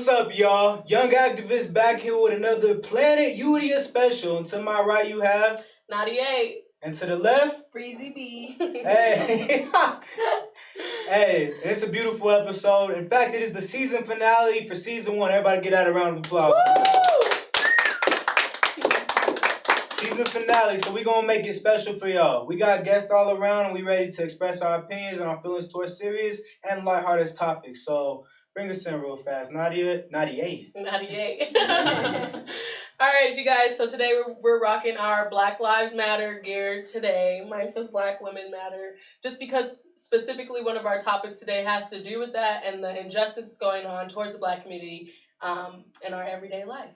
up, y'all? Young activist back here with another Planet Youdia special. And to my right, you have 98. And to the left, Breezy B. Hey, hey, it's a beautiful episode. In fact, it is the season finale for season 1. Everybody, get out a round of applause. Season finale, so we gonna make it special for y'all. We got guests all around, and we ready to express our opinions and our feelings towards serious and lighthearted topics. So bring us in real fast, Nadia. 98. 98. All right, you guys. So today we're rocking our Black Lives Matter gear today. Mine says Black Women Matter, just because specifically one of our topics today has to do with that and the injustice going on towards the Black community in our everyday life.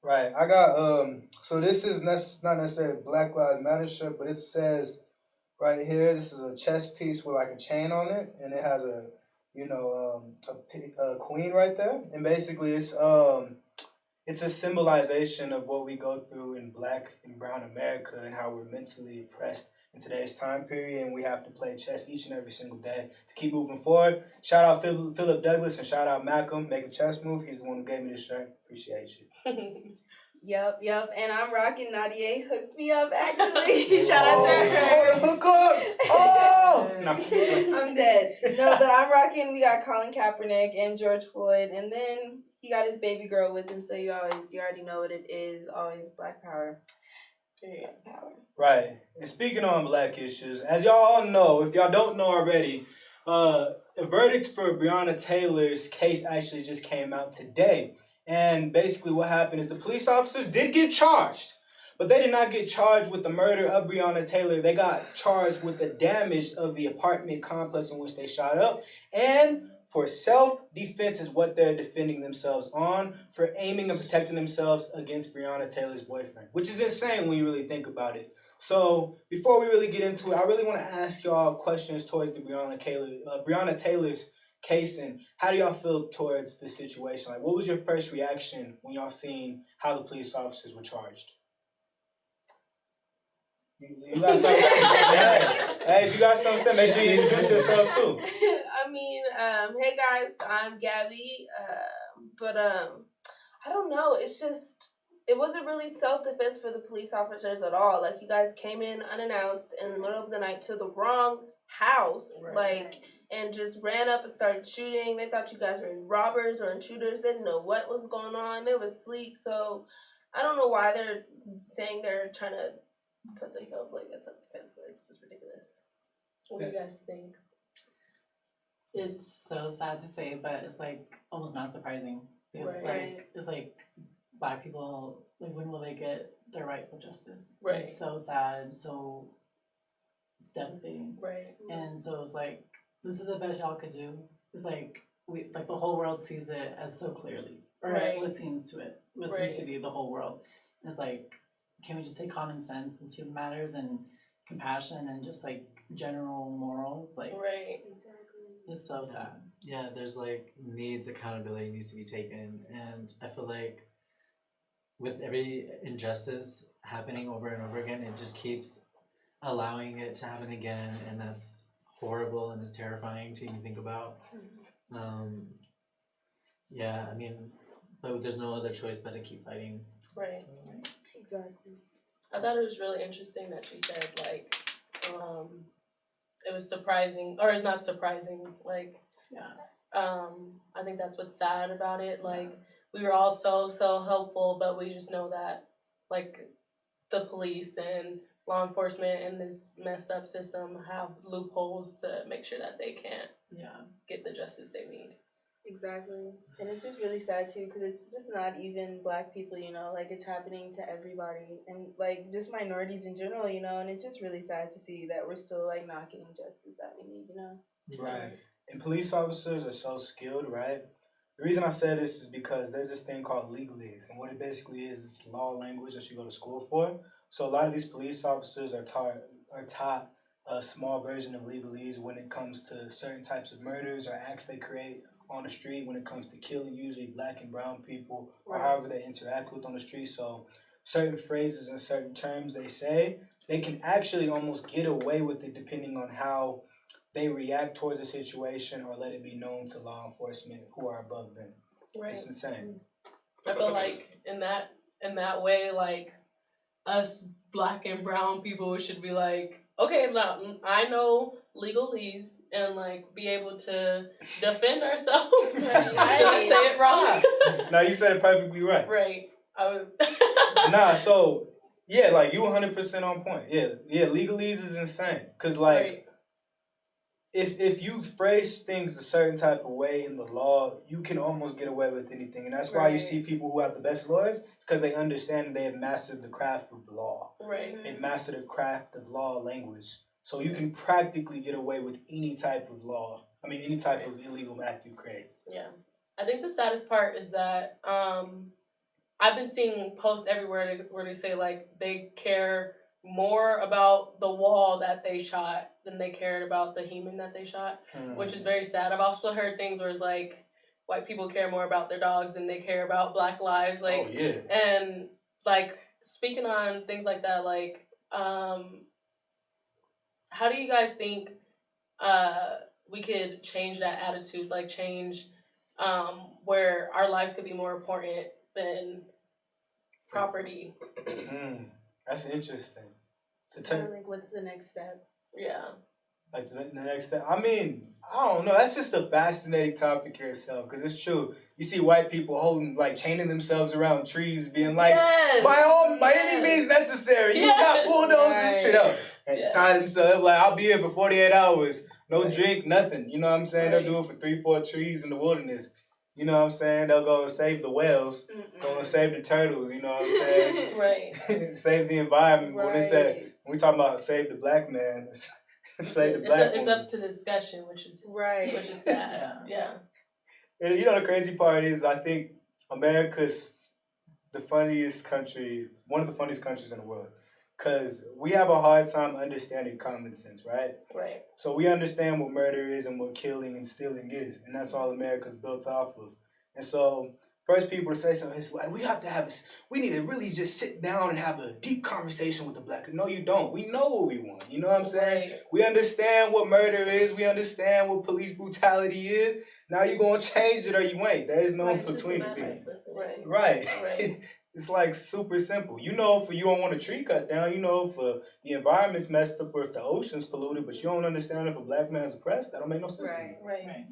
Right. I got so this is not necessarily Black Lives Matter shirt, but it says right here, this is a chest piece with like a chain on it, and it has a queen right there, and basically it's a symbolization of what we go through in Black and Brown America and how we're mentally oppressed in today's time period, and we have to play chess each and every single day to keep moving forward. Shout out Philip Douglas and shout out Malcolm. Make a chess move. He's the one who gave me this shirt. Appreciate you. Yep. And I'm rocking Nadia hooked me up actually. Shout out to her. Hook up! Oh! No, I'm dead. No, but I'm rocking. We got Colin Kaepernick and George Floyd, and then he got his baby girl with him. So you already know what it is. Always Black Power. Black Power. Right. And speaking on Black issues, as y'all all know, if y'all don't know already, a verdict for Breonna Taylor's case actually just came out today. And basically what happened is the police officers did get charged, but they did not get charged with the murder of Breonna Taylor. They got charged with the damage of the apartment complex in which they shot up. And for self-defense is what they're defending themselves on, for aiming and protecting themselves against Breonna Taylor's boyfriend, which is insane when you really think about it. So before we really get into it, I really want to ask y'all questions towards the Breonna Taylor's case, and how do y'all feel towards the situation? Like, what was your first reaction when y'all seen how the police officers were charged? You got something? Hey, if you got something to say, make sure you introduce yourself too. I mean, hey guys, I'm Gabby. I don't know. It's just, it wasn't really self-defense for the police officers at all. Like, you guys came in unannounced in the middle of the night to the wrong house, and just ran up and started shooting. They thought you guys were robbers or intruders. They didn't know what was going on. They were asleep. So I don't know why they're saying they're trying to put themselves like as self-defense. It's just ridiculous. What do you guys think? It's so sad to say, but it's like almost not surprising. It's like Black people, like, when will they get their rightful justice? Right. It's so sad, so it's devastating. Right. And so it's like, this is the best y'all could do. It's like the whole world sees it as so clearly. Or what seems to be the whole world. It's like, can we just take common sense into matters and compassion and just like general morals? Like, it's so sad. Yeah, there's like accountability needs to be taken, and I feel like with every injustice happening over and over again, it just keeps allowing it to happen again, and that's horrible and it's terrifying to even think about. Yeah, I mean, but there's no other choice but to keep fighting. Right. Exactly. I thought it was really interesting that she said, like, it was surprising, or it's not surprising, like, I think that's what's sad about it. Like, we were all so helpful, but we just know that, like, the police and law enforcement and this messed up system have loopholes to make sure that they can't get the justice they need. Exactly. And it's just really sad too, because it's just not even Black people, you know, like, it's happening to everybody, and like just minorities in general, you know, and it's just really sad to see that we're still like not getting justice that we need, you know. Right. And police officers are so skilled, right? The reason I say this is because there's this thing called legalese, and what it basically is law language that you go to school for. So a lot of these police officers are taught a small version of legalese when it comes to certain types of murders or acts they create on the street, when it comes to killing usually Black and brown people, or however they interact with on the street. So certain phrases and certain terms they say, they can actually almost get away with it depending on how they react towards a situation or let it be known to law enforcement who are above them. Right. It's insane. I feel like in that way, like us black and brown people should be like, okay, now I know legalese and like be able to defend ourselves. Did I say it wrong? No, you said it perfectly right. Right. I would. Nah, so yeah, like you 100% on point. Yeah, legalese is insane. Cause like Right. if you phrase things a certain type of way in the law, you can almost get away with anything, and that's why you see people who have the best lawyers. It's because they understand they have mastered the craft of the law. Right. They've mastered the craft of law language, so you can practically get away with any type of law. I mean, any type of illegal act you create. Yeah, I think the saddest part is that I've been seeing posts everywhere where they say like they care more about the wall that they shot than they cared about the human that they shot, which is very sad. I've also heard things where it's like white people care more about their dogs than they care about black lives. Like, and like speaking on things like that, like, how do you guys think we could change that attitude? Like change where our lives could be more important than property. That's interesting. Like, what's the next step? Yeah. Like the next step. I mean, I don't know. That's just a fascinating topic yourself, because it's true. You see white people holding, like, chaining themselves around trees, being like, by any means necessary, you not bulldoze this shit up. And tie themselves like, I'll be here for 48 hours, no drink, nothing. You know what I'm saying? They'll do it for 3-4 trees in the wilderness. You know what I'm saying? They'll go and save the whales, go and save the turtles. You know what I'm saying? Right. Save the environment. When we talk about save the black man. Save the black it's up to discussion, which is sad. Yeah. And you know the crazy part is, I think America's the funniest country, one of the funniest countries in the world, because we have a hard time understanding common sense, right? Right. So we understand what murder is and what killing and stealing is, and that's all America's built off of. And so first people to say something, it's like, we need to really just sit down and have a deep conversation with the black. No, you don't. We know what we want. You know what I'm saying? Right. We understand what murder is. We understand what police brutality is. Now you gonna change it or you ain't. There is no in between. Right. It's like super simple. You know, if you don't want a tree cut down, you know, if the environment's messed up or if the ocean's polluted, but you don't understand if a black man's oppressed, that don't make no sense to me. Right.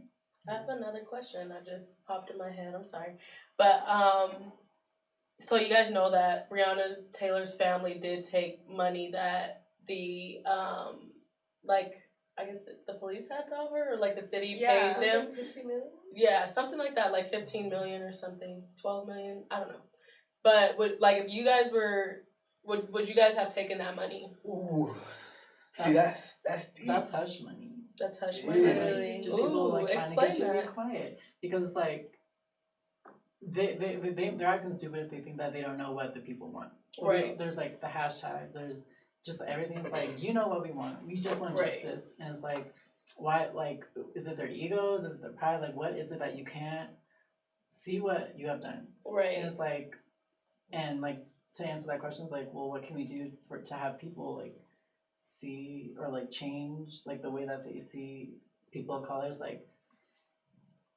I have another question that just popped in my head. I'm sorry. But so you guys know that Breonna Taylor's family did take money that the like, I guess the police had to cover, or like the city paid them. 50 million? Yeah, something like that, like 15 million or something, 12 million, I don't know. But if you guys were, would you guys have taken that money? Ooh. See, that's deep. That's hush money. That's hush money. Really? Just people like trying to get you to be that. quiet, because it's like they're acting stupid if they think that they don't know what the people want. Right. There's like the hashtag. There's just everything's like, you know what we want. We just want justice, and it's like, why? Like, is it their egos? Is it their pride? Like, what is it that you can't see what you have done? Right. And it's like, and like to answer that question, it's like, well, what can we do to have people like see or like change like the way that they see people of colors? Like,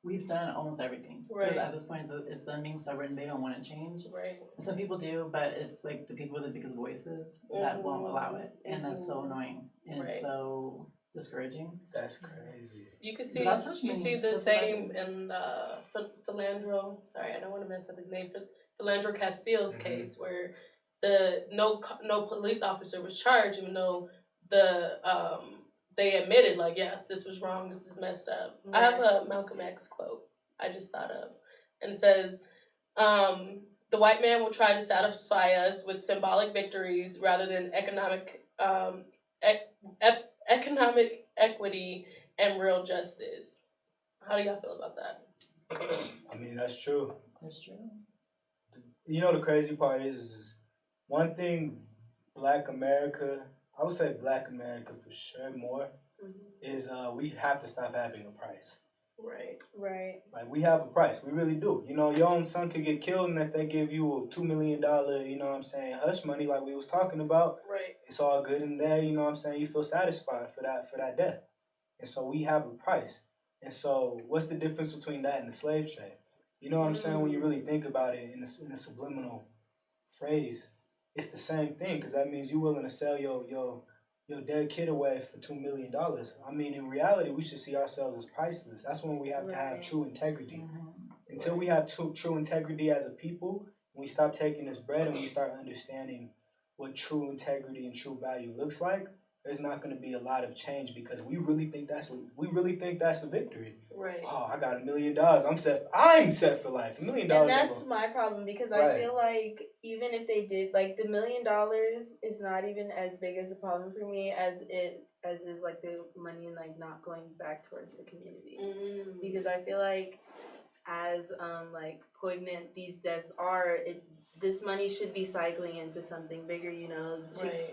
we've done almost everything. Right. So at this point, it's them being stubborn. They don't want to change. Right. And some people do, but it's like the people with the biggest voices that won't allow it, and that's so annoying and it's so discouraging. That's crazy. You can see the same in Philandro. Sorry, I don't want to mess up his name. Philandro Castile's case, where the no police officer was charged, even though they admitted, like, yes, this was wrong, this is messed up. Right. I have a Malcolm X quote I just thought of, and it says, the white man will try to satisfy us with symbolic victories rather than economic equity and real justice. How do y'all feel about that? I mean, that's true. That's true. You know, the crazy part is one thing Black America, I would say Black America for sure more, is we have to stop having a price. Right. Like, we have a price. We really do. You know, your own son could get killed, and if they give you a $2 million, you know what I'm saying, hush money like we was talking about, it's all good in there, you know what I'm saying, you feel satisfied for that death. And so we have a price. And so what's the difference between that and the slave trade? You know what I'm saying? When you really think about it in a subliminal phrase, it's the same thing because that means you're willing to sell your dead kid away for $2 million. I mean, in reality, we should see ourselves as priceless. That's when we have to have true integrity. Until we have true integrity as a people, when we stop taking this bread and we start understanding what true integrity and true value looks like, there's not going to be a lot of change because we really think that's a victory. Right. Oh, I got $1 million. I'm set for life. $1 million. And that's my problem because I feel like even if they did, like the $1 million is not even as big as a problem for me as is like the money and like not going back towards the community. Because I feel like as like poignant these deaths are, this money should be cycling into something bigger, you know,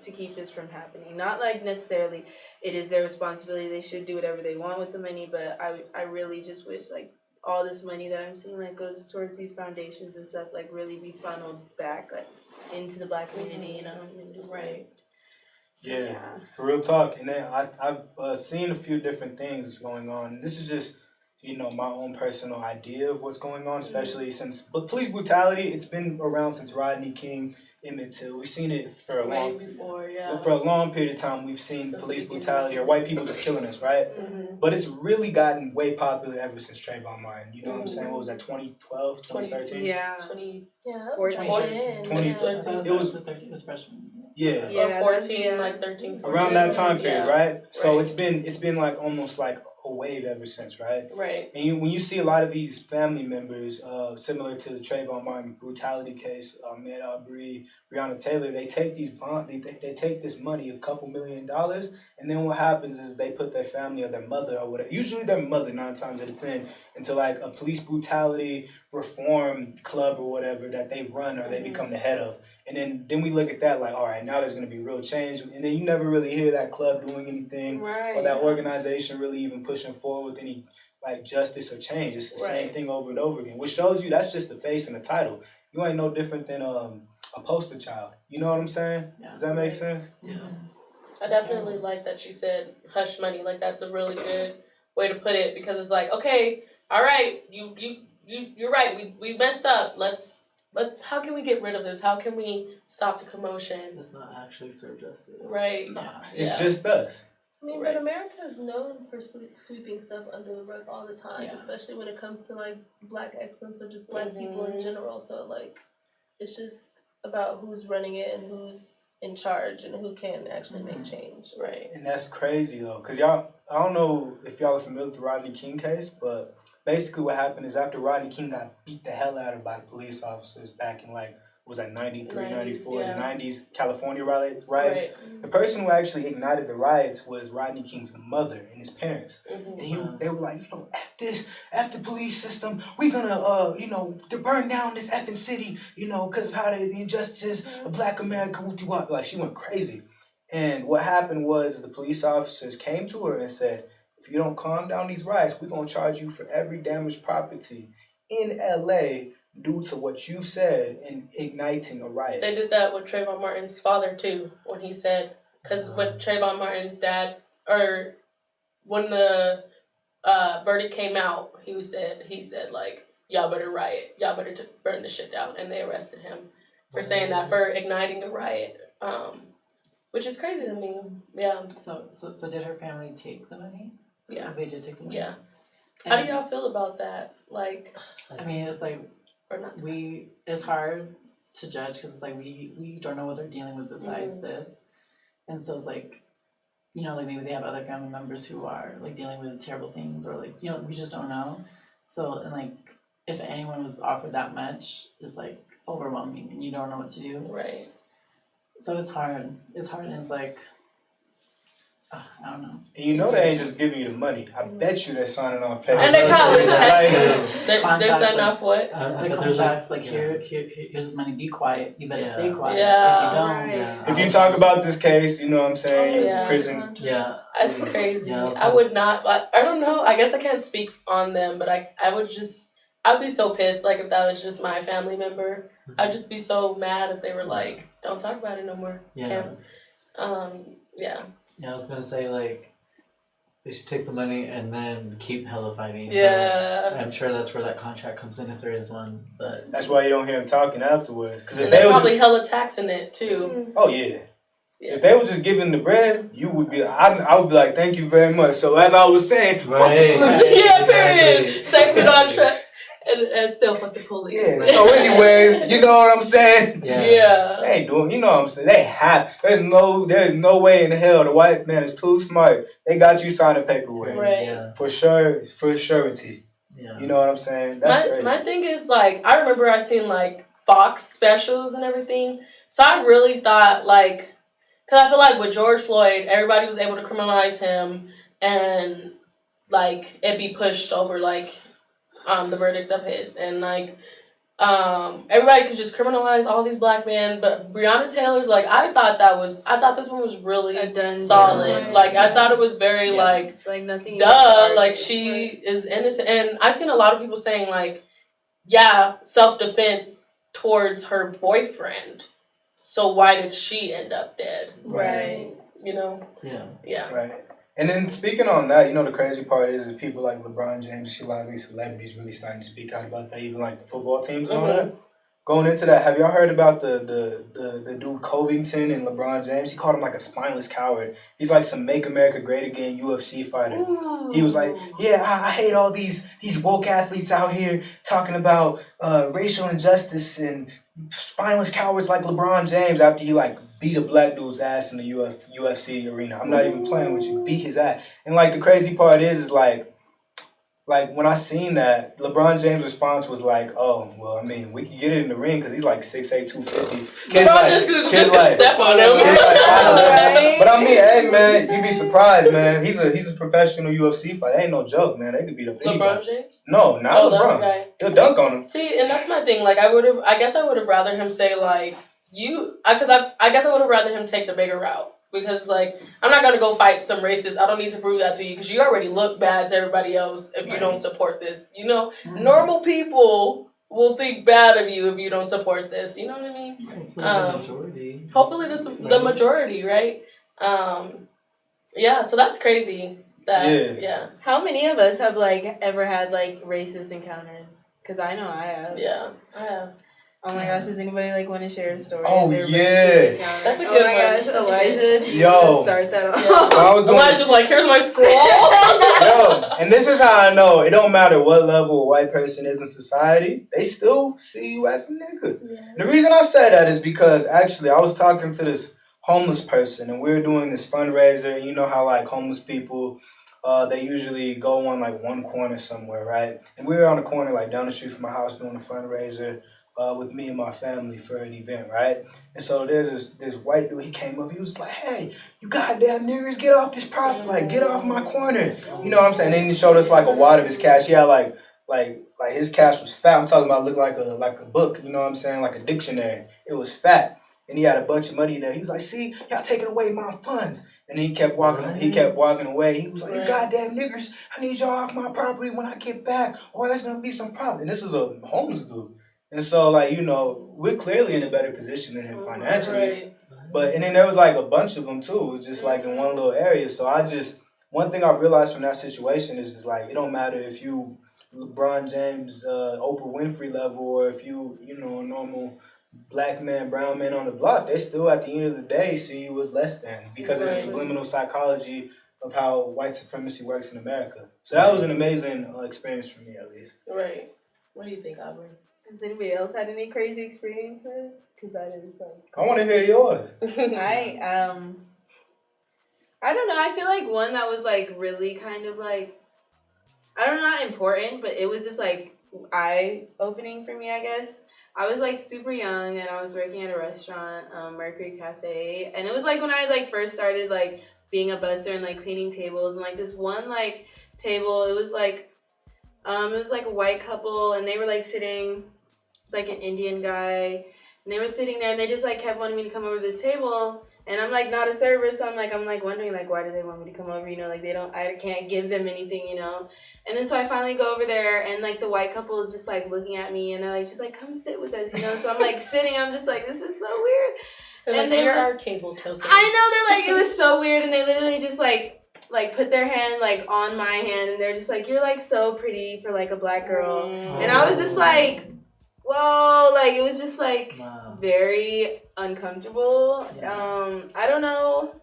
to keep this from happening. Not like necessarily it is their responsibility, they should do whatever they want with the money, but I really just wish like all this money that I'm seeing like goes towards these foundations and stuff like really be funneled back like into the Black community, you know, and just so, yeah, for real talk. And then I've seen a few different things going on. This is just, you know, my own personal idea of what's going on, especially but police brutality, it's been around since Rodney King, Emmett Till. We've seen it for a long period of time. We've seen police brutality or white people just killing us, right? But it's really gotten way popular ever since Trayvon Martin. You know what I'm saying? What was that, 2012, 2013? Yeah. 20. It was freshman. Yeah. 14, like 13, 14. Around that time period, right? So it's been like almost like a wave ever since, right? Right. And when you see a lot of these family members, similar to the Trayvon Martin brutality case, Ahmaud Arbery, Breonna Taylor, they take these they take this money, a couple $1 million, and then what happens is they put their family or their mother or whatever, usually their mother 9 times out of 10, into like a police brutality reform club or whatever that they run or they become the head of. And then we look at that like, all right, now there's going to be real change. And then you never really hear that club doing anything or that organization really even pushing forward with any like justice or change. It's the same thing over and over again, which shows you that's just the face and the title. You ain't no different than a poster child. You know what I'm saying? Yeah. Does that make sense? Yeah. I definitely like that she said hush money. Like that's a really good way to put it because it's like, okay, all right, you're right. We messed up. Let's how can we get rid of this? How can we stop the commotion? Let's not actually serve justice. Right. Yeah. It's just us. I mean, but America is known for sweeping stuff under the rug all the time, especially when it comes to like Black excellence or just Black people in general. So like, it's just about who's running it and who's in charge and who can actually make change. Right. And that's crazy though, cause y'all, I don't know if y'all are familiar with the Rodney King case, but basically what happened is after Rodney King got beat the hell out of by the police officers back in like, what was that, 93, 94, the 90s, California riots. Right. The person who actually ignited the riots was Rodney King's mother and his parents. And they were like, you know, F the police system, we gonna, you know, to burn down this effing city, you know, because of how the injustices of Black America, like she went crazy. And what happened was the police officers came to her and said, if you don't calm down these riots, we're going to charge you for every damaged property in LA due to what you said in igniting a riot. They did that with Trayvon Martin's father, too, when he said, because with Trayvon Martin's dad, or when the verdict came out, he said, like, y'all better riot. Y'all better burn the shit down. And they arrested him for saying that, for igniting a riot. Which is crazy to me. Yeah. So did her family take the money? Yeah. They did take the money? Yeah. How do y'all feel about that? Like, I mean, it's like, or not? It's hard to judge because it's like we don't know what they're dealing with besides this. And so it's like, you know, like maybe they have other family members who are like dealing with terrible things or like, you know, we just don't know. So, and like, if anyone was offered that much, it's like overwhelming and you don't know what to do. Right. So it's hard. It's hard and it's like, I don't know. And you know they ain't just giving you the money. I bet you they're signing off papers. And they probably they're signing off what? The contracts like here's this money. Be quiet. You better stay quiet. Yeah. If you don't, if you talk about this case, you know what I'm saying? It's prison. Yeah. It's crazy. I would not. I don't know. I guess I can't speak on them, but I would just. I'd be so pissed. Like if that was just my family member, I'd just be so mad if they were like, "Don't talk about it no more." Yeah. Yeah. Yeah, I was gonna say like, they should take the money and then keep hella fighting. Yeah. But I'm sure that's where that contract comes in if there is one. But that's why you don't hear them talking afterwards. Because if And they they're was probably just, hella taxing it too. oh yeah. If they were just giving the bread, you would be. I would be like, thank you very much. So as I was saying, right. Yeah, period. Exactly. Segment on track. And still fuck the police. yeah. So anyways, you know what I'm saying? Yeah. They ain't doing. You know what I'm saying? They have. There's no way in hell the white man is too smart. They got you signing paperwork. Right. Yeah. For sure. For surety. Yeah. You know what I'm saying? That's crazy. My thing is, like, I remember I seen, like, Fox specials and everything. So I really thought, like, because I feel like with George Floyd, everybody was able to criminalize him and, like, it be pushed over, like, the verdict of his. And, like, everybody could just criminalize all these black men. But Breonna Taylor's, like, I thought this one was really solid. Right. Like, I thought it was very, like nothing. duh, like she is innocent. And I've seen a lot of people saying, like, yeah, self-defense towards her boyfriend. So why did she end up dead? Right. You know? Yeah. Right. And then speaking on that, you know, the crazy part is people like LeBron James, you see a lot of these celebrities really starting to speak out about that, even like the football teams and all that. Going into that, have y'all heard about the dude Covington and LeBron James? He called him like a spineless coward. He's like some Make America Great Again UFC fighter. Ooh. He was like, yeah, I hate all these woke athletes out here talking about racial injustice and spineless cowards like LeBron James after he like beat a black dude's ass in the UFC arena. I'm not even playing with you. Beat his ass. And like the crazy part is like when I seen that, LeBron James' response was like, oh, well, I mean, we can get it in the ring because he's like 6'8", 250. LeBron just gonna step on him. But I mean, hey, man, you'd be surprised, man. He's a professional UFC fighter. Ain't no joke, man. They could beat up anybody. LeBron James? No, not LeBron. Guy. He'll dunk on him. See, and that's my thing. Like, I guess I would have rather him say, like, I guess I would have rather him take the bigger route. Because, like, I'm not going to go fight some racist. I don't need to prove that to you because you already look bad to everybody else if you don't support this. You know, normal people will think bad of you if you don't support this. You know what I mean? The majority. Hopefully the majority, right? Yeah, so that's crazy. Yeah. How many of us have, like, ever had, like, racist encounters? Because I know I have. Yeah, I have. Oh my gosh, does anybody like want to share a story? Oh yeah, that's a good one. Oh my gosh, Elijah, yo, start that off. Yeah. So I was doing. Elijah's like, here's my scroll. Yo, and this is how I know it don't matter what level a white person is in society, they still see you as a nigga. Yeah. The reason I say that is because actually I was talking to this homeless person and we were doing this fundraiser. You know how like homeless people, they usually go on like one corner somewhere, right? And we were on the corner like down the street from my house doing a fundraiser. With me and my family for an event, right? And so there's this white dude, he came up, he was like, hey, you goddamn niggers, get off this property, like, get off my corner. You know what I'm saying? And then he showed us, like, a wad of his cash. He had, like his cash was fat. I'm talking about looked like a book, you know what I'm saying? Like a dictionary. It was fat. And he had a bunch of money in there. He was like, see, y'all taking away my funds. And then he kept walking away. He was like, you goddamn niggers, I need y'all off my property when I get back, or there's going to be some problem. And this is a homeless dude. And so, like, you know, we're clearly in a better position than him financially. Right. And then there was, like, a bunch of them, too. It was just, like, in one little area. So one thing I realized from that situation is just, like, it don't matter if you LeBron James, Oprah Winfrey level, or if you know, a normal black man, brown man on the block, they still, at the end of the day, see you as less than because of the subliminal psychology of how white supremacy works in America. So that was an amazing experience for me, at least. Right. What do you think, Aubrey? Has anybody else had any crazy experiences? Because I didn't. I want to hear yours. I don't know. I feel like one that was like really kind of like, I don't know, not important, but it was just like eye-opening for me, I guess. I was like super young and I was working at a restaurant, Mercury Cafe, and it was like when I like first started like being a busser and like cleaning tables, and like this one like table, it was like a white couple and they were like sitting, like an Indian guy, and they were sitting there and they just like kept wanting me to come over to this table, and I'm like not a server, so I'm like wondering like why do they want me to come over, you know, like I can't give them anything, you know. And then so I finally go over there and like the white couple is just like looking at me and they're like just like come sit with us, you know. So I'm like sitting, I'm just like this is so weird. They're and like, you're our cable token. I know, they're like, it was so weird, and they literally just like like put their hand like on my hand, and they're just like, "You're like so pretty for like a black girl," and I was just like, "Whoa!" Like it was just like very uncomfortable. Yeah. I don't know.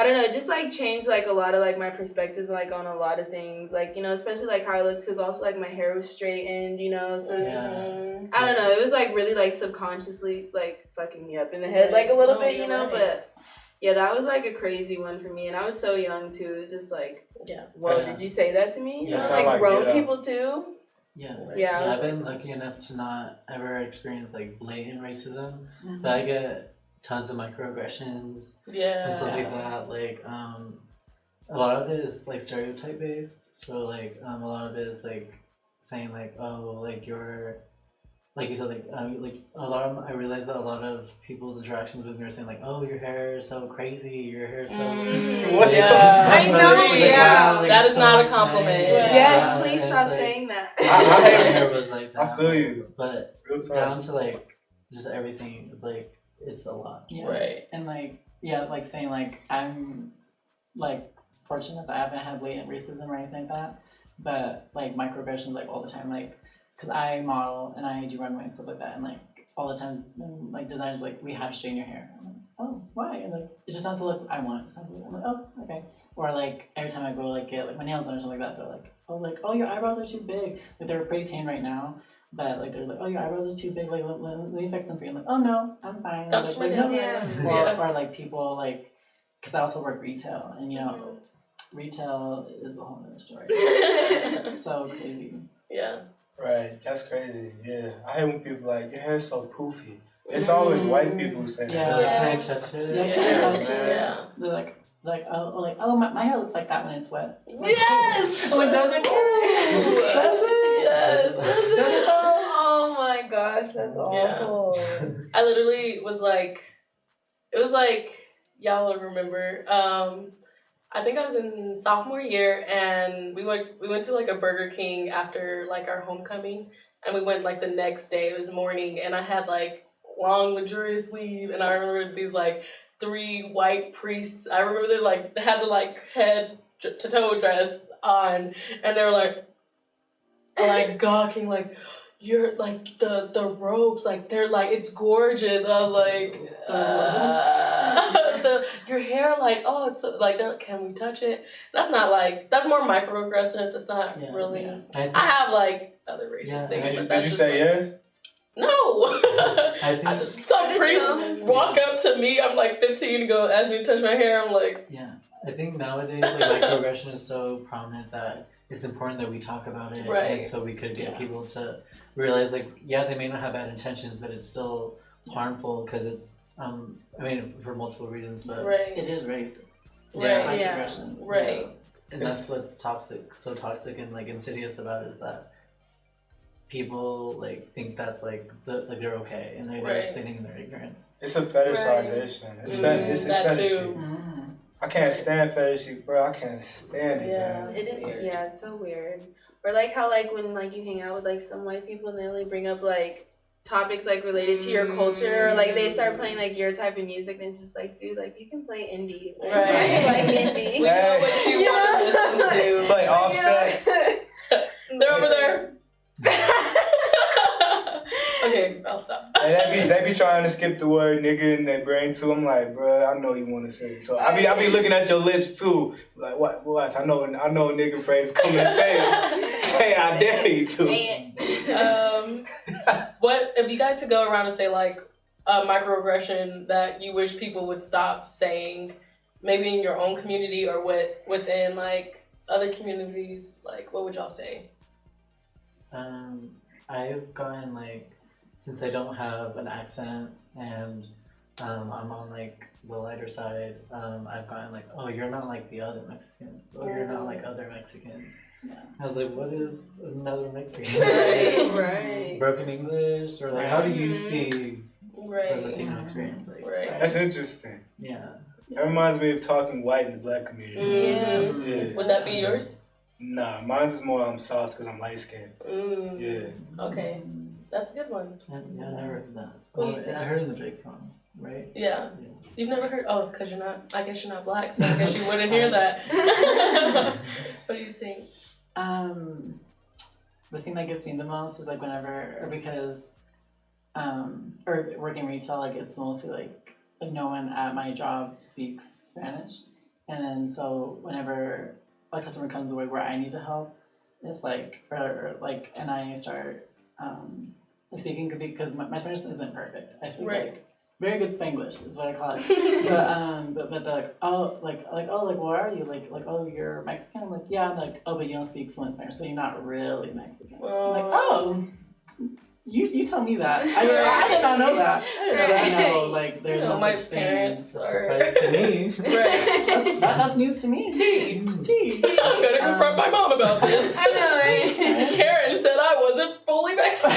It just like changed like a lot of like my perspectives like on a lot of things, like, you know, especially like how I looked, because also like my hair was straightened, you know, so it's just, I don't know, it was like really like subconsciously like fucking me up in the head like a little bit, you know, but yeah, that was like a crazy one for me, and I was so young too. It was just like, whoa, did you say that to me? You know, like grown people too. Yeah, I've been lucky enough to not ever experience like blatant racism, but I get tons of microaggressions and stuff like that. Like, a lot of it is like stereotype based. So like, a lot of it is like saying like, oh, like you're, like you said, like a lot of, I realized that a lot of people's interactions with me are saying like, oh, your hair is so crazy, your hair is so. What? Yeah. I know, like, wow, like, that is so not a compliment. nice. Yes, please and stop it's, like, saying that. I my hair was like that. I feel you. But down to like just everything, like it's a lot. Yeah. Right. And like, yeah, like saying like I'm like fortunate that I haven't had blatant racism or anything like that, but like microaggressions like all the time, like because I model and I do runway and stuff like that, and like all the time, like designers like, we have straighten your hair. I'm like, oh, why? And like it's just not the look I want. It's not the look. I'm like, oh, okay. Or like every time I go like get like my nails done or something like that, they're like, oh, your eyebrows are too big. Like they're pretty tan right now. But like they're like, oh, your eyebrows are too big. Like let me fix them for you. I'm like, oh no, I'm fine. That's like, no. Or like people like, because I also work retail, and you know, retail is a whole other story. So crazy. Yeah. Right, that's crazy. Yeah, I hate when people like, your hair's so poofy. It's always white people who say that. Yeah. Like, can I touch it? Yeah, can I touch it? Yeah. They're like, oh, my hair looks like that when it's wet. Yes! Oh, does it? Does it? Yes. Does it? Oh my gosh, that's awful. I literally was like, it was like, y'all will remember. I think I was in sophomore year, and we went to like a Burger King after like our homecoming, and we went like the next day. It was morning, and I had like long luxurious weave, and I remember these like 3 white priests. I remember they like had the like head to toe dress on, and they were like gawking like, you're like the robes, like they're like, it's gorgeous, and I was like, your hair, like, oh, it's so, like, can we touch it? That's not like, that's more microaggressive. That's not really. Yeah. I have like other racist things. Did you say yes? No. Some priest walk up to me. I'm like 15 and go ask me to touch my hair. I'm like, yeah. I think nowadays like microaggression is so prominent that it's important that we talk about it, right? And so we could get people to realize like, yeah, they may not have bad intentions, but it's still harmful because it's I mean, for multiple reasons, but it is racist. Right. Yeah. Right. And that's what's toxic and like insidious about it, is that people like think that's like they're okay, and they're just sitting in their ignorance. It's a fetishization. It's fetishy. I can't stand fetishy, bro. I can't stand it, man. It is weird. Yeah, it's so weird. Or like how like when like you hang out with like some white people and they only bring up like topics like related to your culture, or like they start playing like your type of music, and it's just like, dude, like you can play indie, right? Like indie. We know what you want to listen to. Play Offset. They're over there. Okay, I'll stop. And they be trying to skip the word nigga in their brain too. I'm like, bro, I know you want to say it. So I be looking at your lips too. Like, what? Watch, I know a nigga phrase coming and say it. Say it, I dare you to. Say it. What if you guys could go around and say like a microaggression that you wish people would stop saying, maybe in your own community or within like other communities? Like, what would y'all say? I've gotten like, since I don't have an accent and I'm on like the lighter side, I've gotten like, oh, you're not like the other Mexicans, or you're not like other Mexicans. Yeah. I was like, what is another Mexican? Right. Broken English, or like, how do you see the Right. Latino experience? Like, Right. That's interesting. Yeah. That reminds me of talking white in the black community. Yeah. Would that be yours? Nah, mine's is more soft because I'm light skinned. Yeah. Okay. That's a good one. Yeah, I never heard that. What do Well, you think? I heard it in the Drake song. right? Yeah. You've never heard? Oh, because you're not. I guess you're not black, so I guess you wouldn't hear that. What do you think? The thing that gets me the most is like whenever, or because, or working retail, like it's mostly like no one at my job speaks Spanish, and then so whenever a customer comes away where I need to help, it's like, or like, and I start speaking because my Spanish isn't perfect. I speak like very good Spanglish is what I call it. but they're like, oh, where are you? Like, oh, you're Mexican? I'm like, yeah. I'm like, oh, but you don't speak fluent Spanish, so you're not really Mexican. I'm like, oh, you tell me that. I did not know that. I know, like, there's no my such thing. parents are. Surprise to me. Right. That's news to me. Tea. I'm gonna confront my mom about this. I know, right? Karen said I wasn't fully Mexican.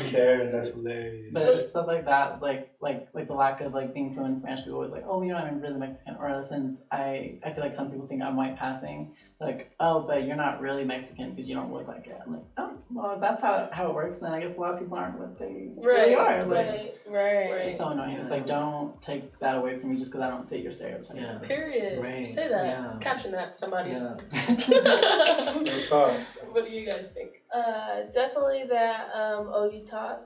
Karen, that's hilarious. But it's stuff like that, like the lack of like being fluent in Spanish. People always like, oh, you know, I'm really Mexican. Or since I feel like some people think I'm white passing, like, oh, but you're not really Mexican because you don't look like it. I'm like, oh, well, if that's how it works, then I guess a lot of people aren't what they really are. Like, Right. it's so annoying. It's like, don't take that away from me just because I don't fit your stereotype. Yeah. Period. Right. Say that. Yeah. Caption that, somebody. Yeah. No talk. What do you guys think? Definitely that, you talk,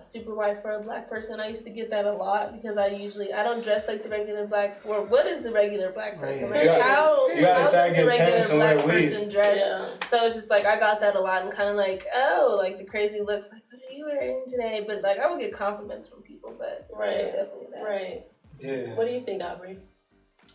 super white for a black person. I used to get that a lot because I don't dress like the regular black, or what is the regular black person? Right. Like, how gotta does the regular pants and black wear weave. person dress? Yeah. So it's just like, I got that a lot and kind of like, oh, like the crazy looks, like, what are you wearing today? But like, I would get compliments from people, but still Right. definitely that. Right. Yeah. What do you think, Aubrey?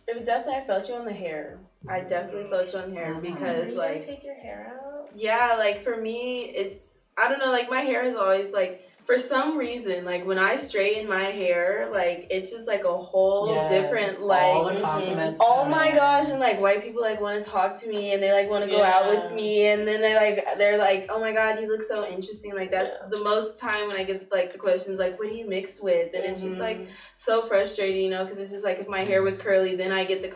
Definitely, I felt you on the hair. I definitely felt you on the hair Are because, you like, gonna take your hair out? yeah, like for me, it's, I don't know, like my hair is always like, for some reason, like when I straighten my hair, like it's just like a whole different, like, all the compliments. oh my gosh, and like white people like want to talk to me and they like want to go out with me, and then they're like, oh my god, you look so interesting. Like that's the most time when I get like the questions like, what do you mix with? And it's just like so frustrating, you know, because it's just like if my hair was curly, then I get the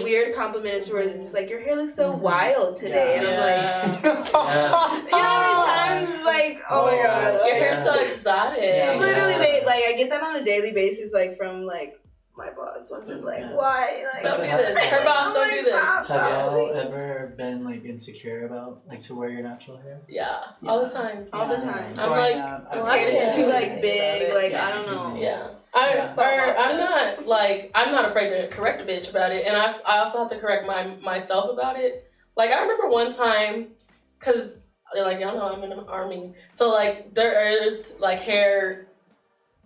weird compliment is where it's just like, your hair looks so wild today, and I'm like, you know how many times like, oh my god, Your hair's so exotic. Yeah. literally I get that on a daily basis, like from like my boss. So I'm just like, why? Like, Don't do this. Her boss, I'm don't like, do this. stop. Have y'all ever been like insecure about like to wear your natural hair? Yeah. All the time. All the time. I'm like, I'm scared it's too like big. Like I don't know. Yeah. I'm not afraid to correct a bitch about it, and I also have to correct myself about it. Like I remember one time, cause like y'all know I'm in the army, so like there is like hair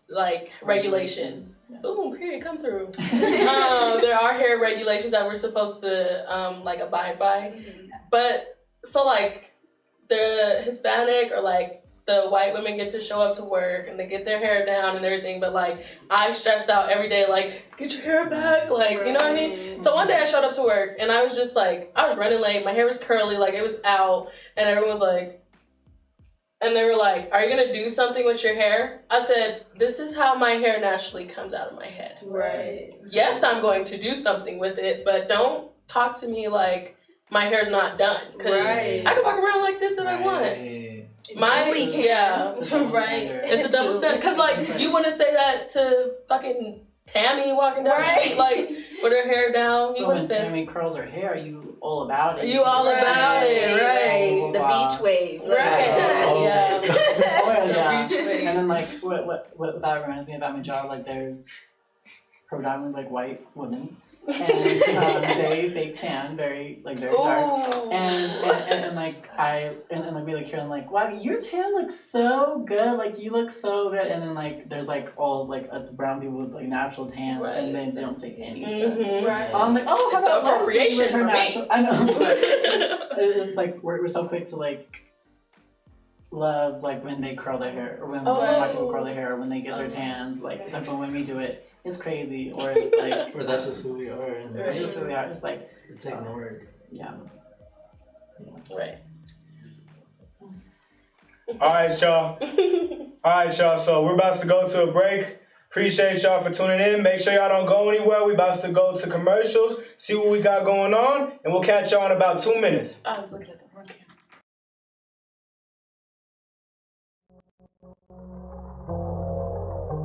like regulations. Ooh, period, come through. There are hair regulations that we're supposed to like abide by, but so like the Hispanic or like the white women get to show up to work and they get their hair down and everything, but like I stress out every day, like, get your hair back, like, you know what I mean? So one day I showed up to work and I was just like, I was running late, my hair was curly, like it was out, and everyone was like, and they were like, are you gonna do something with your hair? I said, this is how my hair naturally comes out of my head. Right. Yes, I'm going to do something with it, but don't talk to me like my hair's not done, because I can walk around like this if I want. It's a double standard. Because, like, you wouldn't say that to fucking Tammy walking down the street, like, with her hair down. You wouldn't say. When Tammy curls her hair, are you all about it? You all about it, right? The beach wave. Right. Yeah. Beach wave. And then, like, what that reminds me about my job, like, there's predominantly, like, white women. And they tan very dark, and like we look here and like, wow, your tan looks so good, like you look so good, and then like there's like all like us brown people with like natural tan, and then they don't say anything. I'm like, oh, how it's about appropriation with her for me. natural? I know. It's like we're so quick to like love like when they curl their hair, or when white people curl their hair, or when they get their tans, like but when we do it. It's crazy, or it's like, or that's just who we are. And it's just who we are. It's like it's ignored. Yeah. Right. All right, y'all. So we're about to go to a break. Appreciate y'all for tuning in. Make sure y'all don't go anywhere. We about to go to commercials, see what we got going on, and we'll catch y'all in about 2 minutes. I was looking at the wrong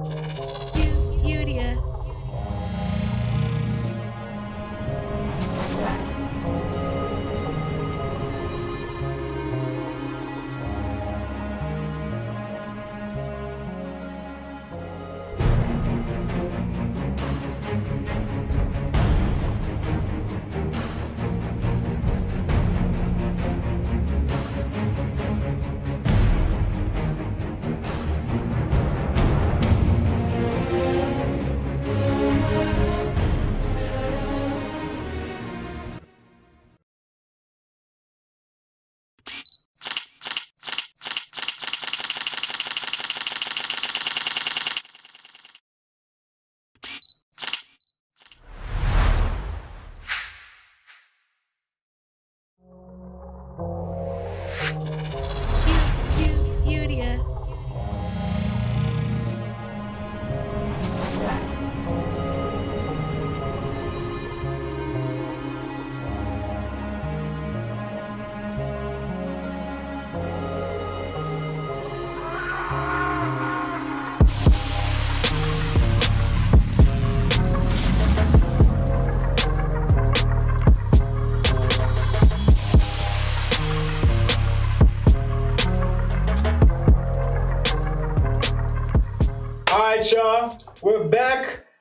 camera.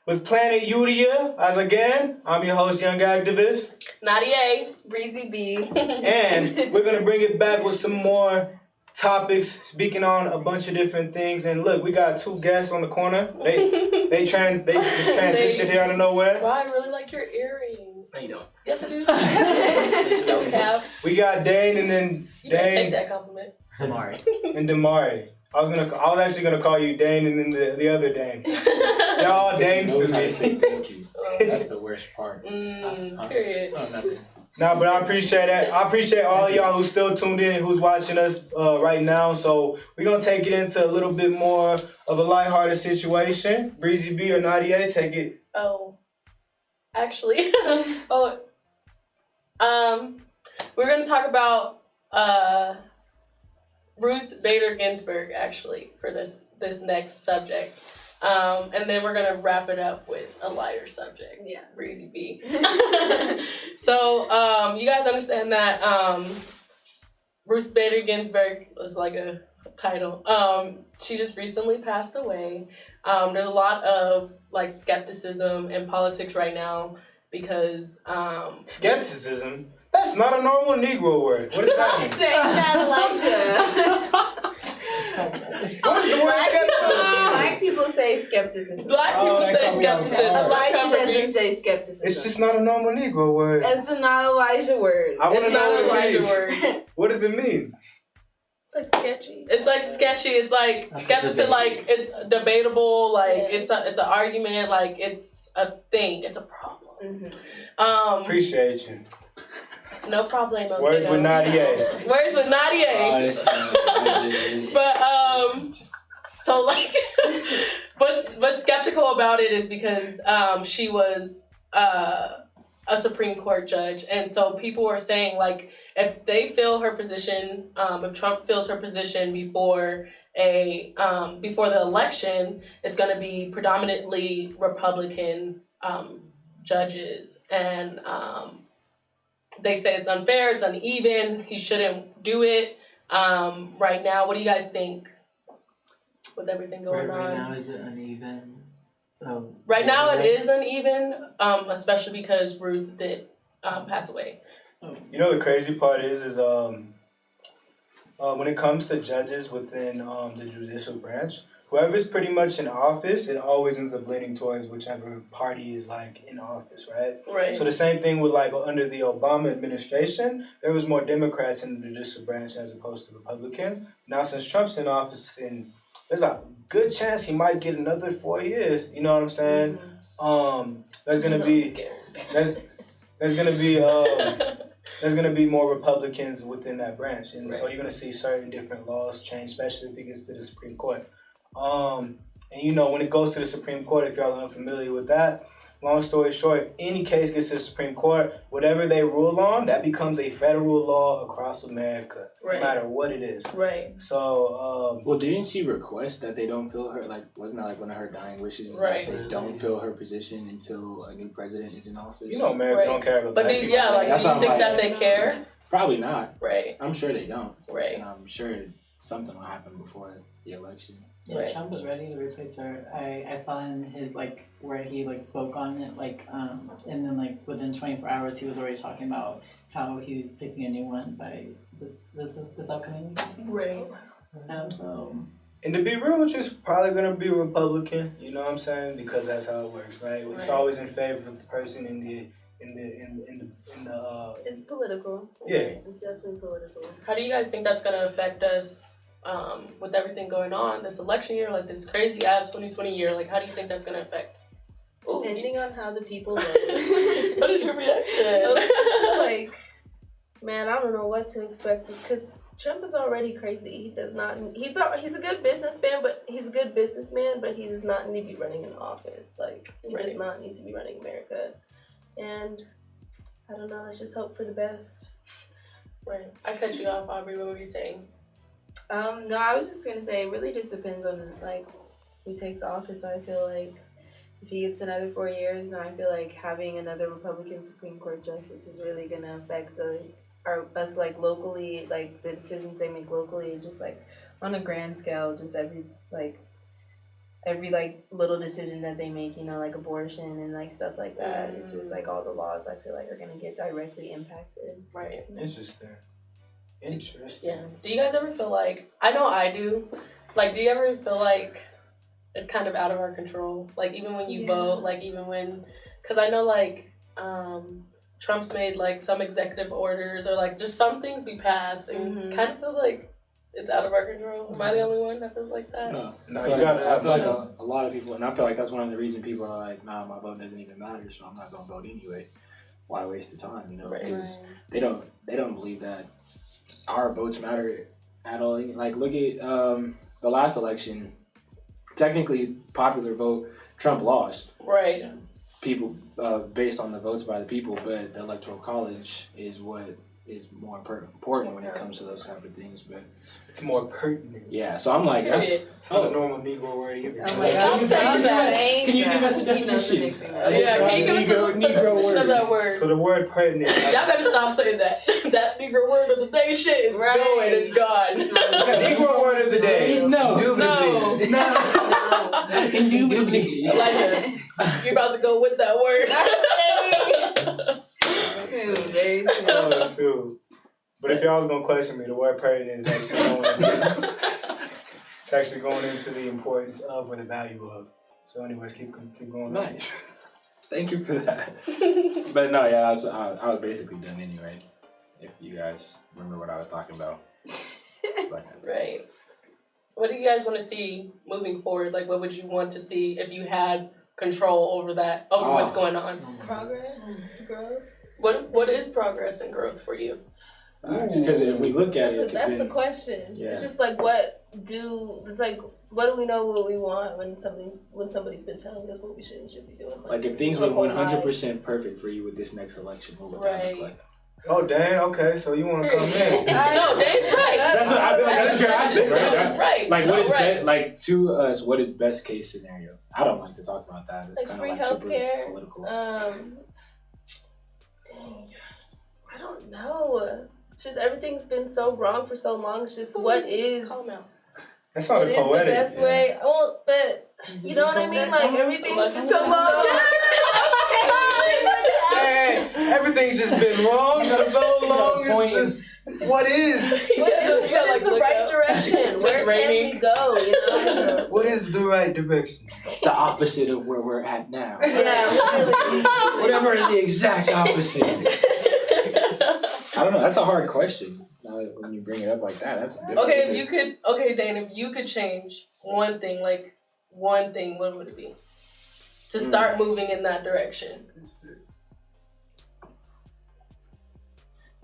with Planet Youdia. As again, I'm your host, Young Activist. Nadia. Breezy B. And we're going to bring it back with some more topics, speaking on a bunch of different things. And look, we got two guests on the corner. They just transitioned here out of nowhere. Wow, I really like your earring. No, you don't. Yes, I do. No cap. We got Dane and then You can take Dane that compliment. Damari. and Damari. I was actually gonna call you Dane and then the other Dane. Y'all Danes to me. Thank you. That's the worst part. Period. Oh, nothing. Nah, but I appreciate that. I appreciate all of y'all who's still tuned in, who's watching us right now. So we're gonna take it into a little bit more of a lighthearted situation. Breezy B or Nadia, take it. Oh, actually, we're gonna talk about Ruth Bader Ginsburg actually for this next subject, and then we're gonna wrap it up with a lighter subject. Yeah, Breezy B. So you guys understand that Ruth Bader Ginsburg was like a title. She just recently passed away. There's a lot of like skepticism in politics right now because Skepticism? That's not a normal Negro word. What does that mean? saying that, Elijah. What is the word skepticism? Black people say skepticism. Black people that say caught me off skepticism. guard. Elijah Cover me. doesn't say skepticism. It's just not a normal Negro word. It's not Elijah word. I want to It's know not what a it Elijah means. word. What does it mean? It's like sketchy. It's like sketchy. It's like That's skepticism. Like it's debatable. Like Yeah. it's an argument. Like it's a thing. It's a problem. Appreciate you. No problemo. Words with Nadia. Words with Nadia. But so like, what's skeptical about it is because she was a Supreme Court judge, and so people are saying like if they fill her position, if Trump fills her position before the election, it's going to be predominantly Republican judges, and they say it's unfair, it's uneven, he shouldn't do it. Right now, what do you guys think with everything going on? Right now, is it uneven? Right now, it is uneven, especially because Ruth did pass away. You know the crazy part is when it comes to judges within the judicial branch, whoever's pretty much in office, it always ends up leaning towards whichever party is like in office, right? Right. So the same thing with like under the Obama administration, there was more Democrats in the judicial branch as opposed to Republicans. Now since Trump's in office, and there's a good chance he might get another 4 years. You know what I'm saying? There's gonna be more Republicans within that branch, and so you're gonna see certain different laws change, especially if it gets to the Supreme Court. And you know, when it goes to the Supreme Court, if y'all are unfamiliar with that, long story short, if any case gets to the Supreme Court, whatever they rule on, that becomes a federal law across America, Right. no matter what it is. Right. So, Well, didn't she request that they don't fill her? Like, wasn't that like one of her dying wishes? is Right. That they don't fill her position until a new president is in office. you know, America Right. don't care about But black do people. yeah, like That's do you what I'm think like- that they care? Probably not. Right. I'm sure they don't. Right. And I'm sure something will happen before the election. Yeah, Right. Trump was ready to replace her. I saw in his like where he like spoke on it and then like within 24 hours he was already talking about how he was picking a new one by this upcoming week, I think. Right. So And to be real, it's just probably gonna be Republican. You know what I'm saying? Because that's how it works, right? It's Right. always in favor of the person in the. It's political. Yeah. It's definitely political. How do you guys think that's gonna affect us with everything going on this election year, like this crazy ass 2020 year? Like, how do you think that's gonna affect? Ooh, Depending on how the people vote. what is your reaction? Like, man, I don't know what to expect because Trump is already crazy. He does not. He's a good businessman, but he does not need to be running an office. Like, he does Right. not need to be running America. And I don't know. Let's just hope for the best. Right. I cut you off, Aubrey. What were you saying? No, I was just gonna say it really just depends on like who takes office. I feel like if he gets another 4 years, and I feel like having another Republican Supreme Court justice is really gonna affect us like locally, like the decisions they make locally, just like on a grand scale, just every like little decision that they make, you know, like abortion and like stuff like that. It's just like all the laws I feel like are gonna get directly impacted. Right. Interesting. Yeah. Do you guys ever feel like, I know I do, like, do you ever feel like it's kind of out of our control? Like, even when you vote, like, even when, because I know, like, Trump's made, like, some executive orders or, like, just some things be passed and kind of feels like it's out of our control. Am I the only one that feels like that? No, No, I you feel gotta have like money. a lot of people, and I feel like that's one of the reasons people are like, nah, my vote doesn't even matter, so I'm not gonna vote anyway. Why waste the time, you know? Because they don't believe that our votes matter at all. Like, look at the last election. Technically, popular vote, Trump lost. Right. People based on the votes by the people, but the electoral college is what is more important when it comes to those kind of things. But it's more pertinent. Yeah, so I'm like, that's it's not a normal Negro word either. Oh my God. Stop saying that. Can you give us a definition? Yeah, can you give us the definition of that word? So the word pertinent. Y'all better stop saying that. That Negro word of the day shit is going, it's gone. Negro word of the day. No. Indubitably. Elijah, you're about to go with that word. Soon, very soon. Oh, shoot. But if y'all was gonna question me, the word pertinent is actually going into the importance of or the value of. So anyways, keep going. Nice. Thank you for that. But no, yeah, I was basically done anyway. If you guys remember what I was talking about. Right. What do you guys want to see moving forward? Like, what would you want to see if you had control over that, over what's going on? Progress, growth. What is progress and growth for you? Because if we look at it, that's the question. Yeah. It's just like what do we know what we want when somebody's been telling us what we should and should be doing? Like if things went 100% perfect for you with this next election, what would that look like? Oh, Dan, okay, so you want to come in. No, Dan's right. That's what I feel like that's your option, right? Right. Like what is best, like to us, what is best case scenario? I don't like to talk about that. It's Like kind free of like super healthcare. political. Dang, I don't know. It's just everything's been so wrong for so long. It's just what is. Calm out. That sounded What is poetic. the best way? Well, but you know what I mean? Like everything's just so long. Hey, everything's just been wrong for so long. It's just, what is? You gotta, What is the right direction? Where can we go? You know. What is the right direction? The opposite of where we're at now. Yeah, literally. Whatever is the exact opposite. I don't know. That's a hard question. When you bring it up like that, that's difficult. Okay, Dane, if you could change one thing, what would it be? To start moving in that direction.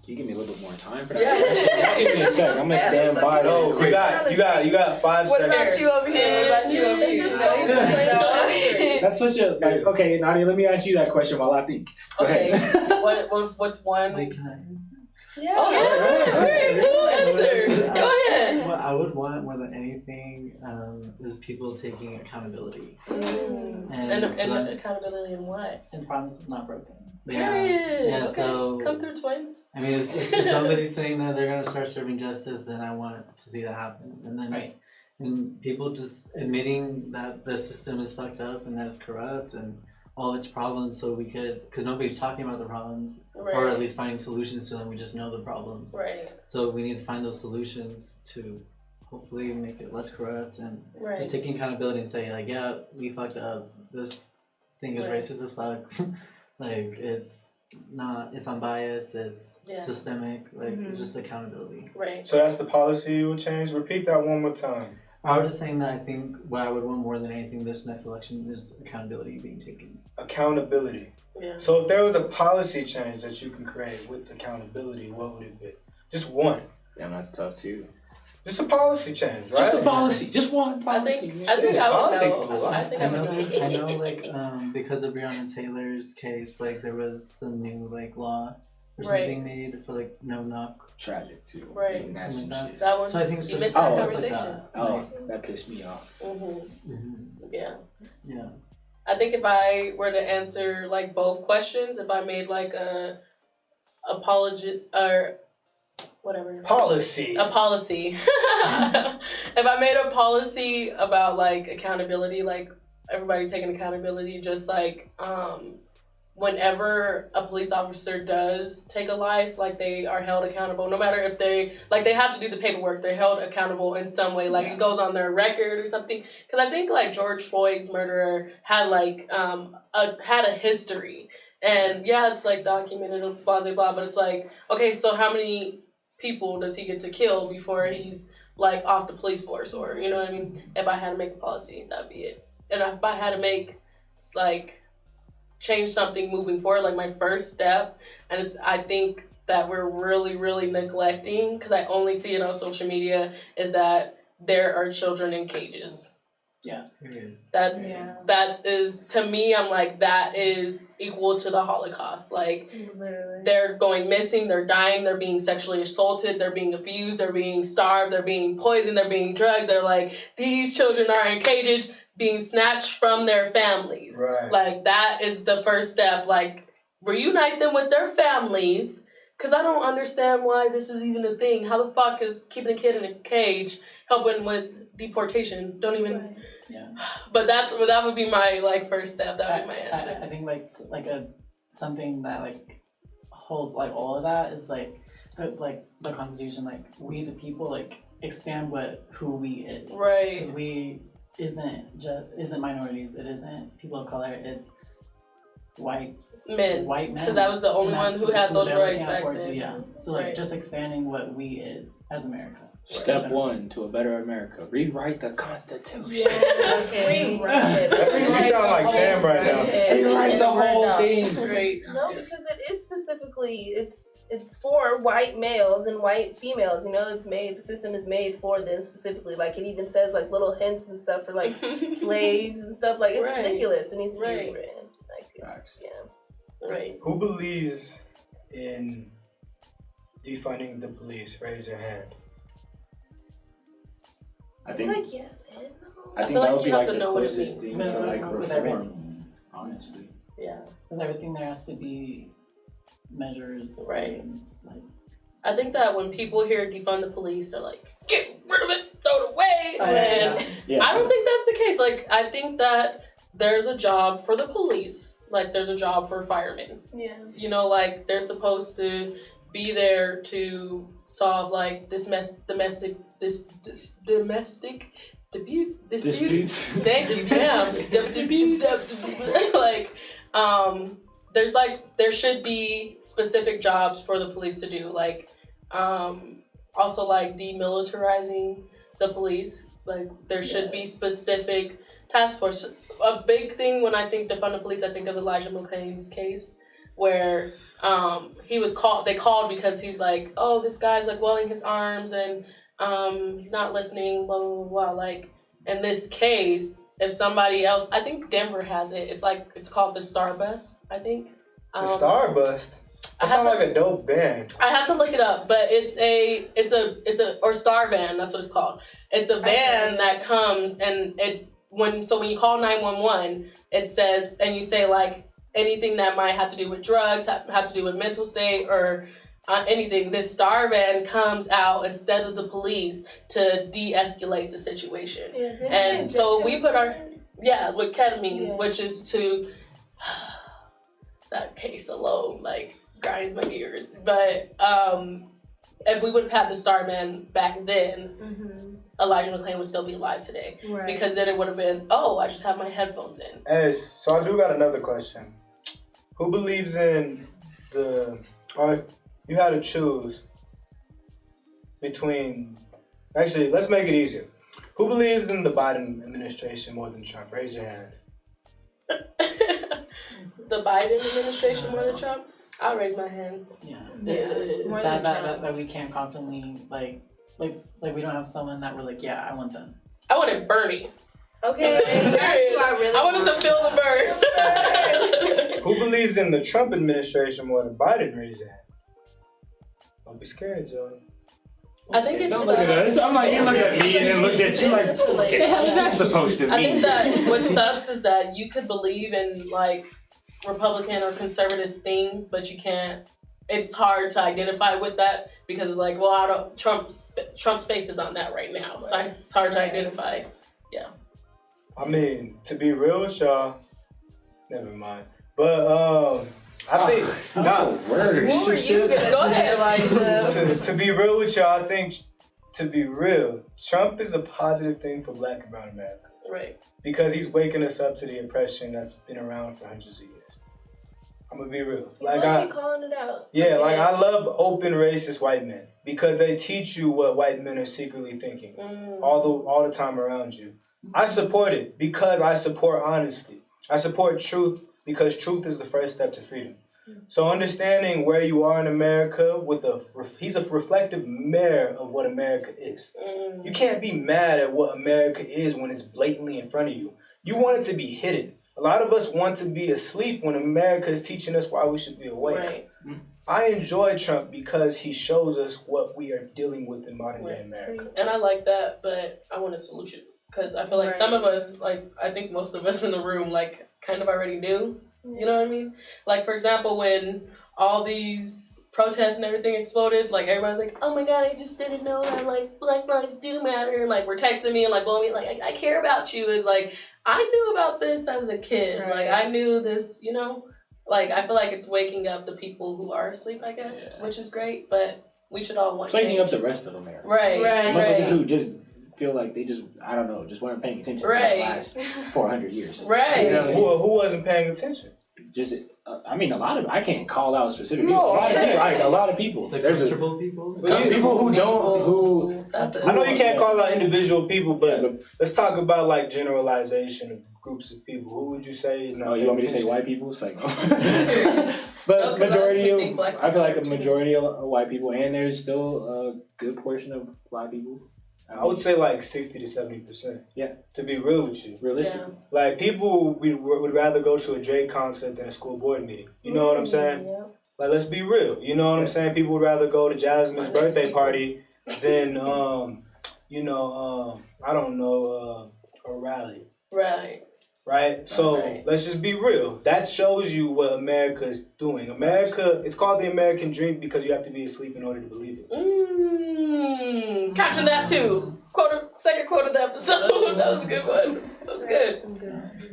Can you give me a little bit more time for that? Yeah. Give me a sec. I'm gonna stand by. No, you got 5 What seconds. about you over here? What about you over It's here? just so No. That's such a like. Okay, Nadia, let me ask you that question while I think. Go Okay. ahead. What's one? Wait, can I answer? Yeah. Oh yeah, very cool answer. Go ahead. What I would want more than anything is people taking accountability. And accountability in what? And promises not broken. Period. Yeah, Okay. so Come through, twins. I mean, if somebody's saying that they're gonna start serving justice, then I want to see that happen. And then and people just admitting that the system is fucked up and that it's corrupt and all its problems, so we could, because nobody's talking about the problems, Right. or at least finding solutions to them. We just know the problems. Right. So we need to find those solutions to hopefully make it less corrupt and Right. just taking accountability and say like, yeah, we fucked up. This thing is Right. racist as fuck. Like it's unbiased. It's systemic. Like it's just accountability. Right. So that's the policy you would change? Repeat that one more time. I was just saying that I think what I would want more than anything this next election is accountability being taken. Accountability. Yeah. So if there was a policy change that you can create with accountability, what would it be? Just one. Damn, that's tough too. Just a policy change, right? Just a policy. Just one I policy. think I would know. I think I would know. I know, like, because of Breonna Taylor's case, like, there was some new, like, law or something made for, like, no knock. Tragic too. Right. And that's some shit. That one. So I think You missed that conversation. Oh, that pissed me off. Yeah. Yeah. I think if I were to answer like both questions, if I made like a whatever. Policy. A policy. If I made a policy about like accountability, like everybody taking accountability, just like whenever a police officer does take a life, like they are held accountable, no matter if they have to do the paperwork, they're held accountable in some way, like it goes on their record or something. Because I think like George Floyd's murderer had like had a history, and yeah, it's like documented, blah blah blah, but it's like, okay, so how many people does he get to kill before he's like off the police force, or you know what I mean? If I had to make a policy, that'd be it. And if I had to make like change something moving forward, like my first step, and I think that we're really neglecting, because I only see it on social media, is that there are children in cages. Yeah. That is, to me, I'm like, that is equal to the Holocaust. Like, Literally. they're going missing, they're dying, they're being sexually assaulted, they're being abused, they're being starved, they're being poisoned, they're being drugged. They're like, these children are in cages being snatched from their families. Right. Like, that is the first step. Like, reunite them with their families, because I don't understand why this is even a thing. How the fuck is keeping a kid in a cage helping with deportation? Don't even... Right. Yeah. But that would be my like first step. That would be my answer. I think something that like holds like all of that is like the Constitution, like we the people, like expand who we is. Right. Because we isn't minorities. It isn't people of color. It's white men. Because I was the only one who had those rights back then. So, yeah. So like just expanding what we is as America. Step one to a better America: rewrite the Constitution. Yeah, okay. Rewrite it. That's what you sound like Sam right now. Rewrite the whole thing. Great. No, because it is specifically it's for white males and white females. You know, the system is made for them specifically. Like it even says like little hints and stuff for like slaves and stuff. Like it's ridiculous. It needs to be rewritten. Like Right. Who believes in defunding the police? Raise your hand. I it's think like yes and no. I think feel that like would be you have like to the know what it closest means. thing to like With reform. everything. Honestly. Yeah. With everything, there has to be measures. Right. And, like, I think that when people hear defund the police, they're like, get rid of it, throw it away. And Yeah. I don't think that's the case. Like, I think that there's a job for the police. Like, there's a job for firemen. Yeah. You know, like, they're supposed to be there to solve, like, domestic disputes. Thank you, damn. Like, there should be specific jobs for the police to do. Like, also, like, demilitarizing the police. Like, there should be specific task force. A big thing when I think defund the police, I think of Elijah McClain's case, where they called because he's like, oh, this guy's like welling his arms and he's not listening, blah, blah, blah, blah. Like, in this case, if somebody else, I think Denver has it. It's called the Starbus, I think. The Starbus? That sounds like a dope band. I have to look it up, but it's or Star Van, that's what it's called. It's a van that comes and when you call 911, it says, and you say like anything that might have to do with drugs, have to do with mental state or anything, this Star Van comes out instead of the police to de-escalate the situation. Yeah, and so we put with ketamine, which is to that case alone, like, grinds my gears. But if we would have had the Starman back then, Elijah McClain would still be alive today. Right. Because then it would have been, oh, I just have my headphones in. Hey, so I do got another question. Who believes in or if you had to choose between, actually, let's make it easier. Who believes in the Biden administration more than Trump? Raise your hand. The Biden administration more than Trump? I'll raise my hand. Yeah. Yeah. It's sad that we can't confidently, like we don't have someone that we're like, yeah, I want them. I wanted Bernie. Okay, that's who I really I wanted to feel the burn. Who believes in the Trump administration more than Biden? Raise your hand. Don't be scared, Joey. I think it's... Don't look at us. I'm like, you looked at me and then looked at you like, what is that supposed to mean? I think that what sucks is that you could believe in, like, Republican or conservative things, but you can't it's hard to identify with that because it's like, well, I don't Trump's face is on that right now, so it's hard to identify. Yeah. I mean, to be real with y'all, never mind. But I think What were you Go ahead. to be real with y'all, I think to be real, Trump is a positive thing for Black and Brown America. Right. Because he's waking us up to the oppression that's been around for hundreds of years. I'm gonna be real. Like calling it out. Yeah, like I love open racist white men because they teach you what white men are secretly thinking all the time around you. I support it because I support honesty. I support truth because truth is the first step to freedom. So understanding where you are in America he's a reflective mirror of what America is. You can't be mad at what America is when it's blatantly in front of you. You want it to be hidden. A lot of us want to be asleep when America is teaching us why we should be awake. Right. I enjoy Trump because he shows us what we are dealing with in modern day America. And I like that, but I want a solution. Because I feel like some of us, like, I think most of us in the room, like, kind of already knew. You know what I mean? Like, for example, when all these protests and everything exploded, like, everybody's like, oh my God, I just didn't know that, like, Black lives do matter. Like, we're texting me and, like, blowing me, like, I care about you. Is like, I knew about this as a kid. Right. Like, I knew this, you know? Like, I feel like it's waking up the people who are asleep, I guess, which is great, but we should all want it's waking up the rest of America. Right. Motherfuckers who just feel like they just, I don't know, just weren't paying attention for the last 400 years. Right. You know what I mean? Who wasn't paying attention? Just, I mean, a lot of, I can't call out specific people. A lot of people. The There's comfortable people? people who don't, who... I know you can't call out individual people, but let's talk about, like, generalization of groups of people. Who would you say is not? Oh, you want me to say white people? It's like, no. But majority of, I feel like a majority of white people, and there's still a good portion of black people. I would say like 60 to 70%. Yeah. To be real with you. Realistic. Yeah. Like, people would rather go to a Drake concert than a school board meeting. You know what I'm saying? Yeah. Like, let's be real. You know what I'm saying? People would rather go to Jasmine's birthday party than, I don't know, a rally. Right. Right? So, let's just be real. That shows you what America is doing. America, it's called the American dream because you have to be asleep in order to believe it. Caption that too. Second quote of the episode. That was a good one. That was good.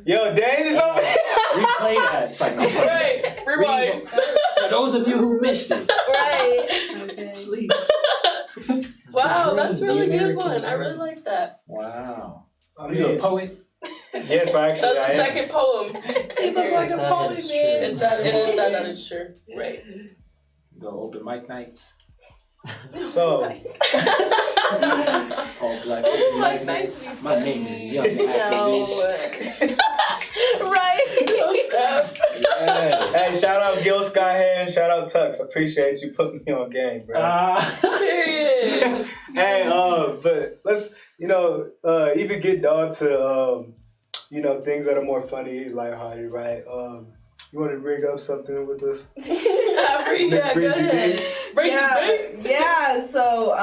Yo, Dane is over here. Replay that. It's like, no. Right. Rewind. For those of you who missed it. Right. Okay. Sleep. Wow, that's a really good one. I really like that. Wow. I Are you a poet? Yes, actually, That's the second poem. You look like a poet, man. It's sad. It is sad that it's true. Right. Go open mic nights. So, All black open mic nights. My name is Young Activist. hey, shout out Gil Skyhair and shout out Tux. Appreciate you putting me on game, bro. Period. Hey, but let's, even get down to, things that are more funny, lighthearted, right? You want to bring up something with us? Yeah, go ahead. Yeah, so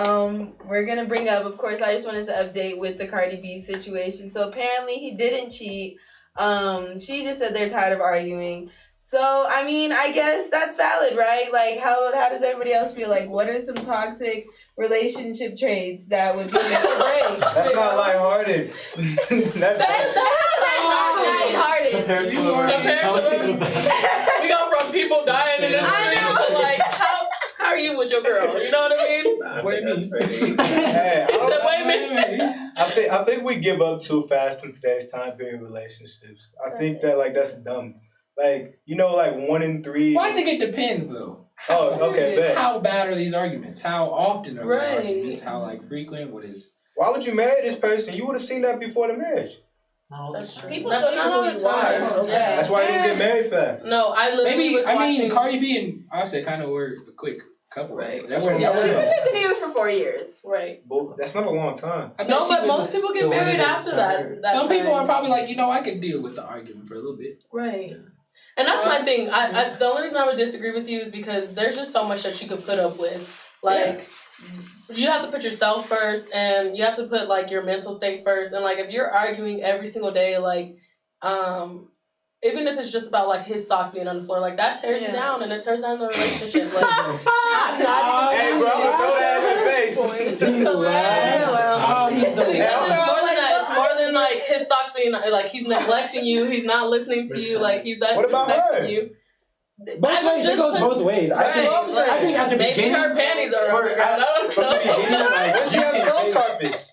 we're gonna bring up, of course, I just wanted to update with the Cardi B situation. So apparently he didn't cheat. She just said they're tired of arguing. So, I mean, I guess that's valid, right? Like, how does everybody else feel? Like, what are some toxic relationship traits that would be make or break? That's not lighthearted. That's not lighthearted. Compared to we go from people dying in the streets to like, how are you with your girl? You know what I mean? What do you mean? Hey, Wait a minute. I think we give up too fast in today's time period relationships. I think that, like, that's dumb. Like, like 1 in 3. Well, I think it depends, though. Okay, bet. How bad are these arguments? How often are these Right. arguments? How, frequent? What is... Why would you marry this person? You would have seen that before the marriage. That's true. People show you who you are. Yeah. That's why you didn't get married fast. No, I literally was watching. Cardi B and Offset kind of were a quick couple. Right. That's what I'm She said saying. they've been together for 4 years. Right. But that's not a long time. No, but most people get married after that. Some people are probably like, I could deal with the argument for a little bit. Right. And that's my thing. I the only reason I would disagree with you is because there's just so much that you could put up with. Like, you have to put yourself first, and you have to put, like, your mental state first. And, like, if you're arguing every single day, like, even if it's just about like his socks being on the floor, like that tears you down and it tears down the relationship. Like, hey, bro, I'm gonna throw that at your face. Because it's more than that. It's more than like his socks being like he's neglecting you. He's not listening to you. Like he's not respecting you. Both ways. It goes both ways. I think at the maybe beginning, her panties are overgrown. I don't know. When she has closed carpets.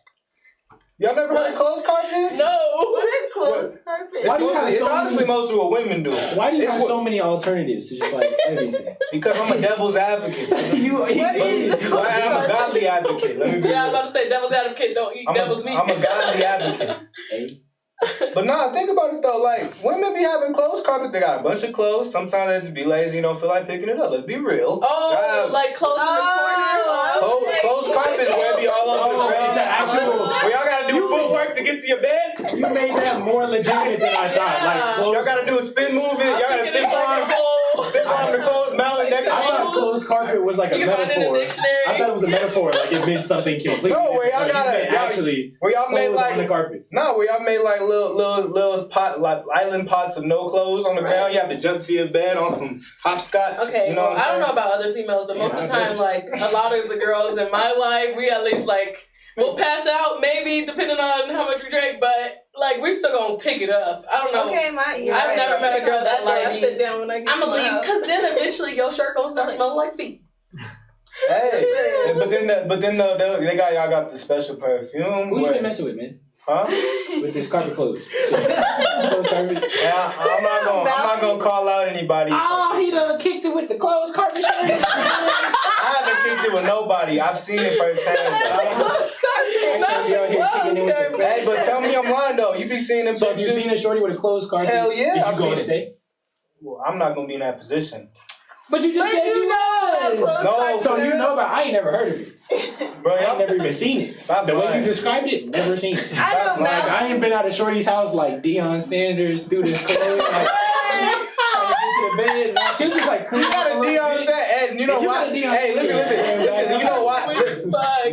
Y'all never heard of closed carpets? No. What is closed carpet? It's honestly mostly what women do. Why do you have so many alternatives to just like everything? Because I'm a devil's advocate. I'm a godly advocate. Let me be I was about to say devil's advocate don't eat devil's meat. I'm a godly advocate. But nah, think about it though. Like women be having clothes carpet. They got a bunch of clothes. Sometimes they just be lazy and don't feel like picking it up. Let's be real. Like clothes in the corner. Clothes carpet where it be all over the ground. It's an actual. Where y'all gotta do footwork to get to your bed. You made that more legitimate than I thought. Like clothes. Y'all gotta do a spin movement. Y'all gotta stick on the clothes mounted next to I you. thought closed carpet was like a metaphor. I thought it was a metaphor. Like it meant something completely. No, where y'all gotta actually. Where y'all made like on the carpet. No, where y'all made like little pot, like island pots of no clothes on the ground. You have to jump to your bed on some hopscotch. Okay, you know well, I don't know about other females, but most of the time, like a lot of the girls in my life, we at least like we'll pass out, maybe depending on how much we drink, but like we're still gonna pick it up. I don't know. Okay, I've never met a girl that like I sit down when I get I'm gonna leave because then eventually your shirt gonna start smelling like feet. Hey, but then they got the special perfume. Who you been messing with, man? Huh? With this carpet clothes. Closed carpet. Yeah, I'm not gonna call out anybody. Oh, he done kicked it with the closed carpet shirt. I haven't kicked it with nobody. I've seen it firsthand. Hey, but tell me I'm lying though. You be seeing them. So have you seen a shorty with a closed carpet? Hell yeah. Is you gonna stay? Well, I'm not gonna be in that position. But you just said you know. No. So you know about I ain't never heard of it. Bro, I ain't never even seen it. Stop the lying. way you described it, never seen it. I don't know. Like I ain't been out of shorty's house like Deion Sanders through this clothes. Like, to the bed. Nah, she was just like clean. You got a Deion set, and you know why? Hey, listen. You know why?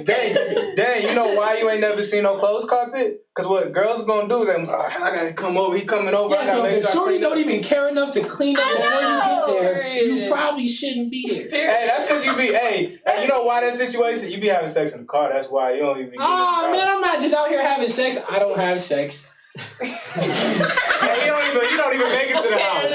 Dang, you know why you ain't never seen no closed carpet? Cause what girls gonna do is I gotta come over. He coming over. Yeah, I gotta so make if sure shorty don't even care enough to clean up before you get there, you probably shouldn't be there. Hey, that's cause you be. Hey, you know why that situation? You be having sex in the car. That's why you don't even. Oh man, I'm not just out here having sex. I don't have sex. Hey, you don't even make it to the house.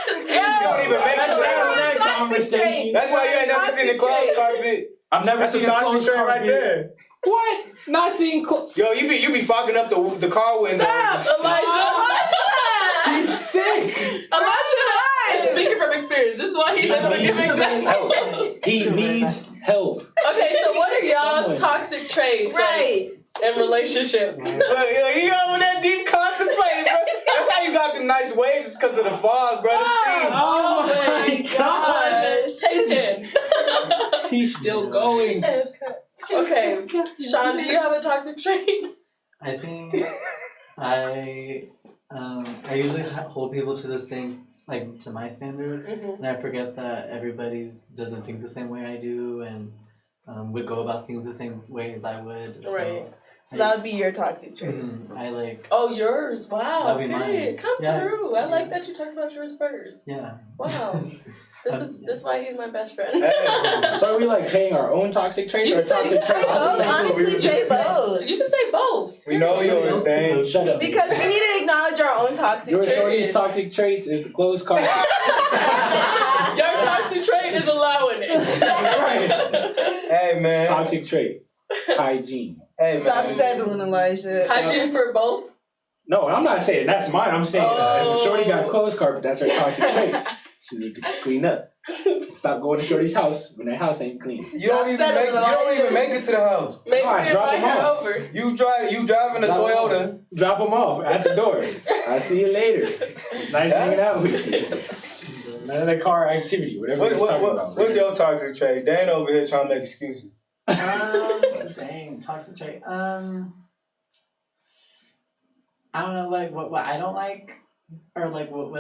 You don't even make it to the house. Conversation. That's why you ain't never seen the closed carpet. I've never That's seen a a toxic closed trait carpet right there. What? Not seeing clothes. Yo, you be fogging up the car window. Stop, Elijah. He's sick. Elijah, speaking from experience, this is why he's able to give examples. He needs help. Okay, so what are y'all's toxic traits? Right. And relationships. Look, you got over that deep contemplating, bro. That's how you got the nice waves, because of the fog, bro. The steam. Oh my gosh. Take 10. He's still going. Okay, Sean, do you have a toxic trait? I think I usually hold people to the same, like to my standard, and I forget that everybody doesn't think the same way I do, and would go about things the same way as I would. Right. So that would be your toxic trait. I like. Oh, yours. Wow. That'd be Period. mine. Come Yeah. through. I like that you talked about yours first. Yeah. Wow. This is why he's my best friend. So are we like saying our own toxic traits You or can say- toxic traits? Honestly, say both. You can say both. We know yours, dang. Shut up. Because we need to acknowledge our own toxic Your traits. shorty's toxic traits is the closed carpet. Your toxic trait is allowing it. Right. Hey, man. Toxic trait. Hygiene. Hey, man. Stop settling, Elijah. Hygiene for both? No, I'm not saying that's mine. I'm saying if a shorty got closed carpet, that's her toxic trait. She need to clean up. Stop going to shorty's house when that house ain't clean. You don't even make it to the house. Maybe Alright, drop invite him her off. over. You driving a Drop 'em Toyota. Drop them off at the door. I'll see you later. It's nice hanging out with you. None of the car activity, whatever he's talking about. What's your toxic trait? Dane over here trying to make excuses. Dang, toxic trait. I don't know, like what I don't like, or like what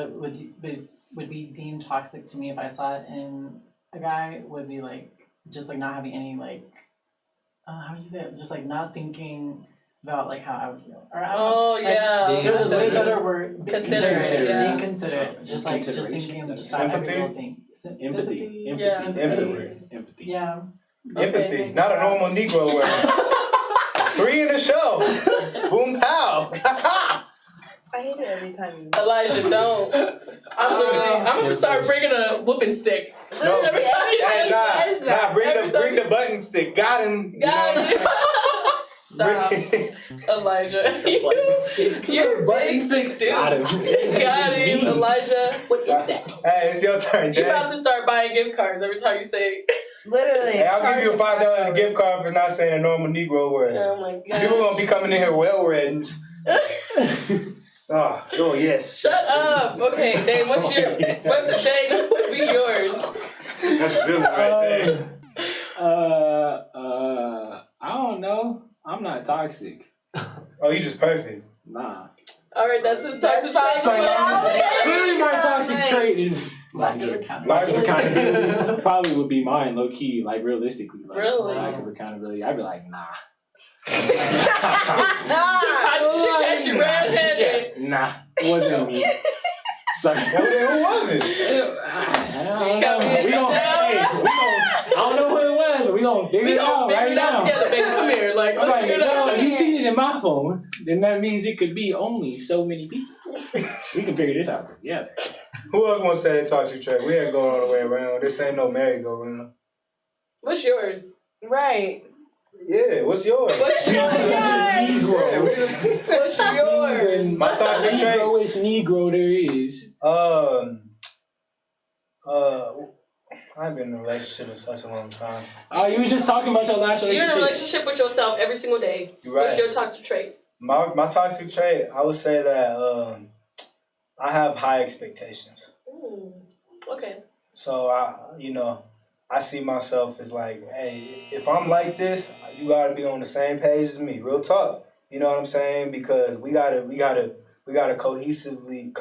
would be deemed toxic to me if I saw it in a guy would be like just like not having any like how would you say it? Just like not thinking about like how I would feel. Or I don't Oh know. Like, yeah. there's a way better word. Considerate, yeah. Being considerate. Just like just thinking about Sympathy? every little thing. Empathy. Sympathy. Yeah. Empathy. Yeah. Empathy, not a normal Negro word. 3 in the show. Boom pow. I hate it every time. Elijah, don't. I'm gonna start bringing a whooping stick. No, Every time he hey, says nah, bring the button stick. Got him. Got you know Stop, Elijah. You're button stick, dude. Got him. Got him, Elijah. What is that? Hey, it's your turn, You're Dad. about to start buying gift cards every time you say. Literally. Hey, I'll give you a $5 gift card for not saying a normal Negro word. Oh my god. People gonna be coming in here well read. Oh yes. Shut up. Okay, Dane, what would be yours? That's a villain right there. I don't know. I'm not toxic. Oh, you just perfect. Nah. Alright, that's his toxic trait. Clearly my toxic trait is lack of accountability. Probably would be mine, low key, like realistically. Like, Really? lack of accountability. I'd be like, nah. She catch you red-handed. Yeah, nah. It wasn't me. Sorry. Who was it? I don't know. I don't know who it was, but we gonna figure it out right now. Together, baby. Come here. Like, I'm let's like, figure it out. if you see it in my phone, then that means it could be only so many people. We can figure this out together. Who else wants to say that toxic trait? We ain't going all the way around. This ain't no merry-go-round. What's yours? Right. Yeah, what's yours? What's yours? What's yours? My toxic trait? Negroish Negro there is. I've been in a relationship for such a long time. Oh, you was just talking about your last You're in relationship. a relationship with yourself every single day. You're right. What's your toxic trait? My toxic trait, I would say that I have high expectations. Okay. So I see myself as like, hey, if I'm like this, you gotta be on the same page as me. Real talk. You know what I'm saying? Because we gotta cohesively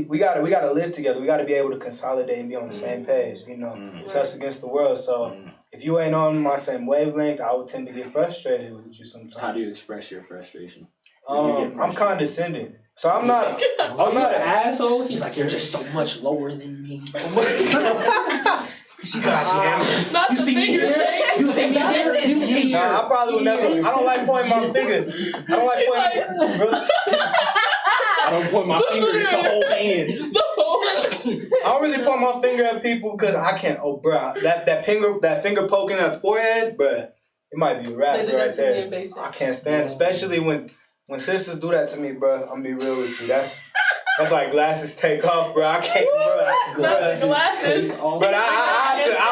we gotta live together. We gotta be able to consolidate and be on the same page. You know, it's us against the world. So if you ain't on my same wavelength, I would tend to get frustrated with you sometimes. How do you express your frustration? I'm condescending. So I'm not. I'm not an asshole. He's like, you're just so much lower than me. You see that? Not You the see me finger here? shake. You see me here? Nah, I probably would never. I don't like pointing my finger. I don't like pointing. I don't point my finger. It's the whole hand. I don't really point my finger at people because I can't. Oh, bro, that finger poking at the forehead, bro, it might be a rap right there. I can't stand, especially when sisters do that to me, bro. I'm gonna be real with you. That's like glasses take off, bro. I can't, bro. Glasses. But I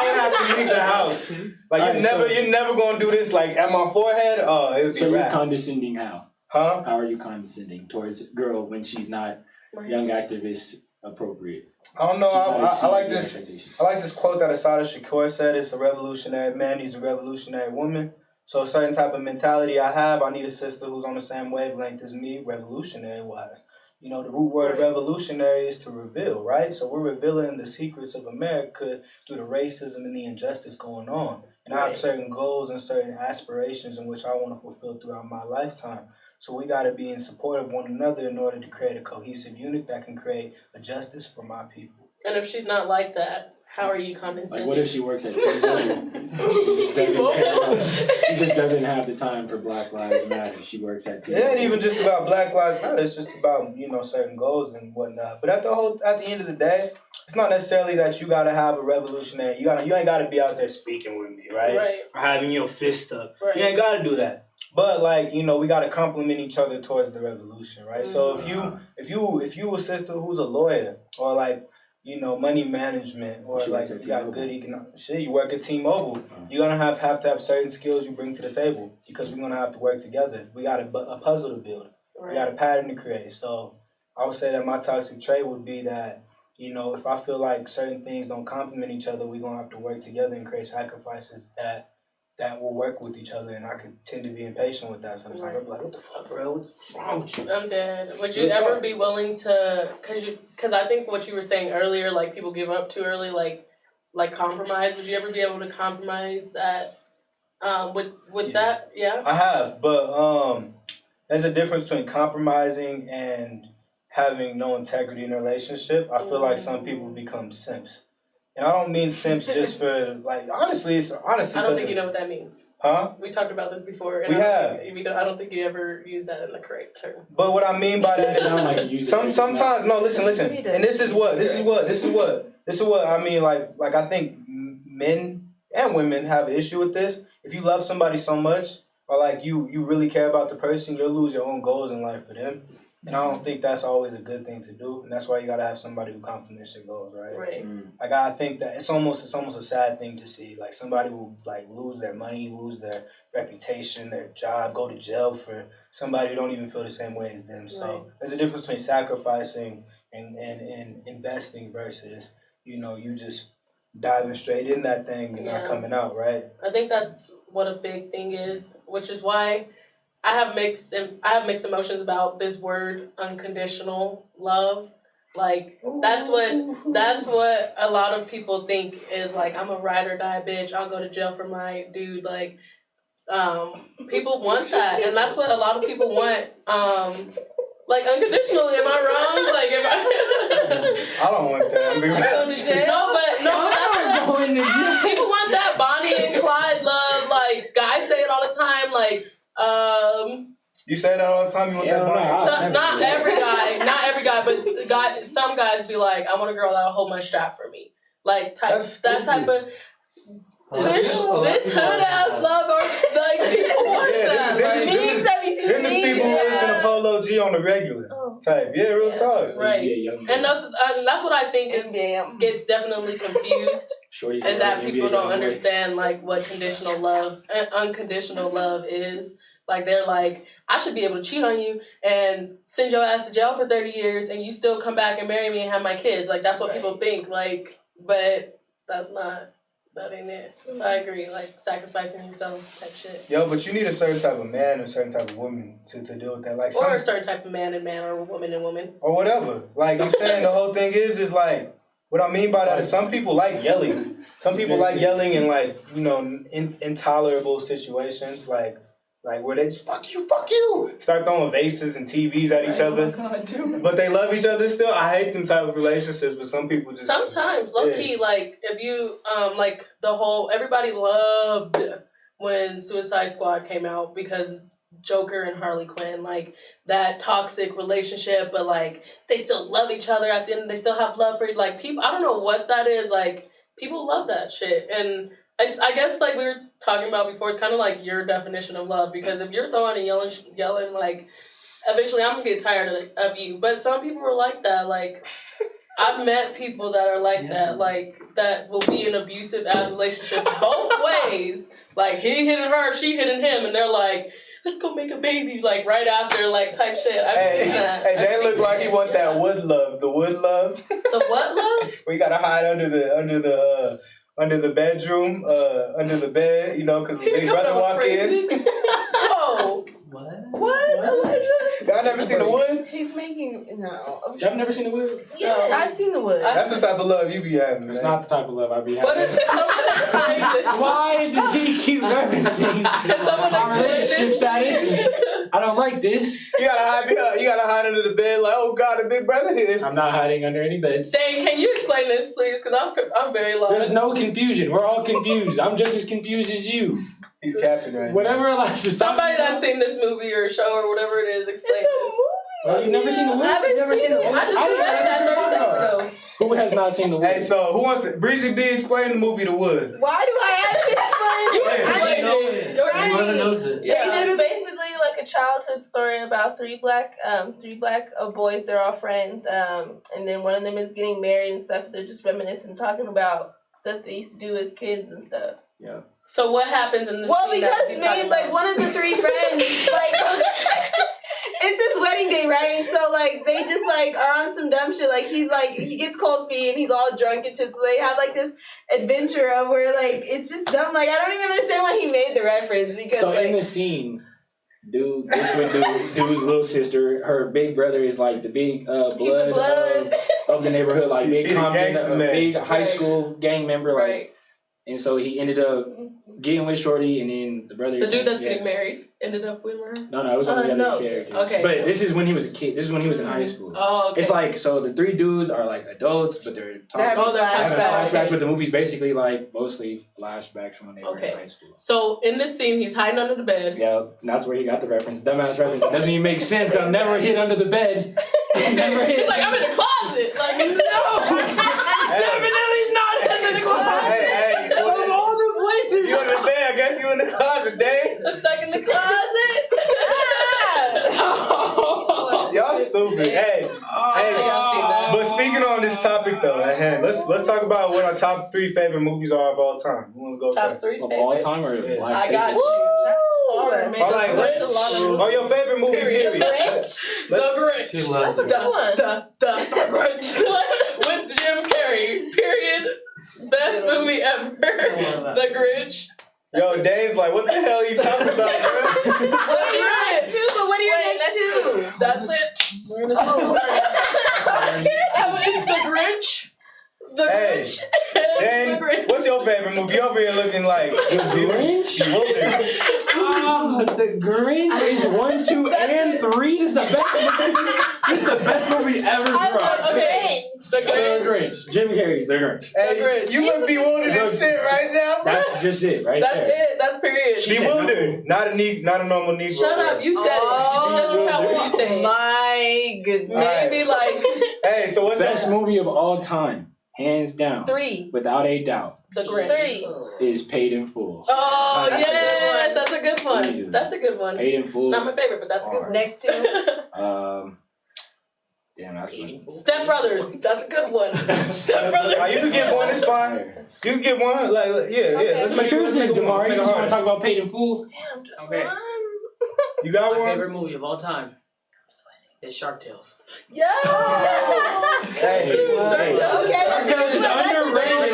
would have to leave the house. Like you're never gonna do this like at my forehead. Oh, it would be so a you're rap. condescending how? Huh? How are you condescending towards a girl when she's not young activist appropriate? I don't know. I like this. I like this quote that Asada Shakur said. It's a revolutionary man. He's a revolutionary woman. So a certain type of mentality I have, I need a sister who's on the same wavelength as me, revolutionary-wise. You know, the root word of revolutionary is to reveal, right? So we're revealing the secrets of America through the racism and the injustice going on. And I have certain goals and certain aspirations in which I want to fulfill throughout my lifetime. So we got to be in support of one another in order to create a cohesive unit that can create a justice for my people. And if she's not like that, how are you condescending? Like, what if she works at T-Mobile? She just doesn't have the time for Black Lives Matter. She works at T-Mobile. It ain't even just about Black Lives Matter. It's just about, certain goals and whatnot. But at the end of the day, it's not necessarily that you gotta have a revolutionary. You ain't gotta be out there speaking with me, right? Or having your fist up. Right. You ain't gotta do that. But we gotta complement each other towards the revolution, right? So if you a sister who's a lawyer or money management, or you got good economic shit, you work at T-Mobile, you're gonna have to have certain skills you bring to the table because we're gonna have to work together. We got a puzzle to build. We got a pattern to create. So I would say that my toxic trait would be that, if I feel like certain things don't complement each other, we're gonna have to work together and create sacrifices that will work with each other, and I could tend to be impatient with that sometimes. I'm like, what the fuck, bro? What's wrong with you? I'm dead. Would you ever be willing to, because I think what you were saying earlier, like people give up too early, like compromise. Would you ever be able to compromise that With that, yeah. I have, but there's a difference between compromising and having no integrity in a relationship. I feel like some people become simps. And I don't mean simps just for, like, honestly. I don't think you know what that means. Huh? We talked about this before. And I don't think you ever use that in the correct term. But what I mean by that is, sometimes, no, listen. And this is what I mean, like I think men and women have an issue with this. If you love somebody so much, or like you really care about the person, you'll lose your own goals in life for them. And I don't think that's always a good thing to do. And that's why you gotta have somebody who complements your goals, right? Right. Like I think that it's almost a sad thing to see. Like somebody will like lose their money, lose their reputation, their job, go to jail for somebody who don't even feel the same way as them. So there's a difference between sacrificing and investing versus, you just diving straight in that thing and not coming out, right? I think that's what a big thing is, which is why I have mixed emotions about this word unconditional love. Like that's what a lot of people think is like, I'm a ride or die bitch, I'll go to jail for my dude. Like people want that, and that's what a lot of people want. Like unconditionally, am I wrong? Like I don't want that. But people want that Bonnie and Clyde love. Like guys say it all the time. Like you say that all the time. You want that Bonnie? Not every guy, but some guys be like, I want a girl that'll hold my strap for me. Like that type of. This hood ass love, or like people want that. Them is people who listen to Polo G on the regular type. Yeah, real talk. Right. And that's what I think gets definitely confused. Is that people don't understand like what conditional love and unconditional love is. Like they're like, I should be able to cheat on you and send your ass to jail for 30 years and you still come back and marry me and have my kids. Like that's what people think. Like, but that ain't it. So I agree, like sacrificing yourself type shit. Yo, but you need a certain type of man and a certain type of woman to deal with that. Like or a certain type of man and man, or woman and woman. Or whatever. Like I'm saying, the whole thing is like, what I mean by that is some people like yelling. Some people like yelling in like, intolerable situations, like where they just fuck you, start throwing vases and TVs at each other. But they love each other still. I hate them type of relationships, but some people just sometimes low key, like if you like everybody loved when Suicide Squad came out because Joker and Harley Quinn, like that toxic relationship, but like they still love each other at the end. They still have love for like people. I don't know what that is. Like people love that shit. And I guess like we were talking about before, it's kind of like your definition of love, because if you're throwing and yelling, like eventually I'm gonna get tired of you. But some people are like that. Like I've met people that are like that, like that will be in abusive ass relationships both ways. Like he hitting her, she hitting him, and they're like, let's go make a baby, like right after, like type shit. I've seen that. Hey, they look like he want that wood love. The wood love. The what love? We gotta hide under the bedroom, under the bed, because the big brother walk in. So what? Y'all never seen the wood? He's making Y'all never seen the wood? Yeah, I've seen the wood. That's the type of love you be having. It's not the type of love I be having. What is it? Why is it he keep referencing? Can someone explain this? Status? I don't like this. You gotta hide under the bed like, oh God, the big brother here. I'm not hiding under any beds. Dane, can you explain this, please? Because I'm very lost. There's no confusion. We're all confused. I'm just as confused as you. He's capping right Whatever allows you. Somebody that's seen this movie or show or whatever it is, explain this. Well, you've never seen the movie? I haven't seen it. I just read that 30 seconds ago. Who has not seen the wood? Hey, so who wants to? Breezy B, explain the movie The Wood. Why do I have to explain it? Whoever knows it. Yeah, it's basically like a childhood story about three black boys. They're all friends, and then one of them is getting married and stuff. They're just reminiscing, talking about stuff they used to do as kids and stuff. Yeah. So what happens in this? Well, because one of the three friends, like, it's his wedding day, right? And so like they just like are on some dumb shit. Like he gets cold feet and he's all drunk and shit. So they have like this adventure of where like it's just dumb. Like I don't even understand why he made the reference, because so in the scene, dude's little sister, her big brother is like the big blood of the neighborhood, like big Compton, big high school gang member, like. Right. and so he ended up getting with Shorty, and then the brother. The dude that's getting married ended up with her. No, it was one of the other characters. Okay. But this is when he was a kid. This is when he was in high school. Oh, okay. It's like, so the 3 dudes are like adults, but they're talking. they're having flashbacks. okay. But the movie's basically like mostly flashbacks from when they were in high school. So in this scene, he's hiding under the bed. Yeah, and that's where he got the reference. Dumbass reference. It doesn't even make sense because I've never hid under the bed. Never hid. He's like, I'm in the closet. Like, no, definitely not in the closet. Hey, of all the places. You in the bed? I guess you in the closet, Dave. I'm stuck in the closet. Y'all stupid. Hey, but speaking on this topic though, at hand, let's talk about what our top 3 favorite movies are of all time. Who wants to go Top first? 3 Of favorite? all time or Yeah. black I got favorite? you. Or like, or your favorite movie, period. The Grinch. She loves That's a good one. The Grinch. With Jim Carrey. Period. Best movie ever. The Grinch. Yo, Dave's like, what the hell are you talking about, bro? What are your next 2? But what are your next 2? That's it. We're in a It's The Grinch. The Hey, Grinch. Dan, The Grinch. what's your favorite movie? You over here looking like The Grinch? Oh, The Grinch is 1, 2, and 3. This is the best movie. This is the best movie ever dropped. Okay. The The Grinch. Grinch. Jim Carrey's The Grinch. Hey, you look bewildered and shit right now, bro. That's just it, right That's there. it. That's period. Bewildered. Not a normal Negro. Shut up. You said it. It doesn't count what you say. My goodness. Maybe like Hey, so what's Best movie of all time, hands down, 3. without a doubt, The Grinch. 3. is Paid in Full. Oh, That's a good yes. one. That's a good one. Easily. That's a good one. Paid in Full. Not my favorite, but that's a good one. Next 2. Damn, that's funny. Step Brothers. That's a good one. Step Brothers. You can get one. It's fine. You can get one. Like, yeah. Let's make sure. Let's make it Damari, one. you want to talk about Paid in Full? Damn, just Okay. one. You got My one. favorite movie of all time is Shark Tales. Yeah. Hey. Shark Tales. Shark Tales is underrated.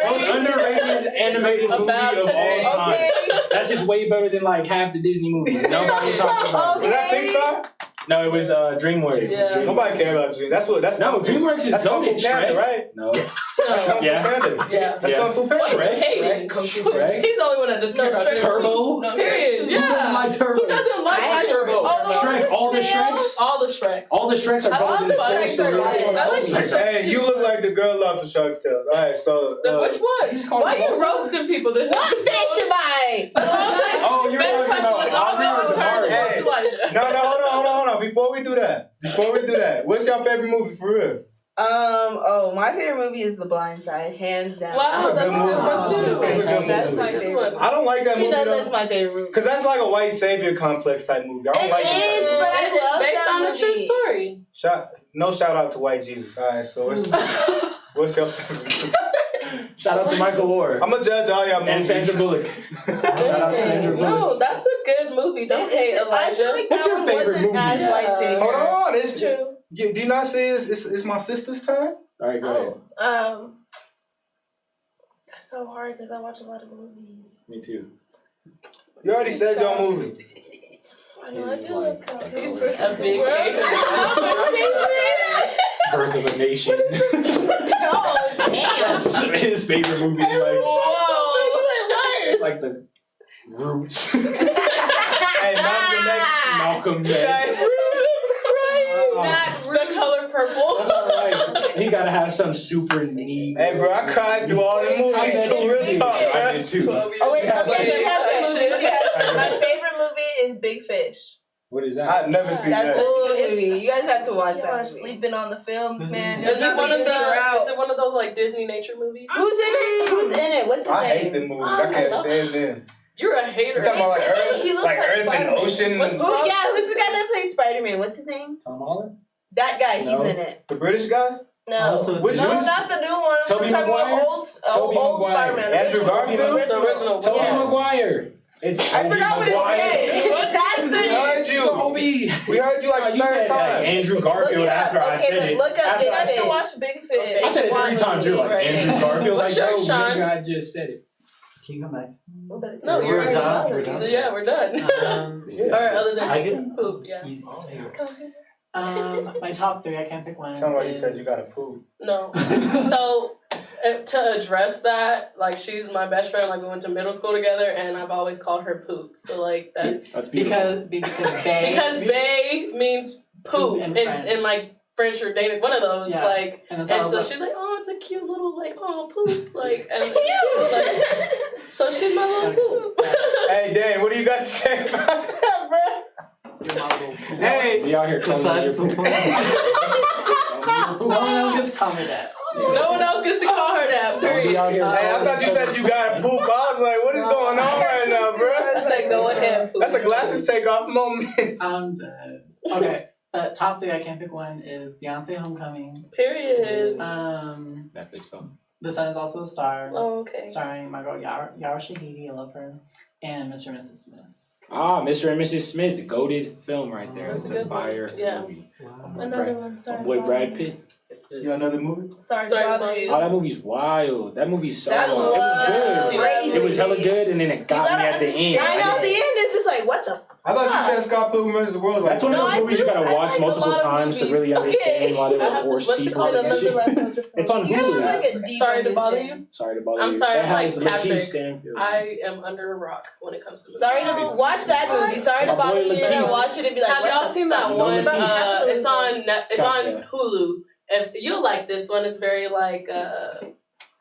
Most underrated animated movie About of all today. time. Okay. That's just way better than like half the Disney movies. Nobody talks about it. Was that Pixar? No, it was DreamWorks. Yeah. Nobody cares about Dream. That's No, DreamWorks is That's Kung Fu goated. Panda, Shrek. right? No. That's Kung Fu Yeah. Panda. Yeah. That's Yeah. Kung Fu Panda. Shrek. Hating. Shrek. He's the only one that doesn't care about Turbo. Period. Who Yeah. doesn't like Turbo? Who doesn't like I my haven't Turbo? seen Shrek. All the Shreks. All the Shreks. All the Shreks are I better love than the the Shreks are good. I like the Shreks. Hey, you look like the girl love for Shark's Tales. All right, so Which one? Why you roasting people this What episode? say Shabai? Oh, you're Better talking question was about all Ahrr. turns Hey. against Elijah. no, hold on. Before we do that, what's your favorite movie for real? My favorite movie is The Blind Side, hands down. Wow, that's a good one That's a too. good one. That's my Good favorite. one. I don't like that She movie knows though, that's my favorite movie. because that's like a white savior complex type movie. I don't It like is, it. but I It's love based that on a true movie. story. Shout out to White Jesus. All right, so what's your favorite movie? Shout out to Michael Ward I'm gonna judge all y'all and movies. Sandra Bullock. Shout out to Sandra Bullock. No, that's a good movie. Don't hate I feel Elijah. like What's that your one favorite wasn't movie? as Yeah. white savior. Hold on, it's True. do you not say it's my sister's turn? All right, go ahead. Oh, that's so hard because I watch a lot of movies. Me too. You already said your movie. I know I He's do. like It's a He's color. a big Birth of a Nation. Oh, damn. His favorite movie is like, Whoa. like the Roots. Hey, Malcolm X. Not the color purple. That's alright. He gotta have some super neat. Hey, bro, I cried through all the movies too. Real talk, I bro. did too. Oh, wait, okay, she has a movie. She has My favorite movie is Big Fish. What is that? I've never seen That's that. such a good movie. You guys have to watch Y'all that are movie. sleeping on the films, man. Is it one of You're out. the? Is it one of those like Disney nature movies? Who's in it? Who's in it? What's his I name? hate the movies. I can't stand them. You're a hater. You talking about like He Earth, looks like like Earth and Spider-Man. Ocean? What's Who? Yeah, who's the guy that played Spider-Man? What's his name? Tom Holland? That guy. No. He's in it. The British guy? No, Also, Which no, one? not the new one. Tobey I'm talking Maguire? about old Maguire. Spider-Man. Andrew original. Garfield? The original. Tobey Yeah. Maguire. It's I Tobey forgot what his Maguire. name is. That's We the heard you. Tobey. We heard you like No, the you third said like time. Andrew Look Garfield it up. after I Okay, said but it. look up After Big I I Fish. should said watch Big Fish. I said it Watch 3 times. You're like right. Andrew Garfield. What's like, yours, yo, Sean? nigga, I just said it. Can you come back? No, We're you're done? We're We're done? Yeah, we're done. Yeah. Or other than I get- poop, yeah. My top 3, I can't pick one. Somebody is- said you gotta poop. No. So to address that, like she's my best friend. Like we went to middle school together, and I've always called her Poop. So like that's beautiful. because bae because bae means poop in like French or Danish, one of those. Yeah. Like and so she's like, oh, it's a cute little like poop like and like, so she's my little poop. Hey Dan, what do you got to say about that, bro? Hey, we out here calling your poop. No one else gets to call me that. No one else gets to call her that. Period. Hey, I thought you said you got a poop. I was like, what is going on right now, bro? I said, go ahead. Poop. That's a glasses take off moment. I'm dead. Okay, top 3, I can't pick one, is Beyonce Homecoming. Period. Netflix film. The Sun is Also a Star. Oh, okay. Starring my girl Yara Shahidi, I love her, and Mr. and Mrs. Smith. Mr. and Mrs. Smith, goated film right there. That's It's a a good one. fire Yeah. movie. Wow. Another one. Sorry. My boy Brad Pitt. You got another movie? Sorry to Sorry to bother bother you. Oh, that movie's wild. That movie's so That it was good. crazy. It was hella good, and then it got me at the end. I know the end is just like what the. I thought you said Scott Pilgrim vs. the World. That's one of No, those I movies you do. gotta I watch like a multiple lot of times to movies. really understand Okay. why they I were have horse to, what's it people called? and that shit. Another It's on You gotta Hulu. have like a deep Sorry to bother understanding. you. Sorry to bother I'm you. sorry, It I'm like has Lakeith Patrick. Stanfield. I am under a rock when it comes to movies. Sorry to watch that movie. Sorry to My boy bother you and Lakeith. watch it and be like, Have what y'all the seen fuck? that No, one? Lakeith. It's on Yeah. Hulu. And you'll like this one. It's very like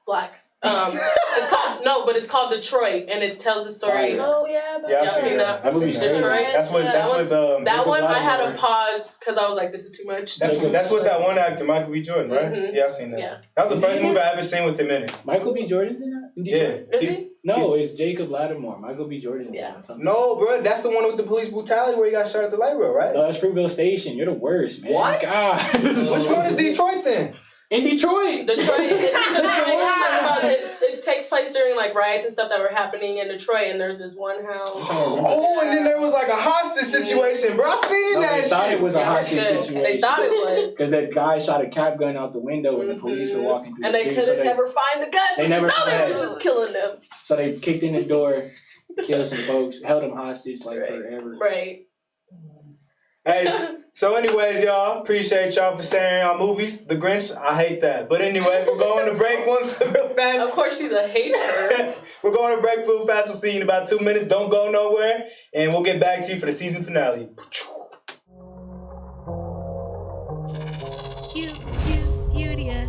black. It's called Detroit, and it tells the story. Fire. Oh yeah. Yeah, I've Y'all seen seen that. That movie's Detroit? crazy. That's what. Yeah. That's what. that Jacob one I had to Lattimore- pause because I was like, this is too much. That's what that one actor, Michael B. Jordan, right? Mhm. Yeah, I seen that. Yeah. That was the Is first he in movie I ever seen with him in it. Michael B. Jordan's in that? In Yeah. Detroit? Is He's- he? No, it's Jacob Lattimore. Michael B. Jordan's in Yeah. it. Something. No, bro, that's the one with the police brutality where he got shot at the light rail, right? No, that's Fruitvale Station. You're the worst, man. What? God. Which one is Detroit then? In Detroit. It takes place during like riots and stuff that were happening in Detroit, and there's this one house. Oh, and then there was like a hostage situation, bro. I seen No, that they thought shit. it was a Yeah, hostage good. situation. They thought it was. Because that guy shot a cap gun out the window when the police were walking through And the they street. couldn't So never find the guns. they never No, they found were it. just killing them. So they kicked in the door, killed some folks, held them hostage like Right. forever. Right. Hey, so anyways, y'all, appreciate y'all for sharing our movies. The Grinch, I hate that. But anyway, we're going to break one real fast. Of course, she's a hater. We're going to break real fast. We'll see you in about 2 minutes. Don't go nowhere. And we'll get back to you for the season finale. Youdia.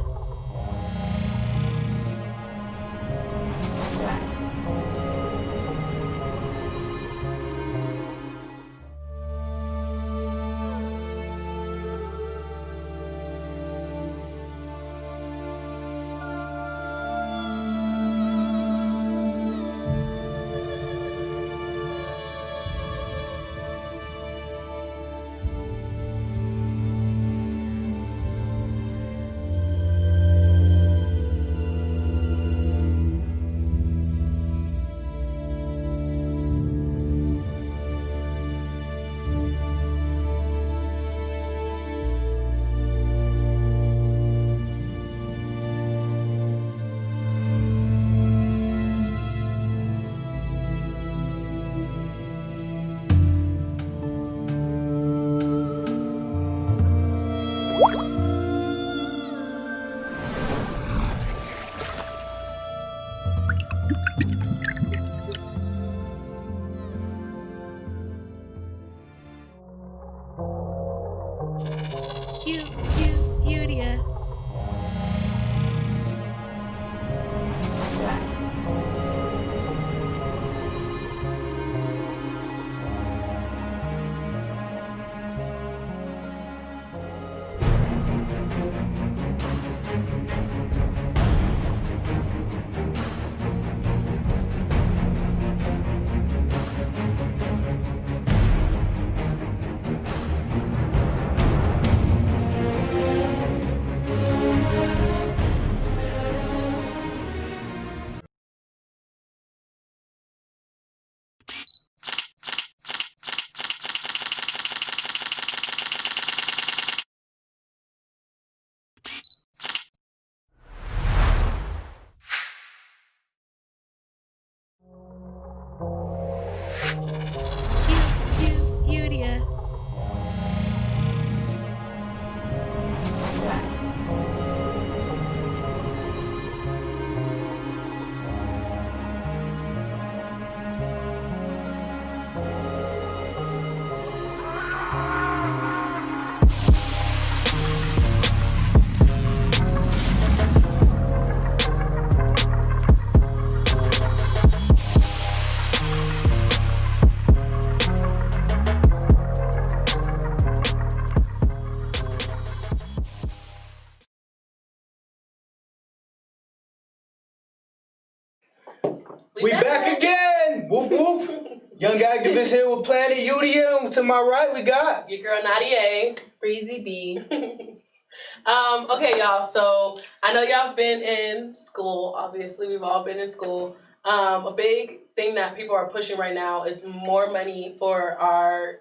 We back again! Whoop whoop! Young activist here with Planet Youdia. To my right, we got your girl Nadia. Breezy B. Okay, y'all. So I know y'all been in school. Obviously, we've all been in school. A big thing that people are pushing right now is more money for our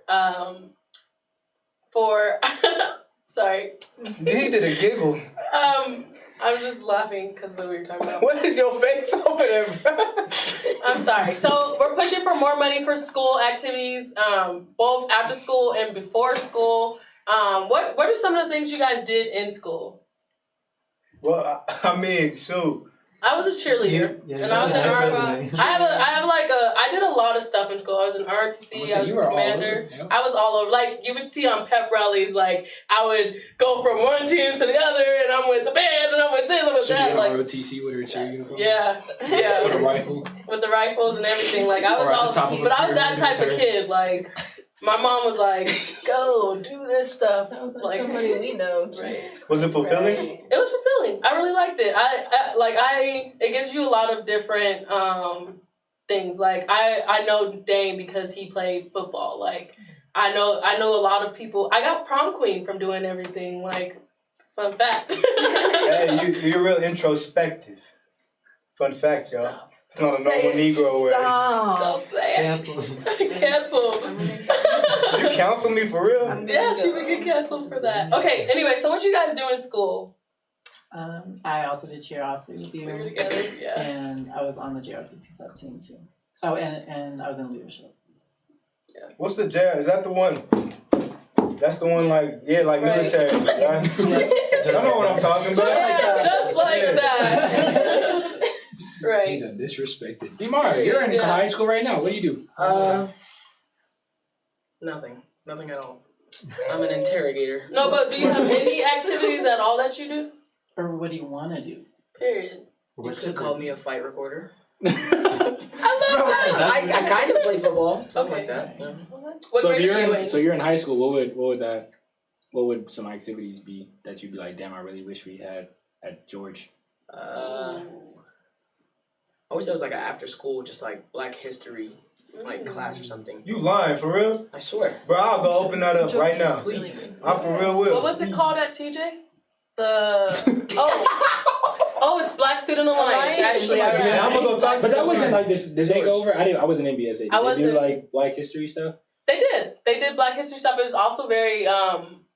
sorry. He did a giggle. I'm just laughing because of what we were talking about. What is your face over there, bro? I'm sorry. So we're pushing for more money for school activities, both after school and before school. What are some of the things you guys did in school? Well, I mean, shoot. I was a cheerleader, and I was in I did a lot of stuff in school. I was in ROTC, I was a commander. I was all over. Like, you would see on pep rallies, like, I would go from one team to the other, and I'm with the band, and I'm with this, I'm with that. Like, ROTC with her cheer uniform? Yeah. With a rifle? With the rifles and everything. Like, I was but I was that type of kid. Like, my mom was like, go, do this stuff. Sounds like somebody we know. Right. Was it fulfilling? It was fulfilling. I really liked it. It gives you a lot of different things. Like, I know Dane because he played football. Like, I know a lot of people. I got prom queen from doing everything. Like, fun fact. Hey, you're real introspective. Fun fact, y'all. It's not a normal Negro word. Don't say it. Canceled. Did you counsel me for real? Yeah, she would get canceled for that. Okay, anyway, so what you guys do in school? I also did cheer also with you. We were together, yeah. And I was on the JRTC sub team too. Oh, and I was in leadership. Yeah. What's the JR? Is that the one? That's the one, like, yeah, like Right. military. Right? I know what I'm talking about. Just like that. Right. You done disrespected. Demar, you're in high school right now. What do you do? Nothing at all. I'm an interrogator. No, but do you have any activities at all that you do? Or what do you want to do? Period. You could call me a fight recorder. I love that. I kind of play football, something like that. Yeah. What grade are you in? So you're in high school. What would some activities be that you'd be like, damn, I really wish we had at George? I wish there was like an after school, just like Black History, like class or something. You lying, for real? I swear. Bro, I'll go open that up right now. Please. I for real will. What was it called at TJ? It's Black Student Alliance. Actually, Yeah, I'm gonna go talk to But that them. wasn't like this. Did they go over? I wasn't in BSA. Did they do like Black History stuff? They did Black History stuff. It was also very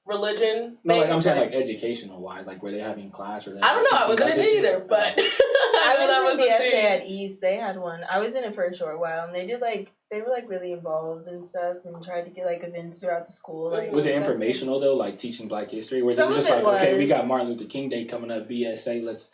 religion. No, like I'm saying like educational wise, like were they having class or? I don't know. I wasn't in it either, but I was in BSA at East. They had one. I was in it for a short while, and they were like really involved and stuff, and tried to get like events throughout the school. Like, was it informational though, like teaching Black History? Or was it just like, okay, we got Martin Luther King Day coming up, BSA, let's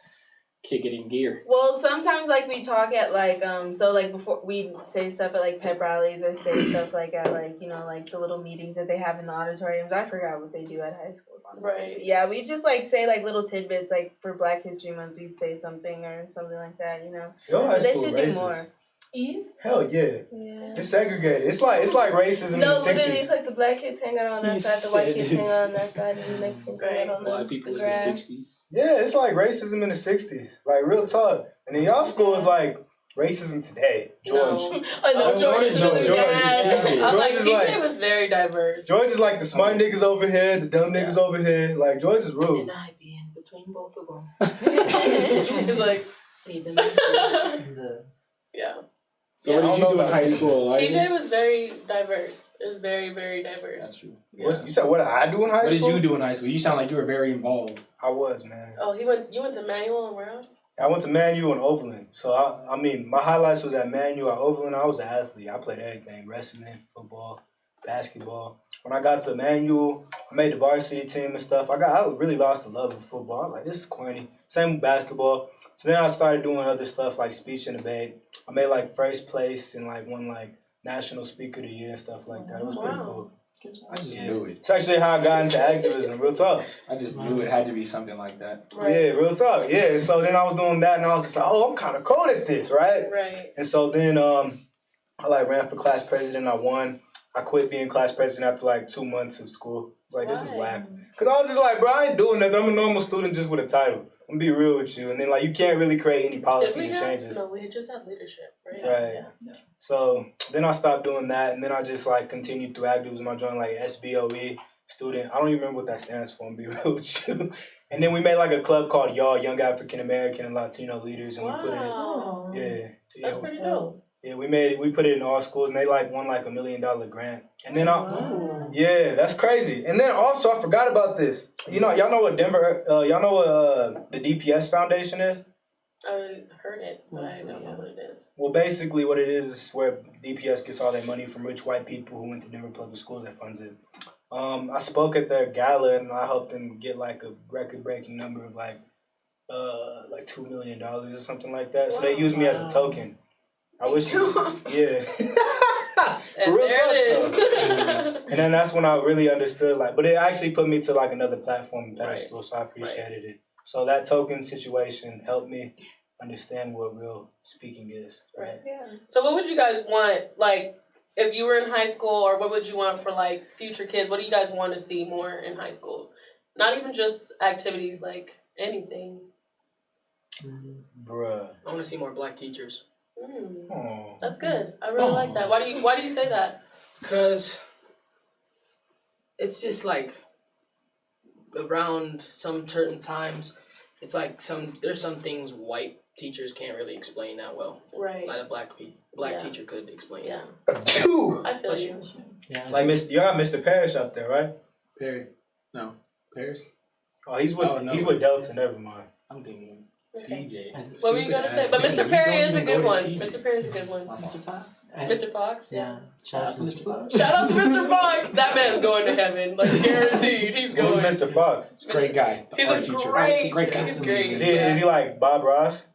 kick it in gear? Well, sometimes like we talk at like so like before we say stuff at like pep rallies or say stuff like at like like the little meetings that they have in the auditoriums. I forgot what they do at high schools, honestly. Right. But yeah, we just like say like little tidbits. Like for Black History Month, we'd say something or something like that. Your high But they school should racist. do more. East? Hell yeah. It's segregated. It's like racism No, in the literally, it's 60s. like the black kids hang out on that side, the white kids hang out on that side, and the Mexicans hang out on Black the people in the grass. 60s. Yeah, it's like racism in the 60s. Like, real talk. And then y'all school is like racism today. George. No. I know George is really George. bad. I was like, George is TJ like- was very diverse. George is like the smart niggas over here, the dumb niggas over here. Like, George is rude. And I be in between both of them. He's like, Need the mentors. yeah. So what I did don't you know do in about high TJ. school? TJ was very diverse. It was very, very diverse. That's true. Yeah. You said what did I do in high What did school? you do in high school? You sound like you were very involved. I was, man. Oh, you went to Manual and where else? I went to Manu and Overland. So, I mean, my highlights was at Manu or Overland. I was an athlete. I played everything. Wrestling, football, basketball. When I got to Manual, I made the varsity team and stuff. I really lost the love of football. I was like, this is corny. Same with basketball. So then I started doing other stuff like speech and debate. I made like first place and like won like National Speaker of the Year and stuff like that. It was pretty cool. I just knew it. It's actually how I got into activism, real talk. I just knew it had to be something like that. Right. Yeah, real talk. Yeah, so then I was doing that and I was just like, oh, I'm kind of cold at this, right? Right. And so then I like ran for class president. I won. I quit being class president after like 2 months of school. I was like, this is whack. Because I was just like, bro, I ain't doing nothing. I'm a normal student just with a title. I'm gonna be real with you. And then like you can't really create any policies or changes. No, we just had leadership, right? Right. Yeah. So then I stopped doing that, and then I just like continued through actives in my joint, like SBOE, student. I don't even remember what that stands for. I'm gonna be real with you. And then we made like a club called Y'all, Young African American and Latino Leaders, and we put it. That's pretty dope. Yeah, we put it in all schools, and they like won like $1 million grant. And then yeah, that's crazy. And then also I forgot about this. You know, y'all know what the DPS Foundation is? I heard it, but I don't know what it is. Well, basically what it is where DPS gets all their money from rich white people who went to Denver public schools that funds it. I spoke at their gala and I helped them get like a record-breaking number of like $2 million or something like that. So they used me as a token. I wish, yeah. And real there it is. And then that's when I really understood, like, but it actually put me to like another platform and pedestal, so I appreciated it. So that token situation helped me understand what real speaking is. Right. Yeah. So what would you guys want, like, if you were in high school, or what would you want for like future kids? What do you guys want to see more in high schools? Not even just activities, like anything. Bruh. I want to see more black teachers. That's good. I really like that. Why do you say that? Because it's just like around some certain times, it's like there's some things white teachers can't really explain that well. Right. Like a black teacher could explain. Yeah. I feel you. Yeah. Like you got Mr. Parrish up there, right? Perry. No. Parrish? Oh, he's with Delta, never mind. I'm thinking Okay. CJ. What were you gonna say? But Mr. Perry is a good one. Mr. Perry is a good one. Mr. Fox? Mr. Fox? Yeah. Shout out to Mr. Fox. Shout out to Mr. Fox! That man's going to heaven. Like, guaranteed. He's going. Who's Mr. Fox? Great guy. He's a great guy. He's great. Is he like Bob Ross?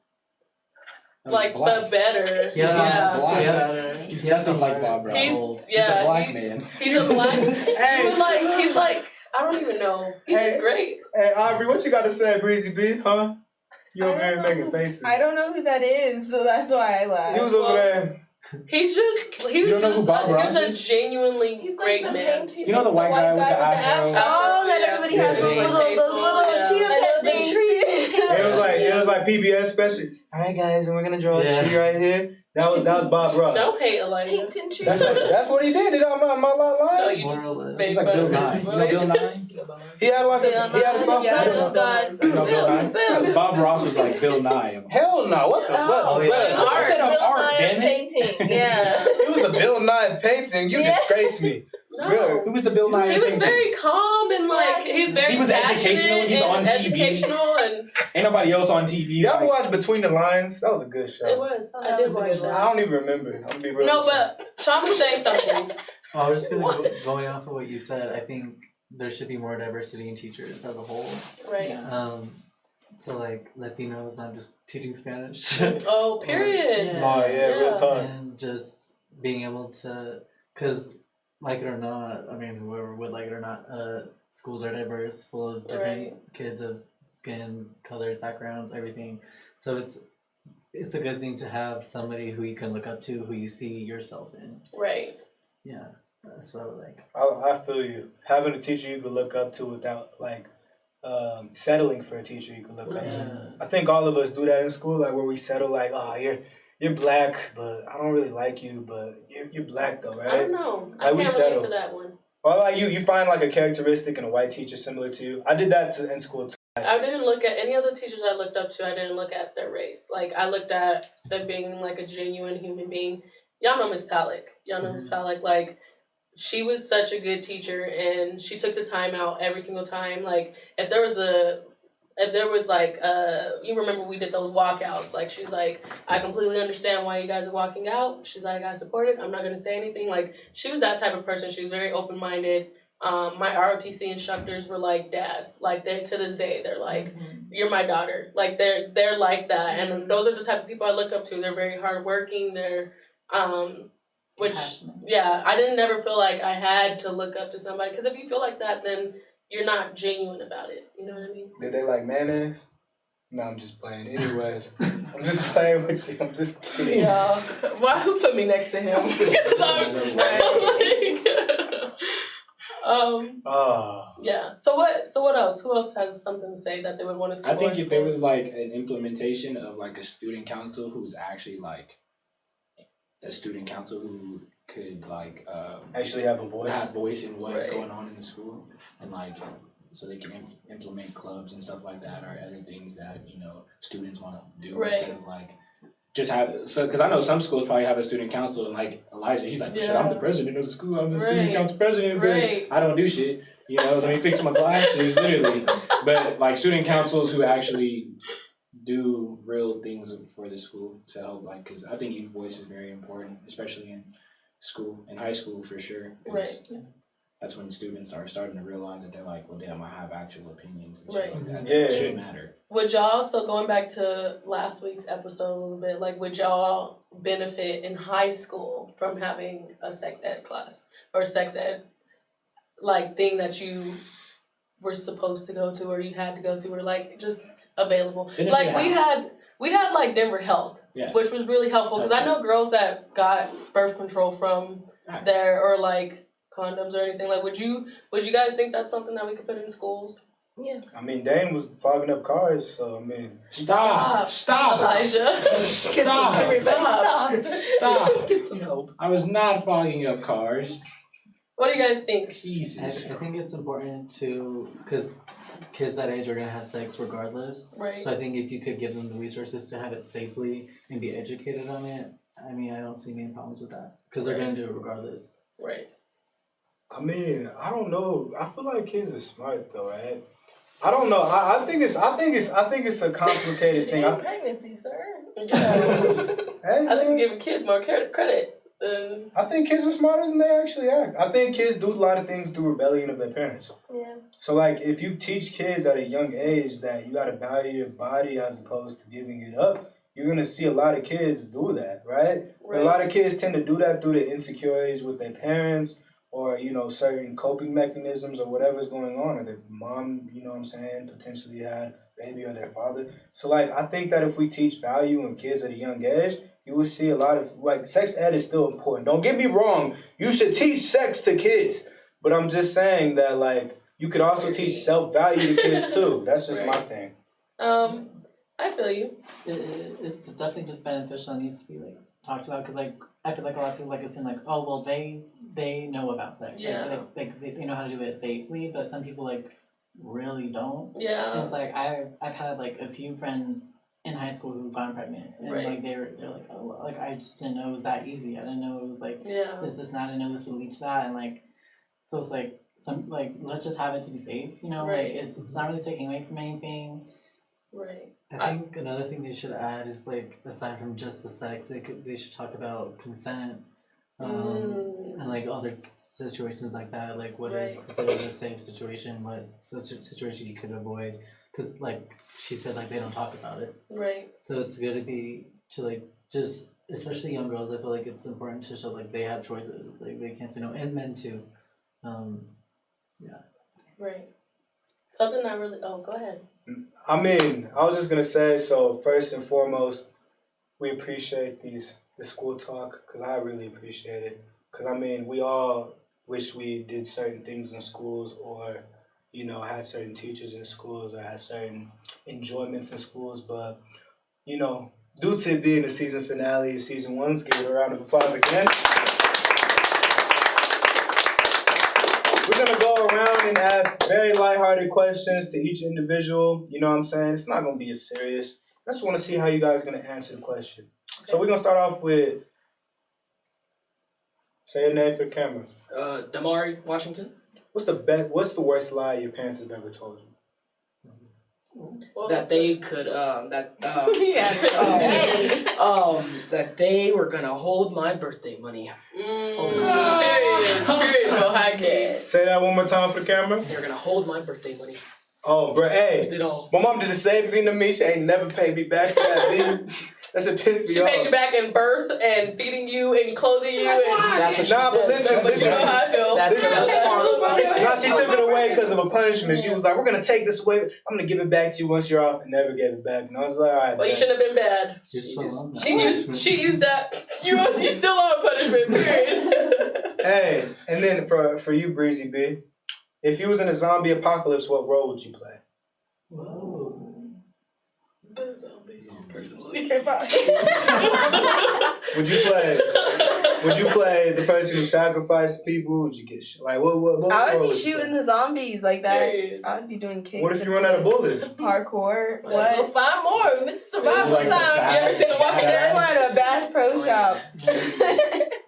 Like the better. Yeah. He's nothing like Bob Ross. He's a black man. He's a black. He's like I don't even know. He's just great. Hey Aubrey, what you got to say, Breezy B? Huh? You over there making faces. I don't know who that is, so that's why I laughed. He was over there. He was a genuinely great man. You know the white guy with the afro? Oh, that everybody has those little chia pet things. It was like PBS special. All right, guys, and we're gonna draw a tree right here. That was Bob Ross. Don't hate Elijah. That's what he did. Did I my line? No, you just made He's like Bill Nye. You know Bill Nye? He had a soft Bob Ross was like Bill Nye. Hell no! What the fuck? I said art, damn it. Painting. Yeah. He was the Bill Nye painting. You disgrace me. No. Who was the Bill Nye? He was very calm and like he was educational. He's on TV. Educational and ain't nobody else on TV. Y'all watched Between the Lines? That was a good show. It was. I did watch that. I don't even remember. I'm gonna be real. No, but Sean was saying something. Well, I was just gonna going off of what you said. I think there should be more diversity in teachers as a whole. Right. So like Latinos not just teaching Spanish. Oh, period. Oh yeah, real talk. And just being able to, cause like it or not, I mean whoever would like it or not, schools are diverse, full of different kids of skins, colors, backgrounds, everything. So it's a good thing to have somebody who you can look up to, who you see yourself in. Right. Yeah. That's what I like. I feel you. Having a teacher you could look up to without like settling for a teacher you could look up to. I think all of us do that in school, like where we settle, like, oh, you're black, but I don't really like you, but you're black though, right? I don't know. Like, I can't relate to that one. Or like you find like a characteristic in a white teacher similar to you. I did that in school too. I didn't look at any of the teachers I looked up to. I didn't look at their race. Like I looked at them being like a genuine human being. Y'all know Miss Palick. Miss Palick. Like she was such a good teacher, and she took the time out every single time. Like if there was like you remember we did those walkouts. Like she's like, I completely understand why you guys are walking out. She's like, I support it. I'm not gonna say anything. Like she was that type of person. She was very open minded. My ROTC instructors were like dads. Like they to this day they're like, you're my daughter. Like they're like that, and those are the type of people I look up to. They're very hardworking. They're I didn't never feel like I had to look up to somebody, because if you feel like that, then you're not genuine about it. You know what I mean? Did they like mayonnaise? No, I'm just playing. Anyways, I'm just playing with you. I'm just kidding. Yeah. Why who put me next to him? Because I'm like, Yeah. So what else? Who else has something to say that they would want to see? I think more if there was schools? like an implementation of like a student council who's actually like a student council who could like actually have a voice in what's Right. going on in the school, and like so they can implement clubs and stuff like that, or other things that students want to do Right. instead of like just have because I know some schools probably have a student council, and like Elijah, he's like, shit, I'm the president of the school, I'm the student Right. council president, but Right. I don't do shit, let me fix my glasses, literally. But like student councils who actually do real things for the school to help, like, because I think youth voice is very important, especially in school, in high school for sure. 'Cause Right. that's when students are starting to realize that they're like, well, damn, I have actual opinions and Right. shit like that. Yeah. That should matter. Would y'all, so going back to last week's episode a little bit, like, would y'all benefit in high school from having a sex ed class or sex ed, like, thing that you were supposed to go to or you had to go to or, like, just available? Benefit Like, how? we had, like, Denver Health, Yeah. which was really helpful because I know girls that got birth control from there or, like, condoms or anything. Like, would you guys think that's something that we could put in schools? Yeah. I mean, Dane was fogging up cars, so I mean. Stop! Elijah. Stop! Stop! Just get some help. I was not fogging up cars. What do you guys think? Jesus. I think it's important to, because kids that age are going to have sex regardless. Right. So I think if you could give them the resources to have it safely and be educated on it, I mean, I don't see any problems with that. Because they're going to do it regardless. Right. I mean, I don't know. I feel like kids are smart though, right? I don't know. I think it's a complicated thing. Pregnancy, sir. Hey, I think man. giving kids more credit than. I think kids are smarter than they actually act. I think kids do a lot of things through rebellion of their parents. Yeah. So, like, if you teach kids at a young age that you gotta value your body as opposed to giving it up, you're gonna see a lot of kids do that, right? Right. A lot of kids tend to do that through the insecurities with their parents, or certain coping mechanisms, or whatever's going on, or their mom, potentially had a baby, or their father. So, like, I think that if we teach value in kids at a young age, you will see a lot of, like, sex ed is still important. Don't get me wrong, you should teach sex to kids, but I'm just saying that, like, you could also teach self-value to kids too. That's just my thing. I feel you. It's definitely just beneficial and needs to be like talked about because like I feel like a lot of people like assume like, oh well they know about sex. Yeah. Like they know how to do it safely, but some people like really don't. Yeah. And it's like I've had like a few friends in high school who've gotten pregnant and Right. like they're like, oh, like I just didn't know it was that easy. I didn't know it was like this and that. I didn't know this would lead to that, and like so it's like some like let's just have it to be safe, Right. Like it's not really taking away from anything. Right. I think another thing they should add is like aside from just the sex, they should talk about consent, and like other situations like that. Like what is considered a safe situation, what situation you could avoid. Because like she said, like they don't talk about it. Right. So it's good to like just especially young girls. I feel like it's important to show like they have choices. Like they can't say no, and men too. Yeah. Right. Something I really. Oh, go ahead. I mean, I was just gonna say. So first and foremost, we appreciate the school talk because I really appreciate it. Because I mean, we all wish we did certain things in schools, or had certain teachers in schools, or had certain enjoyments in schools. But due to it being the season finale of season 1, let's give it a round of applause again. We're going to go around and ask very lighthearted questions to each individual. You know what I'm saying? It's not going to be as serious. I just want to see how you guys are going to answer the question. Okay. So we're going to start off with, say your name for the camera. Damari Washington. What's the worst lie your parents have ever told you? That they could that they were gonna hold my birthday money. Period. Go high kid. Say that one more time for the camera. They're gonna hold my birthday money. Oh, bro, hey, my mom did the same thing to me. She ain't never paid me back for that thing. That shit pissed me off. She paid you back in birth and feeding you and clothing you. And that's what she but said. listen. I feel. That's the response. Now she took it away because of a punishment. She was like, "We're gonna take this away. I'm gonna give it back to you once you're off." And never gave it back. And I was like, "All right." Well, you shouldn't have been bad. She used that. You still on punishment. Period. Hey, and then for you, Breezy B, If you was in a zombie apocalypse, what role would you play? Whoa. The zombie, personally. Would you play the person who sacrificed people? Would you get like what I would role be would you shooting play? the zombies like that. Period. I would be doing kicks. What if you and run out of flips. bullets? Parkour. Go What? find more. Miss Survival Like the Time. You ever Bass- seen The Walking They're Dead? going to Bass Pro Shop.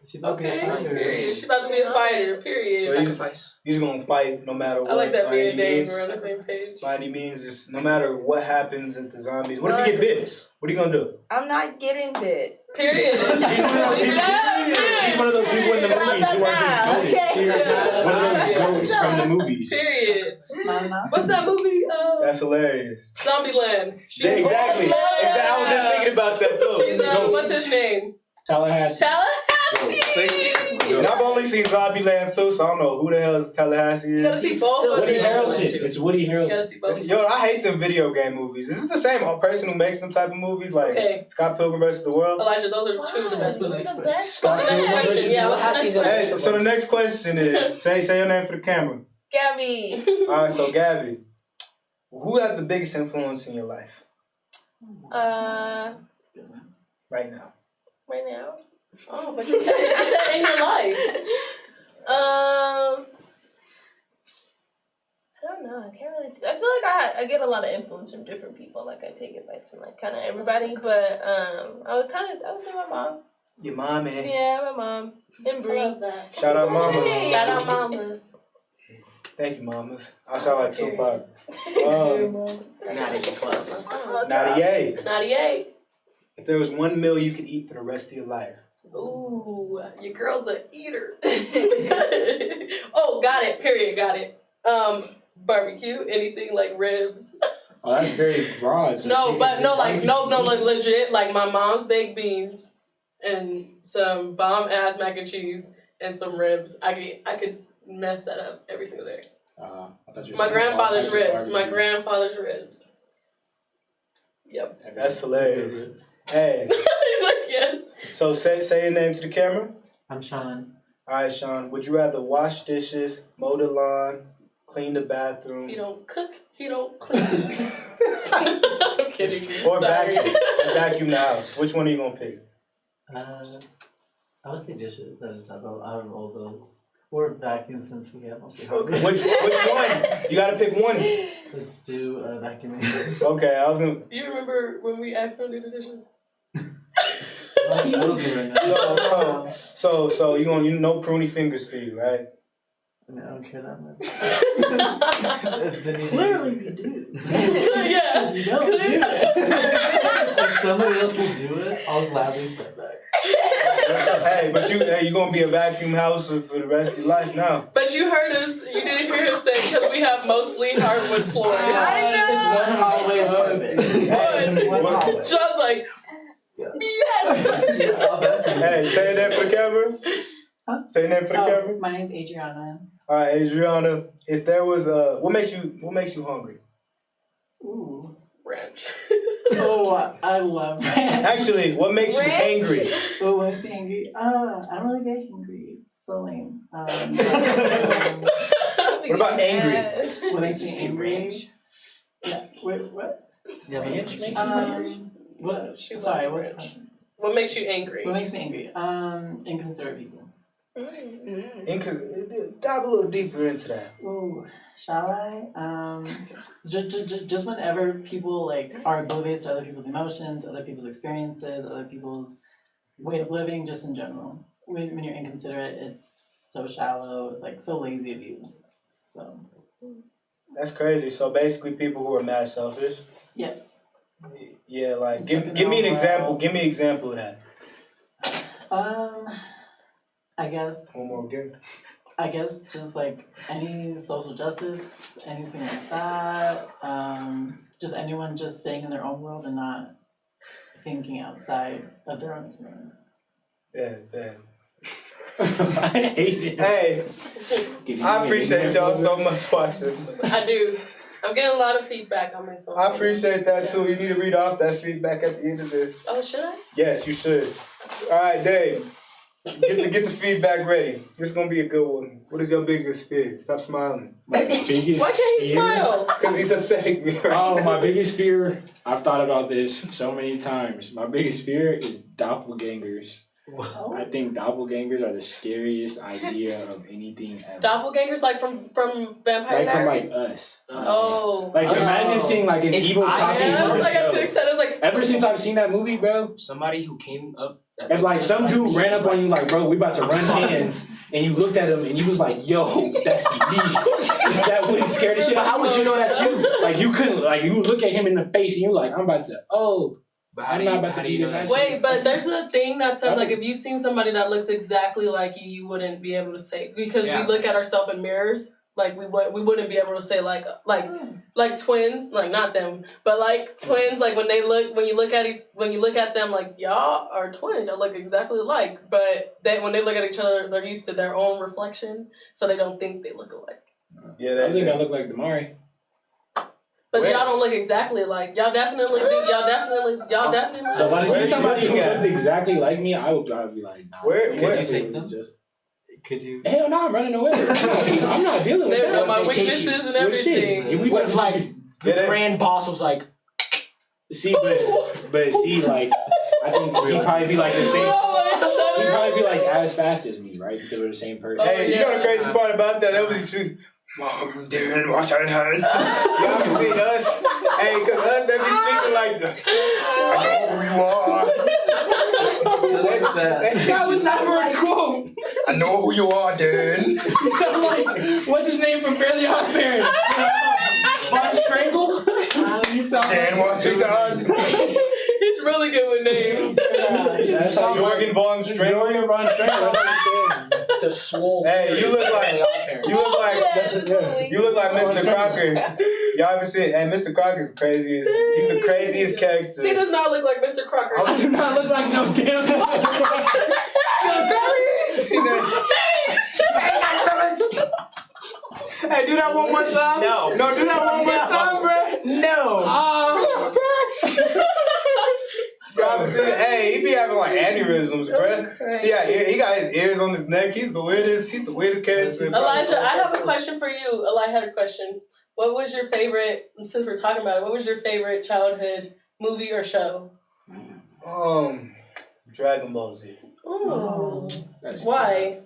She about to be a Okay, fighter. period. She about to be a fighter, period. So Sacrifice. He's gonna fight no matter what. I like that by me any and Dave means. were on the same page. By any means, just no matter what happens at the zombies. What if you get bit? What are you gonna do? I'm not getting bit. Period. She's one of those people in the movies who are just goated. One of those goats from the movies. Period. Not enough. What's that movie? That's hilarious. Zombieland. Yeah, exactly. Exactly. I was just thinking about that too. She's what's his name? Tallahassee. Tallahassee. And I've only seen Zombieland too, so I don't know who the hell is Tallahassee You gotta is. see both of Woody them. Harrelson. It's Woody You gotta Harrelson. see both. Yo, I hate them video game movies. Is it the same person who makes them type of movies? Like Okay. Scott Pilgrim vs. the World? Elijah, those are two of the best movies. The best What's the next question? Yeah, what's the next question? Hey, so the next question is, say your name for the camera. Gabby. Alright, so Gabby, who has the biggest influence in your life right now? Right now. Oh, but you said in your life. I don't know. I can't really. I feel like I get a lot of influence from different people. Like I take advice from like kind of everybody, but I would say my mom. Your mommy. Yeah, my mom and Bree. that. Shout out mamas. Shout out mamas. Thank you, mamas. I sound like Tupac. Not even close. 98. 98. If there was 1 meal you could eat for the rest of your life. Ooh, your girl's an eater. Oh, got it. Period. Got it. Barbecue, anything like ribs. Oh, that's very broad. So No, she- but no, like legit. Like my mom's baked beans and some bomb ass mac and cheese and some ribs. I could mess that up every single day. I thought you were My saying all grandfather's types of ribs. My barbecue. grandfather's ribs. Yep. That's hilarious. Hey, He's like, yes. so say your name to the camera. I'm Sean. Alright, Sean, would you rather wash dishes, mow the lawn, clean the bathroom, He don't cook. He don't clean. I'm kidding. or Sorry. vacuum the house? Which one are you gonna pick? I would say dishes. I just have out of all those. Or vacuum since we have mostly Which one? You gotta pick one. Let's do vacuuming. Okay, I was gonna. Do you remember when we asked him to do the dishes? So you no pruny fingers for you, right? I mean, I don't care that much. Clearly we do. Yeah. You don't do it. If somebody else will do it, I'll gladly step back. Hey, but you gonna be a vacuum house for the rest of your life now. But you heard us. You didn't hear him say because we have mostly hardwood floors. I know. It's one hallway apartment. One hallway. John's like, yes. Hey, say your name for the camera. Huh? Say your name for the camera. My name's Adriana. All right, Adriana. If there was what makes you hungry? Ooh. Ranch. Oh, I love ranch. Actually, what makes you Ranch? angry? Oh, what makes me angry? I don't really get angry. It's so lame. What about angry? What makes me angry? Yeah. Wait, what? Yeah, Ranch makes you angry? What? She Sorry, loves what's ranch. the question? What makes you angry? What makes me angry? Inconsiderate people. Dive a little deeper into that. Ooh, shall I? Just whenever people like are oblivious to other people's emotions, other people's experiences, other people's way of living, just in general. When you're inconsiderate, it's so shallow. It's like so lazy of you. So. That's crazy. So basically, people who are mad selfish. Yeah. Yeah, like give me an example. Give me an example of that. I guess. One more again. I guess just like any social justice, anything like that. Just anyone just staying in their own world and not thinking outside of their own experience. Yeah. I hate it. Hey, I appreciate y'all so much watching. I do. I'm getting a lot of feedback on my phone. I appreciate that too. You need to read off that feedback at the end of this. Oh, should I? Yes, you should. All right, Dave. Get the feedback ready. This is gonna be a good one. What is your biggest fear? Stop smiling. My biggest Why can't he fear? smile? Because he's upsetting me. Right Oh, now. my biggest fear. I've thought about this so many times. My biggest fear is doppelgangers. I think doppelgangers are the scariest idea of anything ever. Doppelgangers, like from Vampire Like from like Diaries? us. Oh. Like imagine seeing like an If evil I- cop. Yeah, I was like, I got too show. excited. I was like, Ever since I've seen that movie, bro, Somebody who came up. that and like just some dude me ran was up on you like, bro, we about to I'm run sorry. hands, and you looked at him and you was like, yo, that's me. That wouldn't scare the shit But out how of would you know that's you? Like you couldn't, like you would look at him in the face and you're like, I'm about to, But how I'm do not you, about to how do be you know this that's asshole. wait, but there's a thing that says like if you've seen somebody that looks exactly like you wouldn't be able to say because Yeah. we look at ourselves in mirrors. Like we wouldn't be able to say like twins, like not them, but like twins. Like when you look at them, like y'all are twins. Y'all look exactly alike. But when they look at each other, they're used to their own reflection, so they don't think they look alike. Yeah, I think I look like Damari. But Where? y'all don't look exactly alike. Y'all definitely do. Y'all definitely. So if I Where see you somebody who looking at? looked exactly like me, I would be like, nah. Where- Could where- you take them? Could you? Hell no, I'm running away. I'm not dealing with They know that. my They chase weaknesses and Well, shit. everything. We What if like the Yeah, they- grand boss was like, See, but see, like, I think he'd probably be like the same. He'd probably be like as fast as me, right? Because we're the same person. Hey, you know the yeah. crazy part about that? That was you. Mom, Darren, watch out, Y'all can see us. Hey, because us, they be speaking like that. I know who you are. Just like that. That was never a quote. I know who you are, Darren. You sound like, what's his name from Fairly Odd Parents? Von Strangle? You sound Darren, like watch it down. He's really good with names. That's how Jorgen Von Strangle. Jorgen Von Strangle. That's what I'm the swole. Hey, you look like Mr. Crocker. Y'all ever seen? Hey, Mr. Crocker's craziest. He's the craziest character. He does not look like Mr. Crocker. I do not look like no damn. Hey, do that one more time. No. No, do that one more time, bro. No. Y'all ever seen? Hey, he be having like aneurysms, bro. Yeah, he got his ears on his neck. He's the weirdest character. Elijah, I have a question for you. Elijah had a question. What was your favorite, since we're talking about it, what was your favorite childhood movie or show? Dragon Ball Z. Ooh. Why?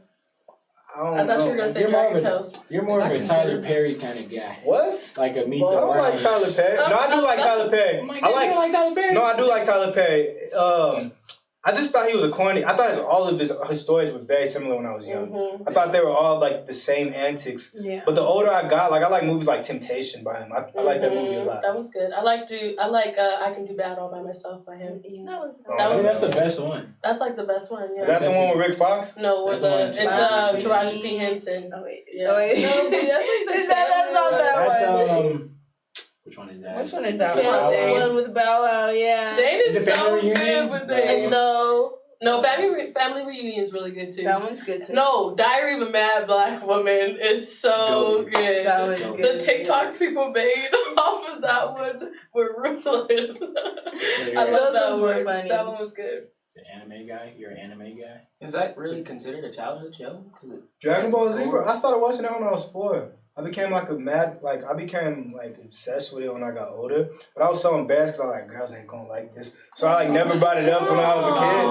I thought you were going to say Dragon Tales. You're more of a Tyler Perry kind of guy. What? Like a Meet I the don't like World. Tyler Perry. No, I do like Tyler Perry. Oh my I God, you like. don't like Tyler Perry? No, I do like Tyler Perry. I just thought he was a corny. I thought all of his stories were very similar when I was young. Mm-hmm. I thought they were all like the same antics. Yeah. But the older I got, like I like movies like Temptation by him. I like that movie a lot. That one's good. I like I Can Do Bad All By Myself by him. That was Oh, That I think was- that's the best one. That's like the best one, Is yeah. that the one with Rick Fox? No, it's That's the one it's Taraji Taraji P. Henson. Oh wait. Yeah. Oh wait. No, but that's like the That's not that That's one. which one is that? Which one is that Bow one? Wow. The one with Bow Wow, yeah. Dane Is is it so Family good Reunion? with No. Dane. No, Family Reunion is really good too. That one's good too. No, Diary of a Mad Black Woman is so good. That one's The good. TikToks people made off of that one were ruthless. I love Those that ones were one. funny. That one was good. The anime guy? You're an anime guy? Is that really considered a childhood show? Dragon Ball Z, bro. I started watching that when I was 4. I became obsessed with it when I got older. But I was so embarrassed because I was like, girls ain't gonna like this. So I never brought it up when I was a kid.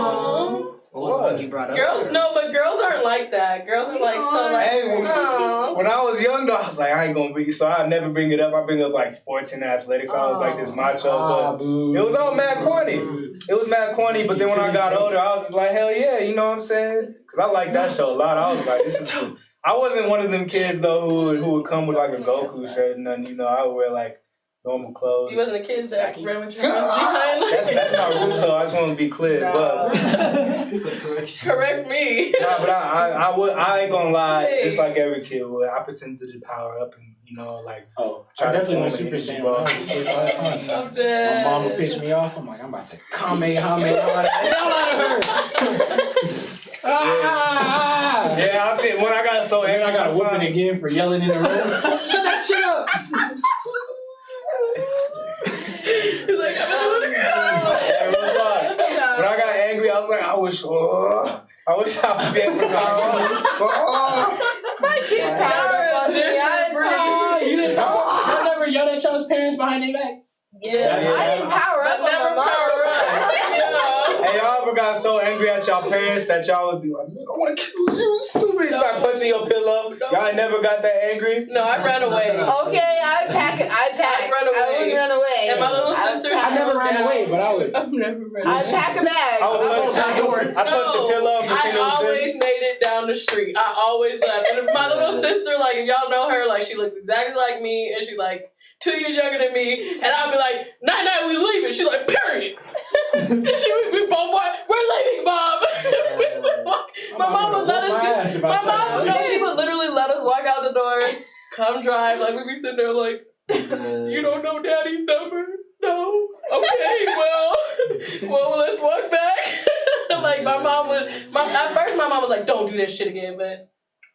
What was the one you brought up? But girls aren't like that. Girls are like so like. Hey, Aw. when I was young though, I was like, I ain't gonna be. So I never bring it up. I bring up like sports and athletics. I was like this macho, but boo. it was all mad corny. It was mad corny. But then when I got older, I was just like, hell yeah, you know what I'm saying? Because I like that show a lot. I was like, this is cool. I wasn't one of them kids though who would come with like a Goku shirt and nothing. You know, I would wear like normal clothes. You wasn't the kids that ran with your hands behind. That's Naruto. I just want to be clear. But Correct me. nah, but I ain't gonna lie. Just like every kid would, I pretended to power up and like I definitely went Super Saiyan when I was a kid all the time. I'm dead. My mom would piss me off. I'm like, I'm about to Kamehameha the hell out of her. Yeah, I think when I got so angry, And I got a whooping sometimes- again for yelling in the room. Shut that shit up! He's like, I'm gonna go. Hey, real talk. When I got angry. I was like, I wish I would be able to My kid power. You didn't y'all never yelled at y'all's parents behind their back? Yeah. I didn't power up. Never power up. Hey, y'all ever got so angry at y'all parents that y'all would be like, I want to kill you, stupid. Start punching your pillow. Y'all ain't never got that angry? No, I ran away. Okay, I'd pack. I'd run away. I would run away. And my little sister. I never ran away, but I would. I've never ran I'd away. pack a bag. I would punch your pillow. I always made it down the street. I always left. And my little sister, like, if y'all know her, like, she looks exactly like me, and she's like 2 years younger than me, and I'll be like, night, we leaving. She's like, period. We both like, we're leaving, Mom. My mom would let us get, no, she would literally let us walk out the door, come drive, like, we'd be sitting there like, you don't know Daddy's number? No? Okay, well, let's walk back. Like, my mom would, at first my mom was like, don't do that shit again, but.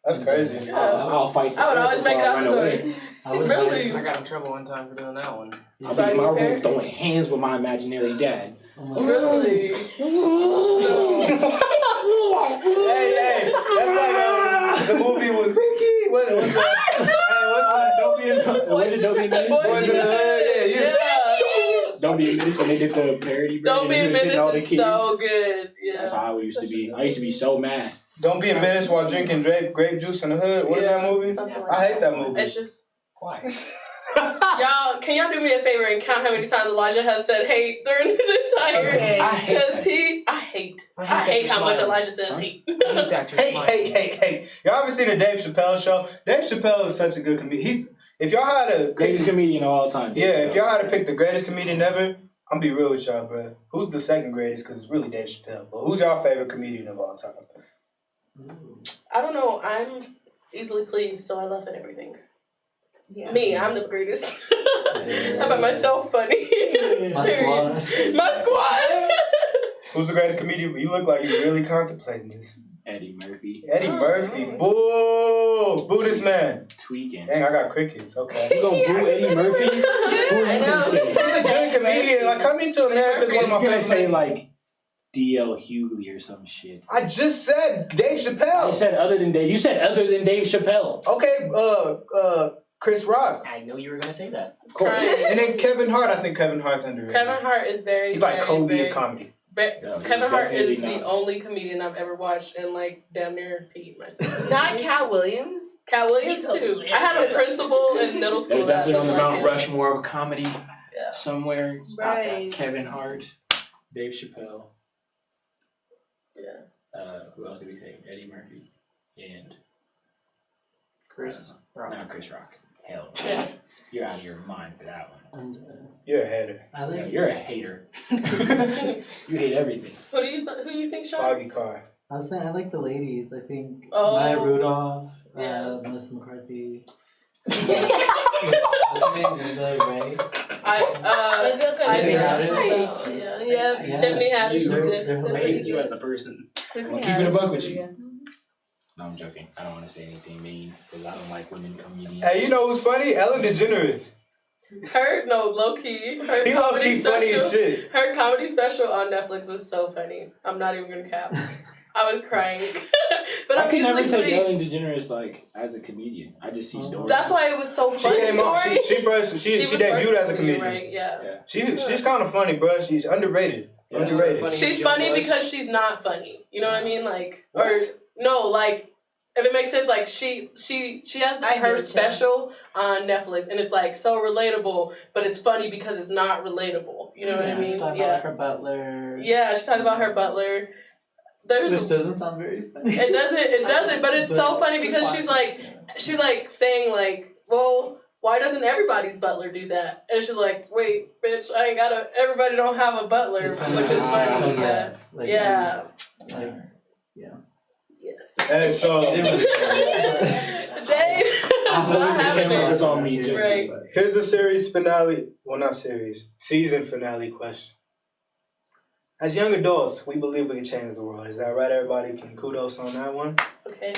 That's crazy. I'll fight. I would always make it out the door. Really? I got in trouble one time for doing that one. I'll be in my room throwing hands with my imaginary dad. Really? Hey, that's like the movie with Ricky. What's that? Don't be in the Boys in the Hood. Yeah. Don't be in this when they did the parody version. Don't Be a Menace is kids. so good. Yeah. That's how I used to be. I used to be so mad. Don't be a menace while drinking grape juice in the hood. What is that movie? Like I hate that movie. It's just. Why? Y'all, can y'all do me a favor and count how many times Elijah has said hate during his entire? Okay. Because I hate how much Elijah says hate. Hate. Y'all ever seen the Dave Chappelle show? Dave Chappelle is such a good comedian. If y'all had a Greatest comedian of all time. if y'all had to pick the greatest comedian ever, I'm be real with y'all, bro. Who's the second greatest? Because it's really Dave Chappelle. But who's y'all favorite comedian of all time? I don't know. I'm easily pleased, so I laugh at everything. Yeah. Me, I'm the greatest. I find myself funny. My squad. Who's the greatest comedian? You look like you're really contemplating this. Eddie Murphy. Eddie Murphy. Boo! Boo this man. Tweaking. Dang, I got crickets. Okay. You gonna boo Eddie Murphy? I know. He's a good comedian. Like, coming to America's one of my He's gonna favorite. say like D.L. Hughley or some shit. I just said Dave Chappelle. You said other than Dave. You said other than Dave Chappelle. Okay, Chris Rock. I know you were gonna say that. Of course. And then Kevin Hart. I think Kevin Hart's underrated. Kevin Hart is very. He's like very, Kobe very, of comedy. Kevin Hart is definitely the only comedian I've ever watched and like damn near peed myself. Not Cat Williams. Cat Williams He's too. I had a principal in middle school. They're definitely on the Mount Rush. Rushmore of comedy somewhere. Right. Kevin Hart, Dave Chappelle. Yeah. Who else did we say? Eddie Murphy and Chris Rock. Not Chris Rock. Hell, Yeah. you're out of your mind for that one. You're a hater. Yeah, you're a hater. You hate everything. Who do you think, Sean? Foggy car. I was saying I like the ladies. I think Oh. Maya Rudolph, Yeah. Melissa McCarthy. What's her name? Linda Ray. Yeah. Tiffany Haddish is good. I hate you as a person. I'm keeping it a buck with you. No, I'm joking. I don't want to say anything mean because I don't like women comedians. Hey, you know who's funny? Ellen DeGeneres. Low key. She low key funny as shit. Her comedy special on Netflix was so funny. I'm not even gonna cap. I was crying. But I I'm can never easily take Ellen pleased. DeGeneres like as a comedian. I just see stories. That's why it was so She funny. came up. She was debuted first as a comedian. right? Yeah. She's kind of funny, bro. She's underrated. Yeah. Underrated. She's funny because she's not funny. You know what I mean? Like, or no, like. If it makes sense, like she has her special on Netflix, and it's like so relatable, but it's funny because it's not relatable. You know what I mean? She talked about like her butler. Yeah, she talked about her butler. Which doesn't sound very funny. It doesn't, but it's so funny because she's like saying like, well, why doesn't everybody's butler do that? And she's like, wait, bitch, I ain't gotta. Everybody don't have a butler, which is funny. Yeah. Hey, so It's on me. Just right. Here's the series finale. Well, not series. Season finale question. As young adults, we believe we can change the world. Is that right, everybody? Can kudos on that one? Okay.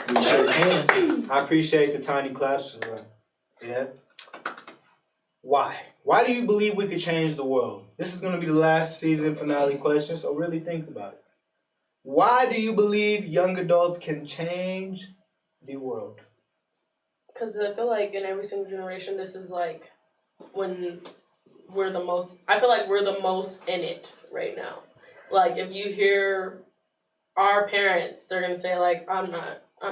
We sure can. I appreciate the tiny claps. Yeah. Why? Why do you believe we could change the world? This is going to be the last season finale question, so really think about it. Why do you believe young adults can change the world? Because I feel like in every single generation, this is like when we're the most, I feel like we're the most in it right now. Like, if you hear our parents, they're going to say, like, I'm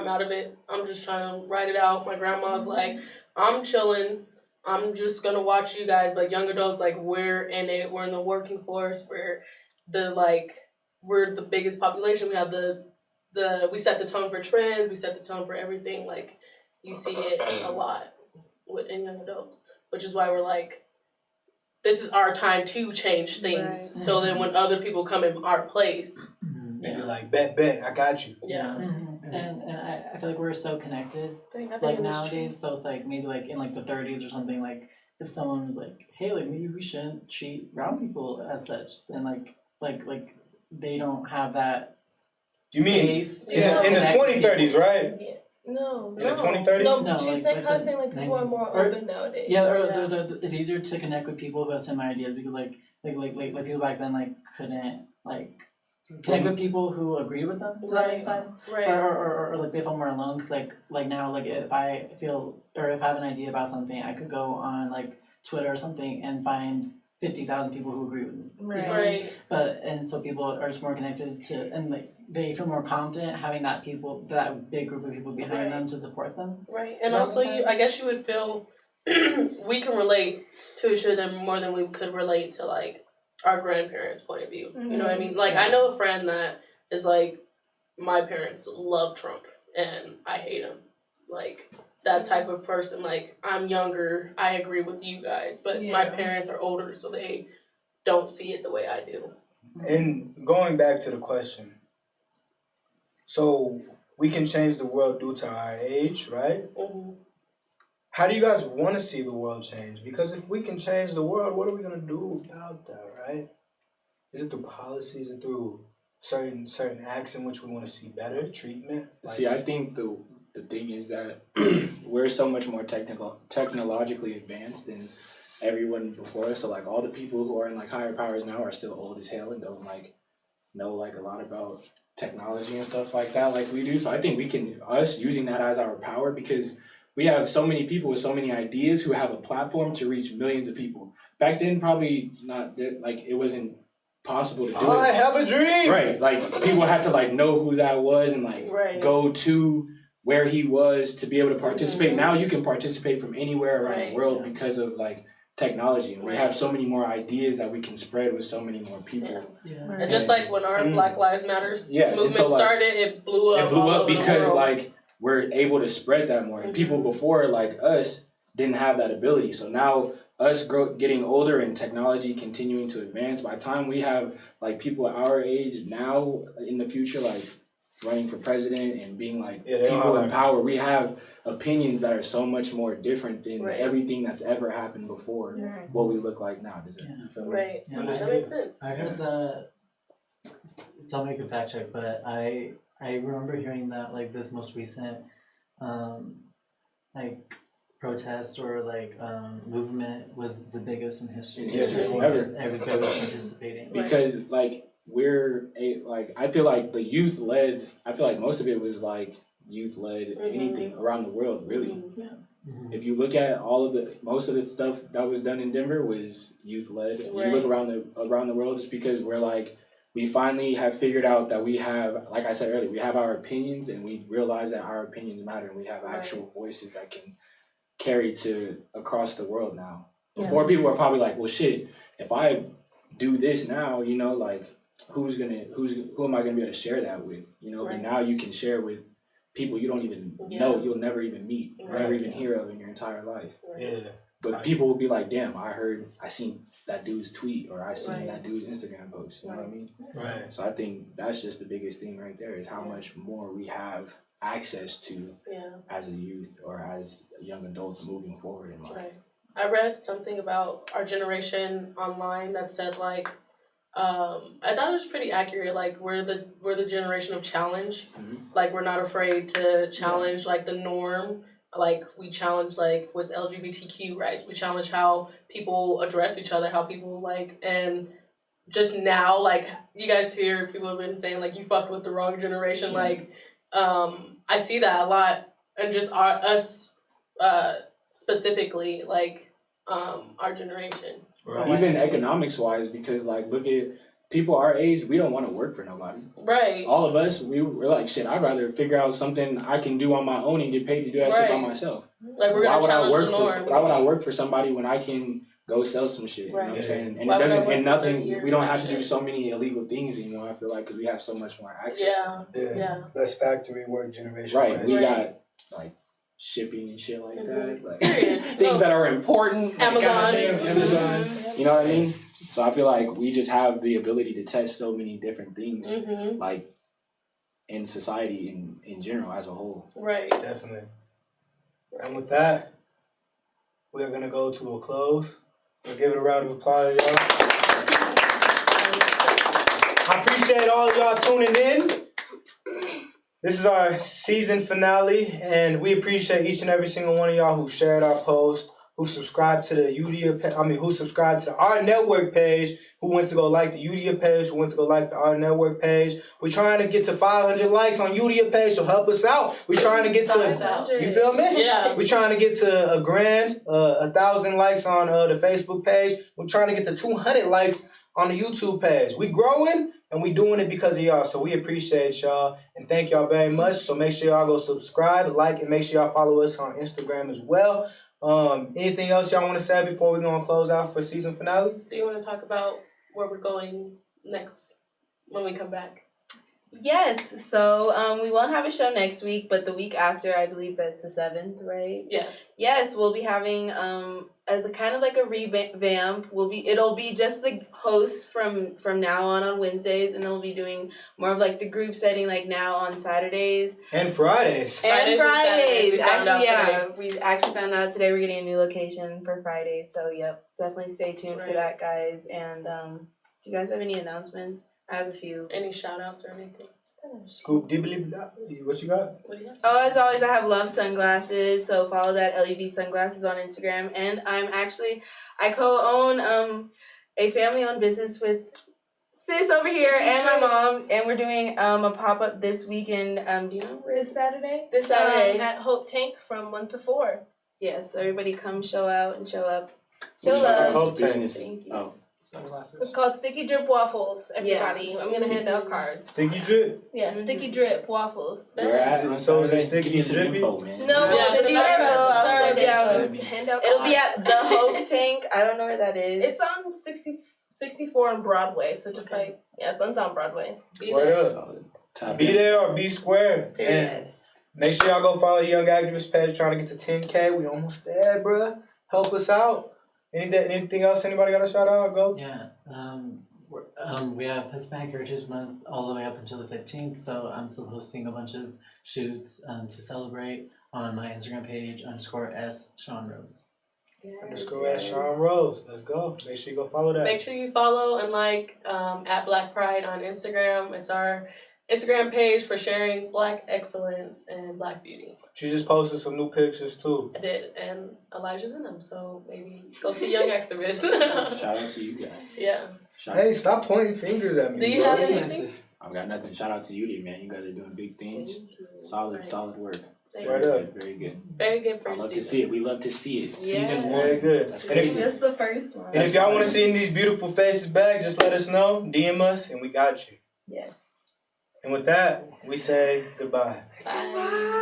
out of it. I'm just trying to write it out. My grandma's like, I'm chilling. I'm just going to watch you guys. But young adults, like, we're in it. We're in the working force. We're the biggest population. We have we set the tone for trends. We set the tone for everything. Like, you see it a lot in young adults, which is why we're like, this is our time to change things. Right. So then when other people come in our place, maybe like, bet, I got you. Yeah. And I feel like we're so connected, like nowadays. So it's like maybe like in like the 30s or something. Like if someone was like, hey, like maybe we shouldn't treat brown people as such, then like they don't have that. You mean in the 2030s, right? Yeah. No. In the 2030s? No, she's saying people are more open nowadays. Yeah, it's easier to connect with people who have similar ideas because like people back then like couldn't like connect with people who agree with them. Does that make sense? Right. Or like they felt more alone because like now like if I have an idea about something, I could go on like Twitter or something and find 50,000 people who agree with me. Right. And so people are just more connected to, and like they feel more confident having that big group of people behind them to support them. Right. And also I guess you would feel we can relate to each other more than we could relate to like our grandparents' point of view. You know what I mean? Like I know a friend that is like, my parents love Trump and I hate him. Like that type of person. Like, I'm younger, I agree with you guys, but my parents are older, so they don't see it the way I do. And going back to the question, so we can change the world due to our age, right? Mm-hmm. How do you guys want to see the world change? Because if we can change the world, what are we going to do about that, right? Is it through policy? Is it through certain acts in which we want to see better treatment? See, I think the thing is that we're so much more technologically advanced than everyone before us. So like all the people who are in like higher powers now are still old as hell and don't like know like a lot about technology and stuff like that like we do. So I think us using that as our power, because we have so many people with so many ideas who have a platform to reach millions of people. Back then, probably not, like it wasn't possible to do it. I have a dream. Right, like people had to like know who that was and like go to where he was to be able to participate. Now you can participate from anywhere around the world because of like technology, and we have so many more ideas that we can spread with so many more people. And just like when our Black Lives Matters movement started, it blew up. It blew up because like we're able to spread that more. And people before like us didn't have that ability. So now us getting older and technology continuing to advance, by the time we have like people our age now in the future, like running for president and being like people in power, we have opinions that are so much more different than everything that's ever happened before what we look like now. Does it feel right? Yeah, that makes sense. I heard that, somebody could fact check, but I remember hearing that like this most recent like protest or like movement was the biggest in history. Ever. Everybody was participating. Because like I feel like the youth led. I feel like most of it was like youth led anything around the world, really. If you look at most of the stuff that was done in Denver was youth led. You look around the world, just because we're like, we finally have figured out that we have, like I said earlier, we have our opinions, and we realize that our opinions matter, and we have actual voices that can carry to across the world now. Before, people were probably like, well, shit, if I do this now, you know, like who am I gonna be able to share that with? You know, but now you can share with people you don't even know, you'll never even meet, never even hear of in your entire life. But people will be like, damn, I seen that dude's tweet, or I seen that dude's Instagram post. You know what I mean? Right. So I think that's just the biggest thing right there, is how much more we have access to as a youth or as young adults moving forward in life. I read something about our generation online that said like, I thought it was pretty accurate. Like we're the generation of challenge. Like we're not afraid to challenge like the norm. like we challenge like with LGBTQ rights, we challenge how people address each other, how people like, and just now like you guys hear people have been saying like you fucked with the wrong generation. Like I see that a lot, and just us specifically like our generation. Right. Even economics wise, because like look at people our age, we don't want to work for nobody. Right. All of us, we're like, shit, I'd rather figure out something I can do on my own and get paid to do that shit by myself. Like we're gonna challenge the norm. Why would I work for somebody when I can go sell some shit? Right. You know what I'm saying? And Why it doesn't, would I and work for nothing, 30 years we don't and have to shit? do so many illegal things anymore, I feel like, because we have so much more access. Yeah. Less factory work generation. Right. We got like shipping and shit like that. Like Period. things that are important. Amazon. Goddamn, Amazon. You know what I mean? So I feel like we just have the ability to touch so many different things, like in society in general as a whole. Right. Definitely. And with that, we are gonna go to a close. We'll give it a round of applause, y'all. I appreciate all of y'all tuning in. This is our season finale, and we appreciate each and every single one of y'all who shared our post, who subscribed to the who subscribed to the Ahrr Network page, who went to go like the Youdia page, who went to go like the Ahrr Network page. We're trying to get to 500 likes on Youdia page, so help us out. We're trying to get to, you feel me? Yeah. We're trying to get to a grand, 1,000 likes on the Facebook page. We're trying to get to 200 likes on the YouTube page. We growing, and we doing it because of y'all, so we appreciate y'all, and thank y'all very much. So make sure y'all go subscribe, like, and make sure y'all follow us on Instagram as well. Anything else y'all want to say before we're going to close out for season finale? Do you want to talk about where we're going next when we come back? Yes, so we won't have a show next week, but the week after, I believe that's the 7th, right? Yes. Yes, we'll be having kind of like a revamp. It'll be just the hosts from now on Wednesdays, and then we'll be doing more of like the group setting like now on Saturdays. And Fridays. And Fridays. Actually, yeah. We actually found out today we're getting a new location for Fridays. So yep, definitely stay tuned for that, guys. And do you guys have any announcements? I have a few. Any shout outs or anything? Scoop dibbly, what you got? Oh, as always, I have Love Sunglasses, so follow that LUV Sunglasses on Instagram. And I co-own a family-owned business with sis over here and my mom, and we're doing a pop-up this weekend. Do you know where? This Saturday? This Saturday. At Hope Tank from 1 to 4. Yes, so everybody come show out and show up. Show love. Hope Tank. Thank you. Oh. Sunglasses. It's called Sticky Drip Waffles, everybody. Yeah. I'm going to hand out cards. Sticky drip? Yeah, Sticky Drip Waffles. Where at? So is it sticky Give me some drippy? info, man. No, Yeah, it's send you info. I'll send it down. to you. Hand out It'll cards. be at the Hope Tank. I don't know where that is. It's on 64 on Broadway, so just it's on Broadway. Word up. Be there or be square. And Yes. make sure y'all go follow the Young Activist page, trying to get to 10K. We almost there, bruh. Help us out. Anything else? Anybody got a shout out? Go. Yeah. We have Hispanic Heritage Month all the way up until the 15th, so I'm still hosting a bunch of shoots to celebrate on my Instagram page _S Sean Rose. _S Sean Rose. Let's go. Make sure you go follow that. Make sure you follow and like at Black Pride on Instagram. It's our Instagram page for sharing Black excellence and Black beauty. She just posted some new pictures too. I did, and Elijah's in them, so maybe go see Young Activist. Shout out to you guys. Yeah. Hey, stop pointing fingers at me. Do you bro. have anything? I've got nothing. Shout out to Youdia, man. You guys are doing big things. Solid work. Thank Word you. up. Very good. Very good I first love to season. see it. We love to see it. Yeah. Season Very 1. good. That's And if, crazy. Just the first one. and if y'all want to see these beautiful faces back, just let us know. DM us, and we got you. Yes. And with that, we say goodbye. Bye.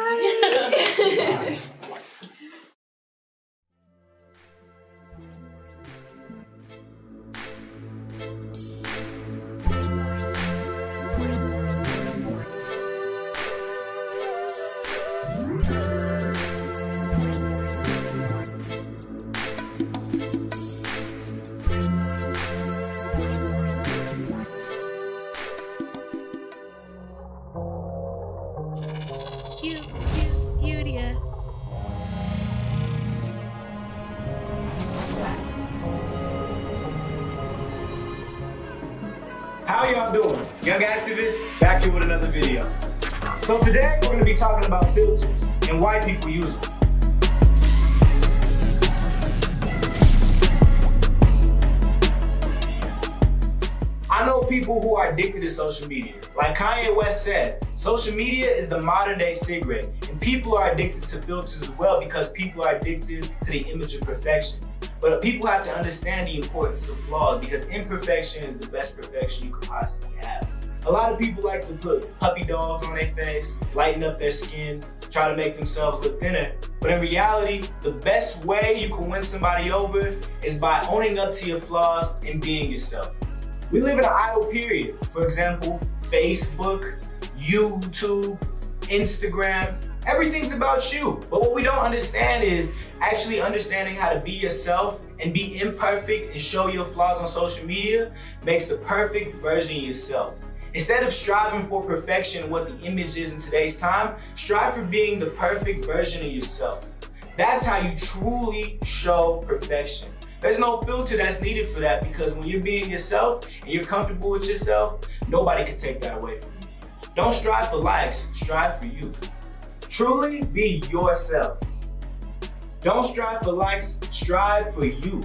Youdia. How y'all doing? Young Activists, back here with another video. So today, we're going to be talking about filters and why people use them. people who are addicted to social media. Like Kanye West said, social media is the modern day cigarette, and people are addicted to filters as well because people are addicted to the image of perfection. But people have to understand the importance of flaws because imperfection is the best perfection you could possibly have. A lot of people like to put puppy dogs on their face, lighten up their skin, try to make themselves look thinner. But in reality, the best way you can win somebody over is by owning up to your flaws and being yourself. We live in an idle period. For example, Facebook, YouTube, Instagram, everything's about you. But what we don't understand is actually understanding how to be yourself and be imperfect and show your flaws on social media makes the perfect version of yourself. Instead of striving for perfection, what the image is in today's time, strive for being the perfect version of yourself. That's how you truly show perfection. There's no filter that's needed for that because when you're being yourself and you're comfortable with yourself, nobody can take that away from you. Don't strive for likes, strive for you. Truly be yourself. Don't strive for likes, strive for you.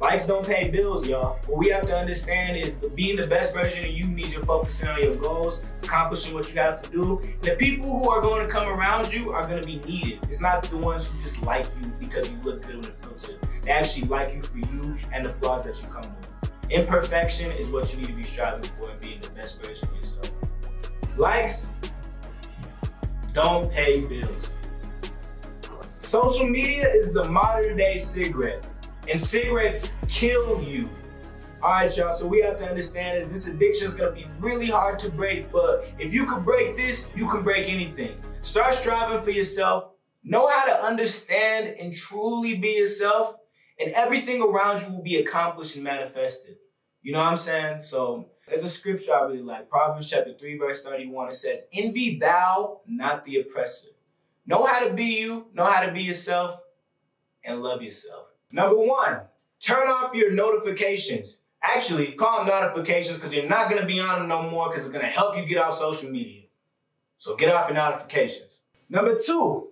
Likes don't pay bills, y'all. What we have to understand is that being the best version of you means you're focusing on your goals, accomplishing what you have to do. And the people who are going to come around you are going to be needed. It's not the ones who just like you because you look good on the filter. They actually like you for you and the flaws that you come with. Imperfection is what you need to be striving for and being the best version of yourself. Likes don't pay bills. Social media is the modern day cigarette. And cigarettes kill you. All right, y'all, so we have to understand is this addiction is gonna be really hard to break, but if you can break this, you can break anything. Start striving for yourself, know how to understand and truly be yourself, and everything around you will be accomplished and manifested. You know what I'm saying? So there's a scripture I really like, Proverbs chapter 3, verse 31. It says, envy thou not the oppressor. Know how to be you, know how to be yourself, and love yourself. Number 1, turn off your notifications. Actually, call them notifications because you're not going to be on them no more because it's going to help you get off social media. So get off your notifications. Number 2,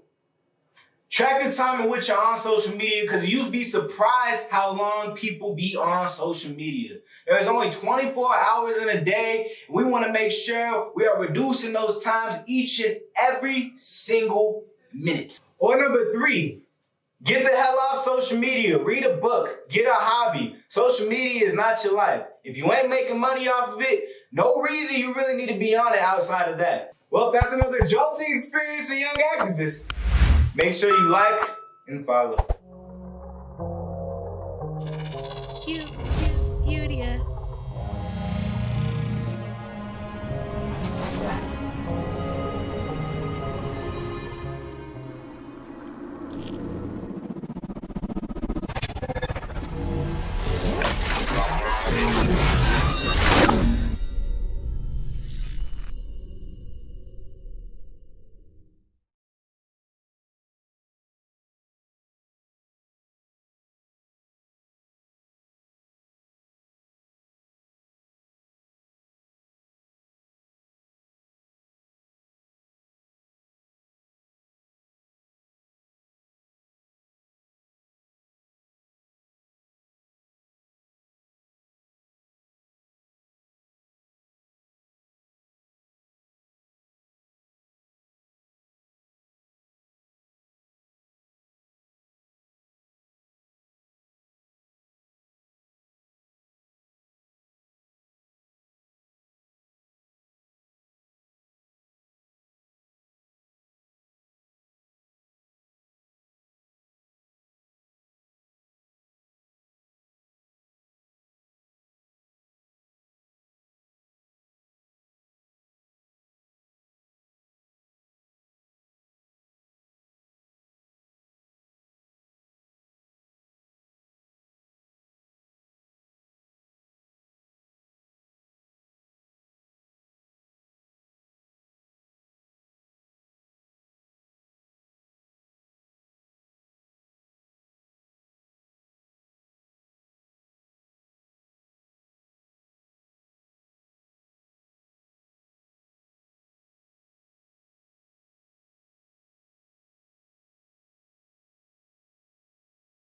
track the time in which you're on social media because you'll be surprised how long people be on social media. There's only 24 hours in a day, and we want to make sure we are reducing those times each and every single minute. Or number 3, get the hell off social media. Read a book. Get a hobby. Social media is not your life. If you ain't making money off of it, no reason you really need to be on it outside of that. Well, that's another jolting experience for young activists. Make sure you like and follow.